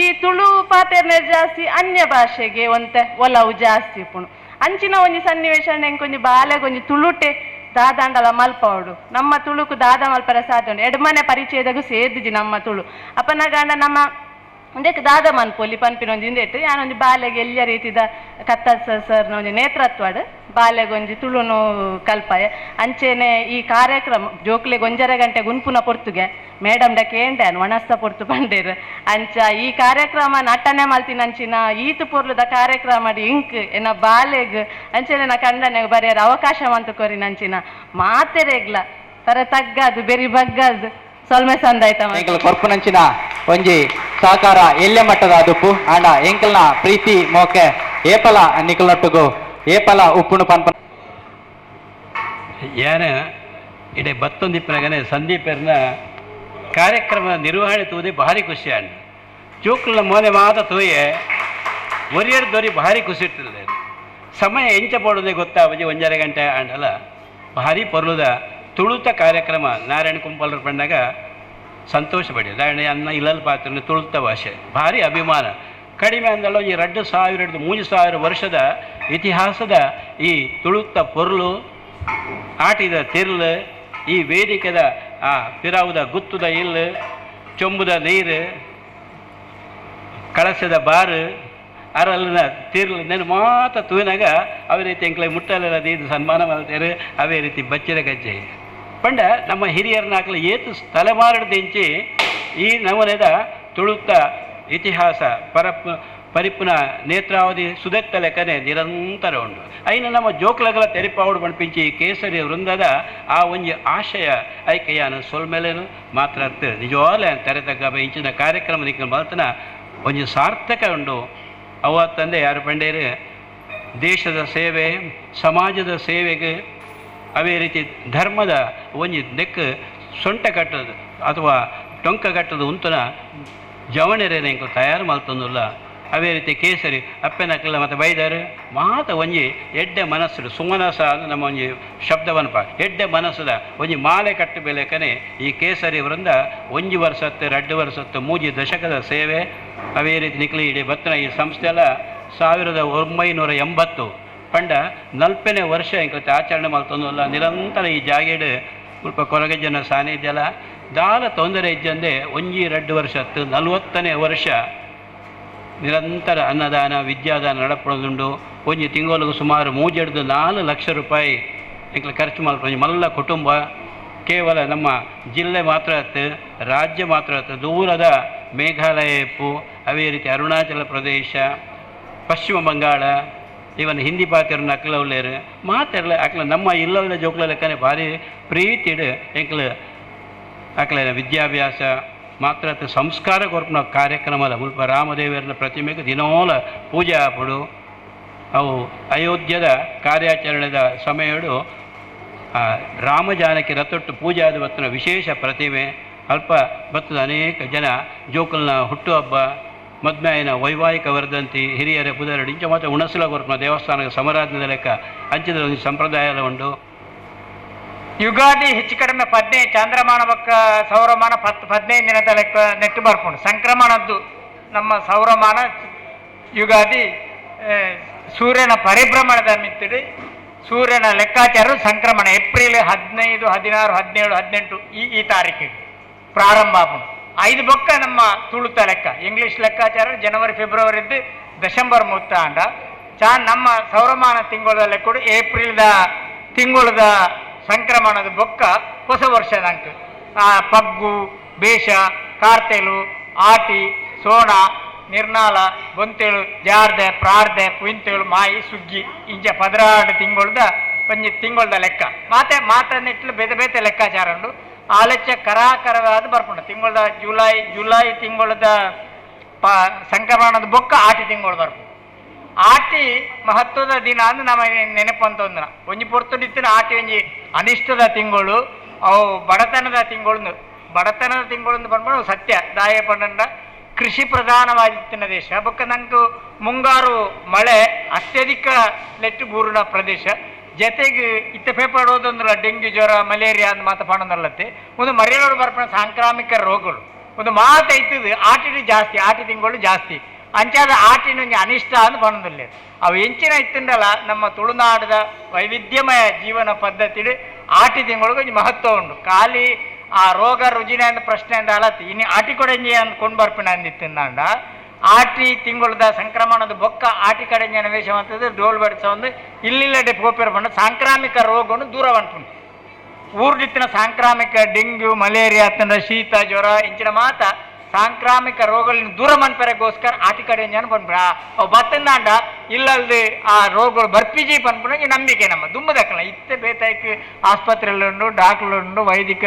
ಈ ತುಳು ಪಾತೆರ್ನೆ ಜಾಸ್ತಿ ಅನ್ಯ ಭಾಷೆಗೆ ಒಂತೆ ಒಲವು ಜಾಸ್ತಿ ಉಪ್ಪುಣು ಅಂಚಿನ ಒಂಜಿ ಸನ್ನಿವೇಶ ಎಂಕೊಂಜಿ ಬಾಲೆಗೊಂಜಿ ತುಳುಟೆ ದಾದಾಂಡಲ ಮಲ್ಪವಡು ನಮ್ಮ ತುಳುಕು ದಾದ ಮಲ್ಪರ ಸಾಧ್ಯ ಉಂಡು ಎಡ್ಮನೆ ಪರಿಚಯದಾಗೂ ಸೇರ್ದಿಜಿ ನಮ್ಮ ತುಳು ಅಪ್ಪನಗಂಡ ನಮ್ಮ ಒಂದಕ್ಕೆ ದಾದ ಮನ್ಪೊಲಿ ಪನ್ಪಿನ ಒಂಜಿ ಇಂದೆಟ್ಟು ಯಾನೊಂದು ಬಾಲೆಗೆ ಎಲ್ಲ ರೀತಿದ ಕತ್ತರ್ಸ ಸರ್ನ ಒಂಜಿ ನೇತೃತ್ವಡ್ ಬಾಲೆಗೊಂಜಿ ತುಳುನು ಕಲ್ಪಾಯ ಅಂಚೆನೆ ಈ ಕಾರ್ಯಕ್ರಮ ಜೋಕ್ಲೆಗ್ 1.5 ಗಂಟೆ ಗುಂಪುನ ಪೊರ್ತುಗೆ ಮೇಡಮ್ ಡಕ್ಕೆ ಏಂಡ್ಯಾನ್ ಒಣಸ್ತ ಪೊರ್ತು ಪಂಡೇರು ಅಂಚ ಈ ಕಾರ್ಯಕ್ರಮ ನಟನೆ ಮಲ್ತಿನಂಚಿನ ಈತು ಪೊರ್ಲುದ ಕಾರ್ಯಕ್ರಮ ಇಂಕ್ ಎನ್ನ ಬಾಲೆಗ್ ಅಂಚೆನೆ ನಾ ಕಂಡನೆಗ್ ಬರೆಯರ ಅವಕಾಶ ಮಂತು ಕೊರಿ ನಂಚಿನ ಮಾತೆರೆಗ್ಲ ತರ ತಗ್ಗದು ಬೆರಿ ಬಗ್ಗದು ಸೊಲ್ಮೆ ಸಂದಾಯ್ತ ಎಂಕಲ್ ಕೊರ್ಪುನಂಚಿನ ಒಂಜಿ ಸಹಕಾರ ಎಲ್ಲೆ ಮಟ್ಟದ ಅದುಪ್ಪು ಆಂಡ ಎಂಕಲ್ನ ಪ್ರೀತಿ ಮೋಕೆ ಏಪಲ ನಿಕಲ್ನೊಟ್ಟುಗು ಏಪಲ ಉಪ್ಪುಣು ಪನ್ಪ ಯಾನ ಇಡೆ ಬತ್ತೊಂದಿಪ್ಪನಗನೆ ಸಂದೀಪರ್ನ ಕಾರ್ಯಕ್ರಮ ನಿರ್ವಹಣೆ ತೂದೆ ಭಾರಿ ಖುಷಿ ಅಂಡ ಜೋಕ್ಲ ಮೋನೆ ಮಾತ ತೂಯೆ ಒರಿಯರ್ ದೊರಿ ಭಾರಿ ಖುಷಿ ಇಟ್ಟಿಲ್ಲ ಸಮಯ ಎಂಚ ಪೋಡೋದೇ ಗೊತ್ತಾವಜಿ 1.5 ಗಂಟೆ ಅಂಡಲ್ಲ ಭಾರಿ ಪೊರ್ಲುದ ತುಳುತ ಕಾರ್ಯಕ್ರಮ ನಾರಾಯಣ ಕುಂಪಲ್ರ ಪಂಡಾಗ ಸಂತೋಷ ಪಡೆಯೋದು ದಾಂಡ ಅನ್ನ ಇಲ್ಲಲ್ ಪಾತ್ರ ತುಳುತ್ತ ಭಾಷೆ ಭಾರಿ ಅಭಿಮಾನ ಕಡಿಮೆ ಅಂದಲ್ಲ ಈ 2,000-3,000 ವರ್ಷದ ಇತಿಹಾಸದ ಈ ತುಳುತ್ತ ಪೊರ್ಲು ಆಟಿದ ತಿರ್ಲು ಈ ವೇದಿಕೆದ ಆ ಪಿರಾವುದ ಗುತ್ತುದ ಇಲ್ಲು ಚೊಂಬುದ ನೀರು ಕಳಸದ ಬಾರು ಅರಲ್ಲಿನ ತಿರ್ಲು ನೆನು ಮಾತ್ರ ತೂನಾಗ ಅವೇ ರೀತಿ ಎಂಕ್ಲೆ ಮುಟ್ಟಲೆಲ್ಲ ಇದು ಸನ್ಮಾನ ಮಾಡ್ತಾರೆ ಅವೇ ರೀತಿ ಬಚ್ಚಿದ ಗಜ್ಜೆ ಪಂಡ ನಮ್ಮ ಹಿರಿಯರನ್ನಾಗಲಿ ಏತು ತಲೆಮಾರಡ್ದಿಂಚಿ ಈ ನವನೆದ ತುಳುತ್ತ ಇತಿಹಾಸ ಪರಿಪುನ ನೇತ್ರಾವಧಿ ಸುದೆತ್ತ ಲೆಕ್ಕನೆ ನಿರಂತರ ಉಂಟು ಐನ ನಮ್ಮ ಜೋಕ್ಲಗಳ ತೆರಿಪಾವುಡು ಬಣ್ಪಿಂಚಿ ಕೇಸರಿ ವೃಂದದ ಆ ಒಂಜಿ ಆಶಯ ಐಕೆಯಾನ ಸೊಲ್ಮೆಲೆನು ಮಾತ್ರ ನಿಜವಾಗ್ಲೇ ತೆರೆತಕ್ಕ ಇಂಚಿನ ಕಾರ್ಯಕ್ರಮ ನಿಕ್ಕ ಮಲ್ತನ ಒಂಜಿ ಸಾರ್ಥಕ ಉಂಡು ಅವತ್ತಂದೆ ಯಾರು ಪಂಡೇರು ದೇಶದ ಸೇವೆ ಸಮಾಜದ ಸೇವೆಗೆ ಅವೇ ರೀತಿ ಧರ್ಮದ ಒಂಜಿ ನೆಕ್ ಸೊಂಟ ಕಟ್ಟದು ಅಥವಾ ಟೊಂಕ ಕಟ್ಟದು ಉಂತನ ಜವಣೆರೇನೆ ಇಂಕ ತಯಾರು ಮಲ್ತೊಂದುಲ್ಲ ಅವೇ ರೀತಿ ಕೇಸರಿ ಅಪ್ಪೆನಕ್ಕೆಲ್ಲ ಮತ್ತು ಬೈದರು ಮಾತ ಒಂಜಿ ಎಡ್ಡೆ ಮನಸ್ಸು ಸುಮನಸ ನಮ್ಮ ಒಂಜಿ ಶಬ್ದವನ್ಪ ಎಡ್ಡೆ ಮನಸ್ಸದ ಒಂಜಿ ಮಾಲೆ ಕಟ್ಟು ಬೆಲೆಕನೆ ಈ ಕೇಸರಿ ವೃಂದ 1 ವರ್ಷತ್ತು 2 ವರ್ಷತ್ತು 3 ದಶಕದ ಸೇವೆ ಅವೇ ರೀತಿ ನಿಕ್ಲಿ ಇಡೀ ಬತ್ತನ ಈ ಸಂಸ್ಥೆ ಎಲ್ಲ 1980 ಪಂಡ 40ನೇ ವರ್ಷ ಇಂಕತೆ ಆಚರಣೆ ಮಾಡ್ತೊಂದಲ್ಲ ನಿರಂತರ ಈ ಜಾಗೇಡು ಸ್ವಲ್ಪ ಕೊರಗಜ್ಜನ ಸಾನ್ನಿಧ್ಯಲ ದಾಲ ತೊಂದರೆ ಇಜ್ಜಂದೆ 1-2 ವರ್ಷತ್ತು 40ನೇ ವರ್ಷ ನಿರಂತರ ಅನ್ನದಾನ ವಿದ್ಯಾದಾನ ನಡಪಡೋದುಂಡು ಒಂಜಿ ತಿಂಗಳಿಗೆ ಸುಮಾರು 3-4 ಲಕ್ಷ ರೂಪಾಯಿ ಇಂಕಲು ಖರ್ಚು ಮಾಡ್ಕೊಂಡು ಮಲ್ಲ ಕುಟುಂಬ ಕೇವಲ ನಮ್ಮ ಜಿಲ್ಲೆ ಮಾತ್ರ ಆಯ್ತು ರಾಜ್ಯ ಮಾತ್ರ ಆಯ್ತು ದೂರದ ಮೇಘಾಲಯ ಇಪ್ಪು ಅವೇ ರೀತಿ ಅರುಣಾಚಲ ಪ್ರದೇಶ ಪಶ್ಚಿಮ ಬಂಗಾಳ ಇವನ್ ಹಿಂದಿ ಪಾತಿರನ್ನ ಅಕ್ಲ ಉಳ್ಳೇರು ಮಾತೆಲ್ಲ ಅಕ್ಲ ನಮ್ಮ ಇಲ್ಲದ ಜೋಕ್ಲ ಲೆಕ್ಕನೆ ಭಾರಿ ಪ್ರೀತಿಡು ಎಂಕ್ಲು ಅಕ್ಲ ವಿದ್ಯಾಭ್ಯಾಸ ಮಾತ್ರ ಸಂಸ್ಕಾರ ಕೊರ್ಪನ ಕಾರ್ಯಕ್ರಮದ ಮುಲ್ಪ ರಾಮದೇವರನ ಪ್ರತಿಮೆಗೆ ದಿನೋಲ ಪೂಜೆ ಆಪಡು ಅವು ಅಯೋಧ್ಯದ ಕಾರ್ಯಾಚರಣೆದ ಸಮಯಡು ರಾಮಜಾನಕಿ ರಥೊಟ್ಟು ಪೂಜೆ ಆದ ಬತ್ತನ ವಿಶೇಷ ಪ್ರತಿಮೆ ಅಲ್ಪ ಬತ್ತದ ಅನೇಕ ಜನ ಜೋಕಲ್ನ ಹುಟ್ಟುಹಬ್ಬ ಮದ್ಮ್ಯಾಯನ ವೈವಾಹಿಕ ವರ್ಧಂತಿ ಹಿರಿಯರ ಪುದರಡು ಇಂಚ ಮಾತ್ರ ಉಣಸಲ ಕೊರ್ಪನ ದೇವಸ್ಥಾನದ ಸಮರಾಧನದ ಲೆಕ್ಕ ಅಂಚಿದ ಒಂದು ಸಂಪ್ರದಾಯ ಎಲ್ಲ ಉಂಟು ಯುಗಾದಿ ಹೆಚ್ಚು ಕಡಿಮೆ 15 ಚಾಂದ್ರಮಾನ ಬಕ್ಕ ಸೌರಮಾನ 15 ದಿನದ ಲೆಕ್ಕ ನೆಟ್ಟು ಬರ್ಕೊಂಡು ಸಂಕ್ರಮಣದ್ದು ನಮ್ಮ ಸೌರಮಾನ ಯುಗಾದಿ ಸೂರ್ಯನ ಪರಿಭ್ರಮಣದ ಮಿತ್ತಿಡಿ ಸೂರ್ಯನ ಲೆಕ್ಕಾಚಾರ ಸಂಕ್ರಮಣ ಏಪ್ರಿಲ್ 15, 16, 17, 18 ಈ ತಾರೀಕಿಗೆ ಪ್ರಾರಂಭ ಆಗ್ಬೋದು 5 ಬೊಕ್ಕ ನಮ್ಮ ತುಳುತ ಲೆಕ್ಕ ಇಂಗ್ಲೀಷ್ ಲೆಕ್ಕಾಚಾರ ಜನವರಿ ಫೆಬ್ರವರಿದ್ದು ಡಿಸೆಂಬರ್ ಮುತ್ತಾಂಡ ನಮ್ಮ ಸೌರಮಾನ ತಿಂಗಳ ಲೆಕ್ಕ ಏಪ್ರಿಲ್ದ ತಿಂಗಳದ ಸಂಕ್ರಮಣದ ಬೊಕ್ಕ ಹೊಸ ವರ್ಷದ ಅಂಕ ಪಗ್ಗು ಬೇಷ ಕಾರ್ತೆಲು ಆಟಿ ಸೋಣ ನಿರ್ನಾಲ ಬೊಂತೇಳು ಜಾರ್ದೆ ಪ್ರಾರ್ದೆ ಕುಯಿಂತೇಳು ಮಾಯಿ ಸುಗ್ಗಿ ಇಂಚ 16 ತಿಂಗಳದ ಒಂಜಿ ತಿಂಗಳದ ಲೆಕ್ಕ ಮಾತನ್ನಿಟ್ಲು ಬೇತೆ ಲೆಕ್ಕಾಚಾರ ಉಂಡು ಆ ಲೆಚ್ಚ ಕರಾಕರವಾದ ಬರ್ಪುಂಡು ತಿಂಗಳದ ಜುಲೈ ತಿಂಗಳದ ಸಂಕ್ರಮಣದ ಬೊಕ್ಕ ಆಟಿ ತಿಂಗಳು ಬರ್ಪುಂಡು ಆಟಿ ಮಹತ್ವದ ದಿನ ಅಂದ್ರೆ ನಮ್ಮ ನೆನಪಂತಂದ್ರ ಒಂಜಿ ಪೊರ್ತುಡಿತ್ತಿನ ಆಟಿ ಒಂಜಿ ಅನಿಷ್ಟದ ತಿಂಗಳು ಅವು ಬಡತನದ ತಿಂಗಳು ಬಂದ್ಬಿಟ್ಟು ಸತ್ಯ ದಾಯ ಪಂಡ ಕೃಷಿ ಪ್ರಧಾನವಾಗಿತ್ತಿನ ದೇಶ ಬೊಕ್ಕ ನಂಗೆ ಮುಂಗಾರು ಮಳೆ ಅತ್ಯಧಿಕ ಲೆಟ್ಟು ಬೂರಿನ ಪ್ರದೇಶ ಜೊತೆಗೆ ಇತ್ತ ಪೇಪರ್ ಓದಂದ್ರೆ ಡೆಂಗ್ಯೂ ಜ್ವರ ಮಲೇರಿಯಾ ಅಂತ ಮಾತು ಪಣದಲ್ಲತ್ತೆ ಒಂದು ಮರೆಯಲೋಡು ಬರ್ಪಣ ಸಾಂಕ್ರಾಮಿಕ ರೋಗಗಳು ಒಂದು ಮಾತು ಐತದು ಆಟಿ ಜಾಸ್ತಿ ಆಟಿ ತಿಂಗಳು ಜಾಸ್ತಿ ಅಂಚಾದ ಆಟಿನ ಅನಿಷ್ಟ ಅಂತ ಪಣದಲ್ಲಿ ಅವು ಹೆಂಚಿನ ಇತ್ತಂಡಲ್ಲ ನಮ್ಮ ತುಳುನಾಡದ ವೈವಿಧ್ಯಮಯ ಜೀವನ ಪದ್ಧತಿ ಆಟಿ ತಿಂಗಳಿಗೆ ಮಹತ್ವ ಉಂಟು ಖಾಲಿ ಆ ರೋಗ ರುಜಿನ ಅಂತ ಪ್ರಶ್ನೆ ಅಂತ ಅಲತ್ತಿ ಇನ್ನು ಆಟಿ ಕೊಡಂಜಿ ಅಂದ್ಕೊಂಡು ಬರ್ಪಿನ ಅಂದಿತ್ತಂದ ಆಟಿ ತಿಂಗಳದ ಸಂಕ್ರಮಣದ ಬೊಕ್ಕ ಆಟಿ ಕಡೆಂಜಿ ವೇಷ ಅಂತದ್ದು ಡೋಲ್ ಬಡಿಸ ಒಂದು ಇಲ್ಲಿಲ್ಲಡೆ ಪೋಪೇರ್ ಬಂದು ಸಾಂಕ್ರಾಮಿಕ ರೋಗವನ್ನು ದೂರ ಬಂಟುಂಟು ಊರ್ದಿತ್ತಿನ ಸಾಂಕ್ರಾಮಿಕ ಡೆಂಗ್ಯೂ ಮಲೇರಿಯಾ ತಂದ ಶೀತ ಜ್ವರ ಇಂಚಿನ ಮಾತ ಸಾಂಕ್ರಾಮಿಕ ರೋಗಗಳನ್ನ ದೂರ ಮನ್ಪರೆಗೋಸ್ಕರ ಆಟಿ ಕಡೆಂಜನ ಬಂದ್ಬಿಡ ಅವು ಬತ್ತಂದಾಂಡ ಇಲ್ಲಲ್ದೆ ಆ ರೋಗಗಳು ಬರ್ಪಿಜಿ ಬಂದ್ಬಿಡ ನಂಬಿಕೆ ನಮ್ಮ ದುಂಬದಕ್ಕಲ್ಲ ಇತ್ತೆ ಬೇತಾಯ್ಕೆ ಆಸ್ಪತ್ರೆಯಲ್ಲುಂಡು ಡಾಕ್ಟರ್ಲುಂಡು ವೈದಿಕ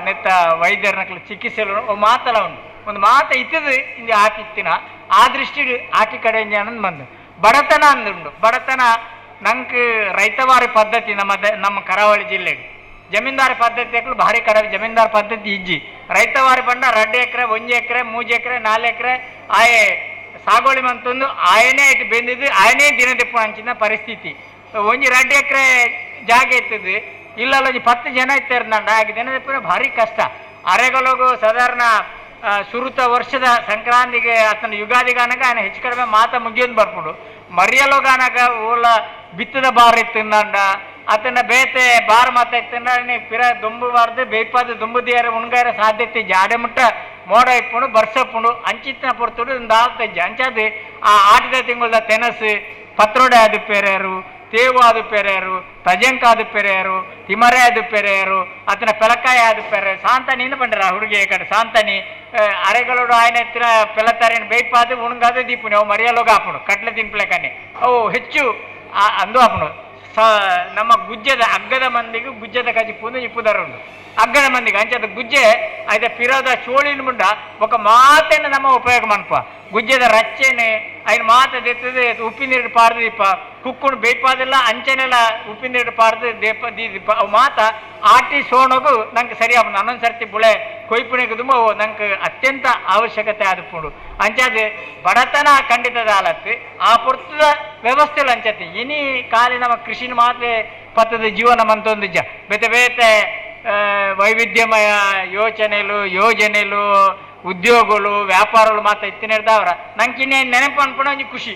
ನೆತ್ತ ವೈದ್ಯರನಕ್ಲ ಚಿಕಿತ್ಸೆಲು ಮಾತಲ್ಲ ಉಂಟು ಒಂದು ಮಾತ ಇತ್ತದು ಇಂದು ಆಟಿತ್ತಿನ ಆ ದೃಷ್ಟಿ ಆಟಿ ಕಡೆಂಜನ ಬಂದು ಬಡತನ ಅಂದುಂಡು ಬಡತನ ನಂಗೆ ರೈತವಾರಿ ಪದ್ಧತಿ ನಮ್ಮ ಕರಾವಳಿ ಜಿಲ್ಲೆಗೆ ಜಮೀನ್ದಾರಿ ಪದ್ಧತಿ ಭಾರಿ ಕಡಿಮೆ ಜಮೀನ್ದಾರ್ ಪದ್ಧತಿ ಇಜ್ಜಿ ರೈತವಾರಿ ಬಂಡ 2 ಎಕರೆ 1 ಎಕರೆ 3 ಎಕರೆ 4 ಎಕರೆ ಆಯೆ ಸಾಗೋಳಿ ಮಂತೊಂದು ಆಯನೇ ಇಟ್ಟು ಬೆಂದಿದ್ದು ಆಯನೇ ದಿನ ದಿಪ್ಪ ಹಂಚಿನ ಪರಿಸ್ಥಿತಿ 1-2 ಎಕರೆ ಜಾಗ ಇರ್ತದೆ ಇಲ್ಲಲ್ಲ 10 ಜನ ಇರ್ತಾರಂಡ ಆಗ ದಿನ ದಿಪ್ಪ ಭಾರಿ ಕಷ್ಟ ಅರೆಗೊಳಗು ಸಾಧಾರಣ ಸುರುತ ವರ್ಷದ ಸಂಕ್ರಾಂತಿಗೆ ಆತನ ಯುಗಾದಿಗಾನಾಗ ఆయన ಹೆಚ್ಚು ಕಡಿಮೆ ಮಾತ ಮುಗಿಯೋದು ಬರ್ಕೊಂಡು ಮರಿಯಲೋಗಾನಾಗ ಓಲ ಬಿತ್ತದ ಬಾರ್ ಇತ್ತಿಂದ ಅತನ ಬೇತೆ ಬಾರ್ ಮಾತ ಇತ್ತಿಂದ ಪಿರ ದುಂಬುಬಾರ್ದು ಬೇಯ್ಪಾದ ದುಂಬುದಿಯಾರ ಉಣ್ಗಾರ ಸಾಧ್ಯತೆ ಜಾಡೆ ಮುಟ್ಟ ಮೋಡ ಇಪ್ಪುಂಡು ಬರ್ಸಪ್ಪುಂಡು ಅಂಚಿತ್ತಿನ ಪೊರ್ತುಡು ಒಂದು ಆಲ್ತಜ್ಜಿ ಅಂಚಾದು ಆ ಆಟಿದ ತಿಂಗಳದ ತೆನಸು ಪತ್ರೋಡೆ ಆದು ಪೇರ್ಯಾರು ತೇವು ಆದು ಪೇರ್ಯಾರು ತಜಂಕ ಆದು ಪೇರ್ಯಾರು ತಿಮರೆ ಆದು ಪೇರ್ಯಾರು ಅತನ ಪೆಲಕಾಯ ಆದು ಪೇರ್ಯಾರು ಸಾಂತಾನಿ ಇನ್ನು ಬಂಡ್ರ ಹುಡುಗಿ ಕಡೆ ಸಾಂತಾನಿ ಅರೆಗಳೋಡು ఆయన ಎತ್ತಿನ ಪೆಲತಾರಿನ ಬೇಯ್ಪಾದು ಉಣ್ಗಾದು ದೀಪುನಿ ಅವು ಮರಿಯಲೋಗ ಹಾಪುಣು ಕಟ್ಲೆ ತಿನ್ಪ್ಲೆಕನೆ ಅವು ಹೆಚ್ಚು ಅಂದು ಹಾಪುಣು ನಮ್ಮ ಗುಜ್ಜದ ಅಗ್ಗದ ಮಂದಿಗೂ ಗುಜ್ಜದ ಕಜಿ ಪುಂದು ಇಪ್ಪುದರುಂಡು ಅಗ್ಗದ ಮಂದಿಗೆ ಅಂಚದ ಗುಜ್ಜೆ ಐದ ಪಿರೋದ ಚೋಳಿನ ಮುಂಡ ఒక ಮಾತೇನು ನಮ್ಮ ಉಪಯೋಗ ಮನ್ಪ ಗುಜ್ಜದ ರಚ್ಚೆನೆ ఆయన ಮಾತ ದೆತ್ತದ ಉಪ್ಪಿ ನೀರು ಪಾರ್ದು ದೀಪ ಕುಕ್ಕುಣು ಬೇಯ್ಪಾದಿಲ್ಲ ಅಂಚೆನೆಲ್ಲ ಉಪ್ಪಿ ನೀರು ಪಾರ್ದು ದೀಪ ಅವು ಮಾತ ಆಟಿ ಸೋಣಗು ನಂಗೆ ಸರಿ ಆಪುಂಡು ಅನ್ನೊಂದು ಸರ್ತಿ ಬುಳೆ ಕೊಯ್ಪುಣಿಗೆ ತುಂಬ ನಂಗೆ ಅತ್ಯಂತ ಅವಶ್ಯಕತೆ ಆದುಪುಂಡು ಅಂಚಾದ ಬಡತನ ಖಂಡಿತದ ಆಲತ್ತು ಆ ಪೊರ್ತದ ವ್ಯವಸ್ಥೆಲು ಅಂಚತಿ ಇನಿ ಕಾಲಿ ನಮ್ಮ ಕೃಷಿನ ಮಾತೆ ಪತ್ತದ ಜೀವನ ಮಂತೊಂದು ಬೇತೆ ಬೇತೆ ವೈವಿಧ್ಯಮಯ ಯೋಜನೆಲು ಉದ್ಯೋಗಗಳು ವ್ಯಾಪಾರಗಳು ಮಾತ್ರ ಎತ್ತಿನಿಡ್ದವ್ರ ನಂಗೆ ಇನ್ನೇನು ನೆನಪು ಅನ್ಕೊಂಡು ಒಂಜಿ ಖುಷಿ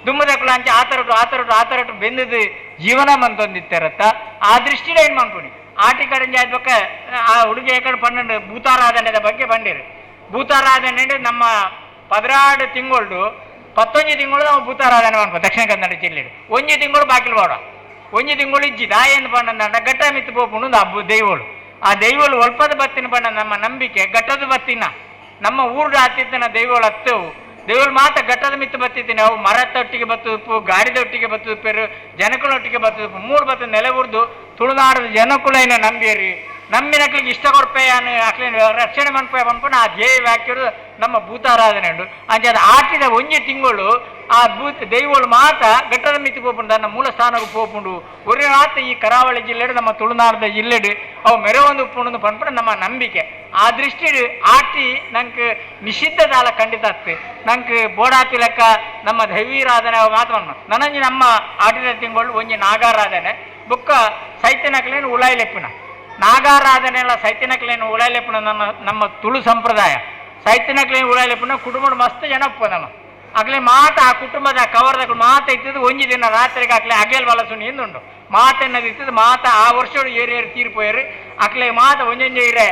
ದುಮ್ಮದಕ್ಕಳು ಅಂಚೆ ಆತರಟ್ಟು ಬೆಂದದು ಜೀವನ ಮಂತೊಂದಿತ್ತಿರತ್ತ ಆ ದೃಷ್ಟಿನ ಏನು ಮಾಡ್ಕೊಂಡು ಆಟಿ ಕಡೆ ಆದ್ಬೇಕ ಆ ಹುಡುಗಿ ಕಡೆ ಪನ್ನೊಂದು ಭೂತಾರಾಧನೆದ ಬಗ್ಗೆ ಬಂದಿರು ಭೂತಾರಾಧನೆ ನಮ್ಮ 16 ತಿಂಗಳು 11 ತಿಂಗಳು ನಾವು ಭೂತಾರಾಧನೆ ಮಾಡ್ಕೋ ದಕ್ಷಿಣ ಕನ್ನಡ ಜಿಲ್ಲೆಡು 1 ತಿಂಗಳು ಬಾಕಿಲು ಬಾಡ 1 ತಿಂಗಳು ಇಜ್ಜಿದ ಏನು ಪಂಡ ಘಟ್ಟ ಮಿತ್ತು ಪೋಪುಂಡು ಹಬ್ಬ ದೈವಗಳು ಆ ದೈವಗಳು ಒಲ್ಪದ ಬತ್ತಿನ ಪಂಡ ನಮ್ಮ ನಂಬಿಕೆ ಘಟ್ಟದ ಬತ್ತಿನ ನಮ್ಮ ಊರ್ಡ ಹತ್ತಿತ್ತಿನ ದೈವಗಳು ಹತ್ತವು ದೈವಗಳು ಮಾತ್ರ ಘಟ್ಟದ ಮಿತ್ತು ಬತ್ತಿದ್ದೀನಿ ಅವು ಮರದೊಟ್ಟಿಗೆ ಬತ್ತುಪ್ಪು ಗಾಡಿದೊಟ್ಟಿಗೆ ಬತ್ತುಪ್ಪೇರು ಜನಗಳೊಟ್ಟಿಗೆ ಬತ್ತುಪ್ಪು 3 ಬತ್ತು ನೆಲೆ ಉರ್ದು ತುಳುನಾಡದ ಜನಕುಲೈನ ನಂಬಿಯರಿ ನಮ್ಮಿನಕ್ಲಿಗೆ ಇಷ್ಟ ಕೊಡ್ಪೇಯಾನು ಅಕ್ಲೇನು ರಕ್ಷಣೆ ಮನ್ಪೇ ಅನ್ಕೊಂಡು ಆ ಧ್ಯೇಯ ವ್ಯಾಖ್ಯರು ನಮ್ಮ ಭೂತಾರಾಧನೆ ಉಂಡು ಅಂಚೆ ಅದು ಆಟಿದ 1 ತಿಂಗಳು ಆ ದೈವಗಳು ಮಾತ್ರ ಘಟ್ಟದ ಮಿತಿ ಪೋಪುಂಡು ನನ್ನ ಮೂಲ ಸ್ಥಾನಕ್ಕೆ ಪೋಪುಂಡು ಒರೇ ಮಾತ್ರ ಈ ಕರಾವಳಿ ಜಿಲ್ಲೆಡು ನಮ್ಮ ತುಳುನಾಡದ ಜಿಲ್ಲೆಡು ಅವು ಮೆರವೊಂದು ಉಪ್ಪುಂಡು ಪನ್ಪುಂಡು ನಮ್ಮ ನಂಬಿಕೆ ಆ ದೃಷ್ಟಿ ಆಟಿ ನಂಗೆ ನಿಷಿದ್ಧದಾಲ ಖಂಡಿತ ಆಗ್ತದೆ ನಂಗೆ ಬೋಡಾತಿ ಲೆಕ್ಕ ನಮ್ಮ ದೈವೀರಾಧನೆ ಮಾತ್ರ ನನಂಜಿ ನಮ್ಮ ಆಟಿದ ತಿಂಗಳು ಒಂಜಿ ನಾಗಾರಾಧನೆ ಬುಕ್ಕ ಸೈತ್ಯನಕ್ಲೇನು ಉಳಾಯಿಲೆಪ್ಪಿನ ನಾಗಾರಾಧನೆ ಎಲ್ಲ ಸೈತ್ಯನಕ್ಲೇನು ಉಳಾಯಿಲೆಪ್ಪಿನ ನಮ್ಮ ತುಳು ಸಂಪ್ರದಾಯ ಸೈತ್ಯನಕ್ಲೇನು ಉಳಾಯಿಲೆಪ್ಪಿನ ಕುಟುಂಬದ ಮಸ್ತ್ ಜನ ಒಪ್ಪ ನಮ್ಮ ಆಗ್ಲೇ ಮಾತ ಆ ಕುಟುಂಬದ ಕವರ್ದಗಳು ಮಾತ ಇದ್ದದ್ದು 1 ದಿನ ರಾತ್ರಿಗೆ ಆಗ್ಲೇ ಅಗೇಲ್ ಬಲಸುನಿ ಎಂದುಂಡು ಮಾತೆನ್ನದು ಇರ್ತದೆ ಮಾತ ಆ ವರ್ಷಗಳು ಏರಿಯರು ತೀರ್ಪೋಯರು ಅಕ್ಲೆ ಮಾತ ಒಂಜೊಂಜೆ ಇರೆ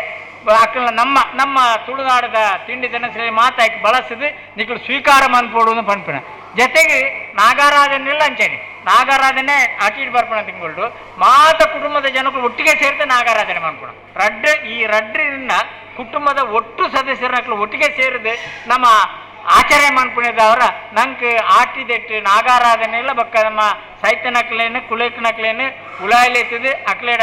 ಅಕ್ಲ ನಮ್ಮ ತುಳುನಾಡದ ತಿಂಡಿ ತಿನಸಲ್ಲಿ ಮಾತಾಕಿ ಬಳಸಿದು ನಿಕ್ಕಳು ಸ್ವೀಕಾರ ಮನ್ಪೋಡು ಪನ್ಪಿನ ಜೊತೆಗೆ ನಾಗಾರಾಧನೆಲ್ಲ ಅಂಚೇನೆ ನಾಗಾರಾಧನೆ ಅಟಿಡ್ ಬರ್ಪಣ ತಿಂಗಳು ಮಾತ ಕುಟುಂಬದ ಜನಗಳು ಒಟ್ಟಿಗೆ ಸೇರಿದ ನಾಗಾರಾಧನೆ ಮಾಡ್ಕೊಳ ಈ ರಡ್ರಿಂದ ಕುಟುಂಬದ ಒಟ್ಟು ಸದಸ್ಯರನ್ನ ಒಟ್ಟಿಗೆ ಸೇರಿದೆ ನಮ್ಮ ಆಚರಣೆ ಮಾಡ್ಕೊಂಡಿದ್ದವರ ನಂಗೆ ಆಟಿದೆಟ್ಟು ನಾಗಾರಾಧನೆ ಎಲ್ಲ ಬಕ್ಕ ನಮ್ಮ ಸೈತನಕ್ಲೇನು ಕುಲೇಕನಕ್ಲೇನು ಉಳಾಯಿಲೆತ್ತದು ಅಕ್ಲೇಡ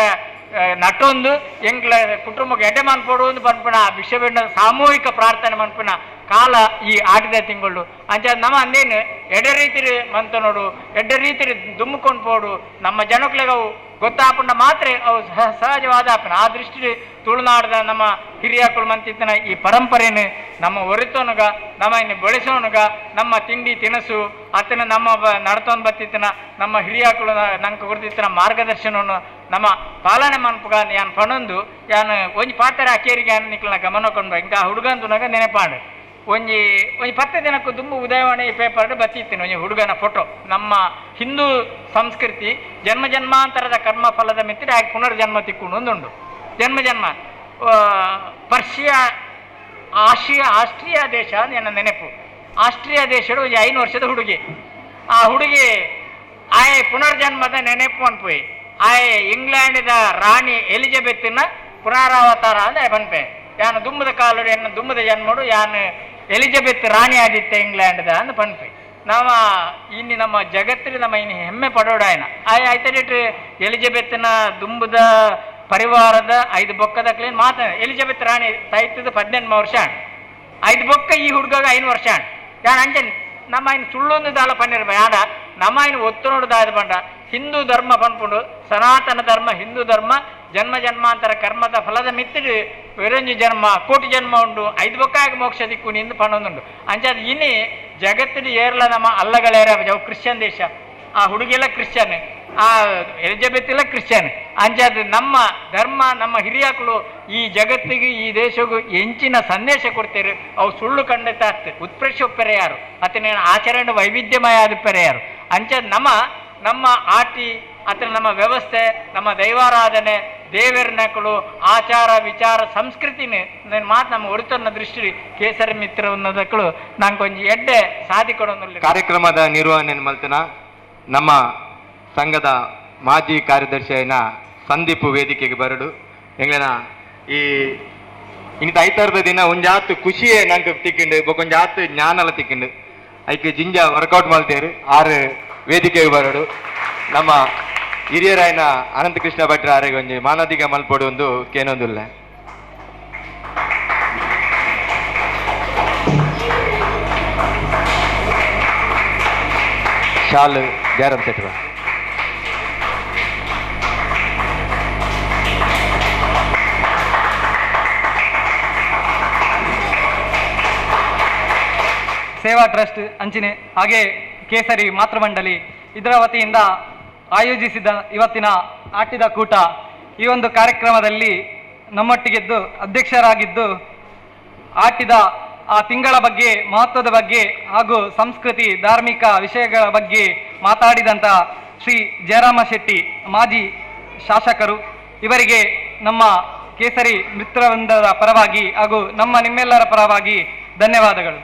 ನಟೊಂದು ಎಂಕ್ಲ ಕುಟುಂಬಕ್ಕೆ ಎಡೆ ಮನ್ಪೋಡು ಪನ್ಪಣ ವಿಶ್ವಬೇಡ ಸಾಮೂಹಿಕ ಪ್ರಾರ್ಥನೆ ಮನ್ಪಣ ಕಾಲ ಈ ಆಟಿದ ತಿಂಗಳು ಅಂಚ ನಮ್ಮ ಅಂದೇನು ಎಡೆ ರೀತಿ ಮಂತ ನೋಡು ಎಡ್ಡೆ ರೀತಿ ದುಮ್ಮಿಕೊಂಡು ಪೋಡು ನಮ್ಮ ಜನಕ್ಲೆಗೆ ಅವು ಗೊತ್ತಾಪಂಡ ಮಾತ್ರ ಅವು ಸಹಜವಾದ ಆಪನ ಆ ದೃಷ್ಟಿ ತುಳುನಾಡದ ನಮ್ಮ ಹಿರಿಯಕ್ಕಳು ಮಂತಿತ್ತನ ಈ ಪರಂಪರೆಯನ್ನು ನಮ್ಮ ಹೊರಿತೋನುಗ ನಮ್ಮ ಇನ್ನು ಬೆಳೆಸೋನುಗ ನಮ್ಮ ತಿಂಡಿ ತಿನಸು ಅತನ ನಮ್ಮ ನಡ್ತೊಂದು ಬತ್ತಿತ್ತನ ನಮ್ಮ ಹಿರಿಯಕ್ಕಳು ನಂಗೆ ಕೊಡ್ತಿತ್ತನ ಮಾರ್ಗದರ್ಶನವನ್ನು ನಮ್ಮ ಪಾಲನೆ ಮನ್ಪುಗ ಯಾನು ಪಣೊಂದು ಯಾನು ಒಂಜಿ ಪಾತ್ರ ಅಕೇರಿಗೆ ನಿಕ್ಲನ ಗಮನಕೊಂಡು ಇಂಕ ಹುಡುಗಂದುನಾಗ ನೆನಪಾಂಡು ಒಂಜಿ 10 ದಿನಕ್ಕೂ ತುಂಬ ಉದಯವಾಣಿ ಪೇಪರ್ ಬತ್ತಿತ್ತೇನೆ ಒಂಜಿ ಹುಡುಗನ ಫೋಟೋ ನಮ್ಮ ಹಿಂದೂ ಸಂಸ್ಕೃತಿ ಜನ್ಮ ಜನ್ಮಾಂತರದ ಕರ್ಮ ಫಲದ ಮಿತ್ತಿರ ಆಗಿ ಪುನರ್ಜನ್ಮ ತಿಕ್ಕೊಂಡು ಒಂದುಂಡು ಜನ್ಮ ಆಸ್ಟ್ರಿಯಾ ದೇಶ ನನ್ನ ನೆನಪು ಆಸ್ಟ್ರಿಯಾ ದೇಶದ ಒಂದು 5 ವರ್ಷದ ಹುಡುಗಿ ಆ ಹುಡುಗಿ ಆಯ್ ಪುನರ್ಜನ್ಮದ ನೆನಪು ಅನ್ಪೋಯಿ ಆಯ್ ಇಂಗ್ಲೆಂಡಿದ ರಾಣಿ ಎಲಿಜಬೆತ್ತಿನ ಪುನರಾವತಾರ ಅಂದ್ರೆ ಬನ್ಪೆ ಯಾನು ದುಮ್ಮದ ಕಾಲು ಎನ್ನ ದುಮ್ಮದ ಜನ್ಮಡು ಯಾನು ಎಲಿಜಬೆತ್ ರಾಣಿ ಆದಿತ್ಯ ಇಂಗ್ಲೆಂಡ್ದ ಅಂದ್ ಪನ್ಪೆ ನಾವು ಇನ್ನು ನಮ್ಮ ಜಗತ್ತಿಗೆ ನಮ್ಮ ಇನ್ನು ಹೆಮ್ಮೆ ಪಡೋಡಾಯನ ಆಯ್ತು ಎಲಿಜಬೆತ್ತಿನ ದುಂಬದ ಪರಿವಾರದ 5 ಬೊಕ್ಕದ ಕ್ಲೀನ್ ಮಾತಾಡ ಎಲಿಜಬೆತ್ ರಾಣಿ ಸಾಹಿತ್ಯದ 18 ವರ್ಷ 5 ಬೊಕ್ಕ ಈ ಹುಡುಗಾಗ 5 ವರ್ಷ ಯಾನ್ ಅಂಜನ್ ನಮ್ಮ ಇನ್ನು ಸುಳ್ಳೊಂದು ದಾಳ ಪನ್ನಿರ್ಬ ಯಾಡ ನಮ್ಮ ಇನ್ನು ಒತ್ತು ನೋಡುದಾದ ಬಂಡ ಹಿಂದೂ ಧರ್ಮ ಪನ್ಪುಂಡು ಸನಾತನ ಧರ್ಮ ಹಿಂದೂ ಧರ್ಮ ಜನ್ಮ ಜನ್ಮಾಂತರ ಕರ್ಮದ ಫಲದ ಮಿತ್ತಿಡು ವಿರಂಜಿ ಜನ್ಮ ಕೋಟಿ ಜನ್ಮ ಉಂಡು 5 ಬೊಕ್ಕಾಗಿ ಮೋಕ್ಷ ದಿಕ್ಕು ನಿಂದು ಪನ್ನೊಂದುಂಡು ಅಂಚಾದ ಇನ್ನಿ ಜಗತ್ತಿನ ಏರ್ಲ ನಮ್ಮ ಅಲ್ಲಗಳೇರ ಕ್ರಿಶ್ಚಿಯನ್ ದೇಶ ಆ ಹುಡುಗಿಯೆಲ್ಲ ಕ್ರಿಶ್ಚಿಯನ್ ಆ ಎಲಿಜಬೆತ್ ಇಲ್ಲ ಕ್ರಿಶ್ಚಿಯನ್ ಅಂಚಾದ ನಮ್ಮ ಧರ್ಮ ನಮ್ಮ ಹಿರಿಯಕಳು ಈ ಜಗತ್ತಿಗೆ ಈ ದೇಶಗೂ ಎಂಚಿನ ಸಂದೇಶ ಕೊಡ್ತೀರಿ ಅವು ಸುಳ್ಳು ಖಂಡಿತ ಆಗ್ತದೆ ಉತ್ಪ್ರೇಕ್ಷ ಪೆರೆಯಾರು ಅತನ ಆಚರಣೆ ವೈವಿಧ್ಯಮಯ ಆದ ಪೆರೆಯಾರು ಅಂಚಾದ ನಮ್ಮ ಆಟಿ ಅತನ ನಮ್ಮ ವ್ಯವಸ್ಥೆ ನಮ್ಮ ದೈವಾರಾಧನೆ ದೇವರನಕಳು ಆಚಾರ ವಿಚಾರ ಸಂಸ್ಕೃತಿನೇ ನನ್ನ ಮಾತು ನಮ್ಮ ಹೊರತನ್ನ ದೃಷ್ಟಿ ಕೇಸರಿ ಮಿತ್ರ ಅನ್ನೋದಕ್ಕಳು ನಂಗೆ ಕೊಂಚ ಎಡ್ಡೆ ಸಾಧಿಕೊಡೋನಲ್ಲಿ ಕಾರ್ಯಕ್ರಮದ ನಿರ್ವಹಣೆ ಮಲ್ತನ ನಮ್ಮ ಸಂಘದ ಮಾಜಿ ಕಾರ್ಯದರ್ಶಿ అయిన ಸಂದೀಪ್ ವೇದಿಕೆಗೆ ಬರಡು ಎಂಗ್ಲನ ಈ ಇಂತ ಐತಾರದ ದಿನ ಒಂಜಾತ್ ಖುಷಿಯೇ ನಂಗೆ ತಿಕ್ಕಿಂಡು ಬೊಕೊಂಜಾತ್ ಜ್ಞಾನಲ ತಿಕ್ಕಿಂಡು ಐಕೆ ಜಿಂಜ ವರ್ಕೌಟ್ ಮಲ್ತೇರು ಆರು ವೇದಿಕೆಗೆ ಬರಡು ನಮ್ಮ ಹಿರಿಯರಾಯನ ಅನಂತ ಕೃಷ್ಣ ಭಟ್ರ ಆರೆಗೆ ಒಂಜಿ ಮಾನದಿಗ ಮಲ್ಪೊಡು ಒಂದು ಕೇನೊಂದುಲ್ಲ ಶಾಲು ಜಯರಾಮ್ ಶೆಟ್ರ ಸೇವಾ ಟ್ರಸ್ಟ್ ಅಂಚಿನೆ ಹಾಗೆ ಕೇಸರಿ ಮಾತೃಮಂಡಲಿ ಇದರ ವತಿಯಿಂದ ಆಯೋಜಿಸಿದ ಇವತ್ತಿನ ಆಟಿದ ಕೂಟ ಈ ಒಂದು ಕಾರ್ಯಕ್ರಮದಲ್ಲಿ ನಮ್ಮೊಟ್ಟಿಗೆದ್ದು ಅಧ್ಯಕ್ಷರಾಗಿದ್ದು ಆಟಿದ ಆ ತಿಂಗಳ ಬಗ್ಗೆ ಮಹತ್ವದ ಬಗ್ಗೆ ಹಾಗೂ ಸಂಸ್ಕೃತಿ ಧಾರ್ಮಿಕ ವಿಷಯಗಳ ಬಗ್ಗೆ ಮಾತಾಡಿದಂಥ ಶ್ರೀ ಜಯರಾಮ ಶೆಟ್ಟಿ ಮಾಜಿ ಶಾಸಕರು ಇವರಿಗೆ ನಮ್ಮ ಕೇಸರಿ ಮಿತ್ರವೃಂದದ ಪರವಾಗಿ ಹಾಗೂ ನಿಮ್ಮೆಲ್ಲರ ಪರವಾಗಿ ಧನ್ಯವಾದಗಳು.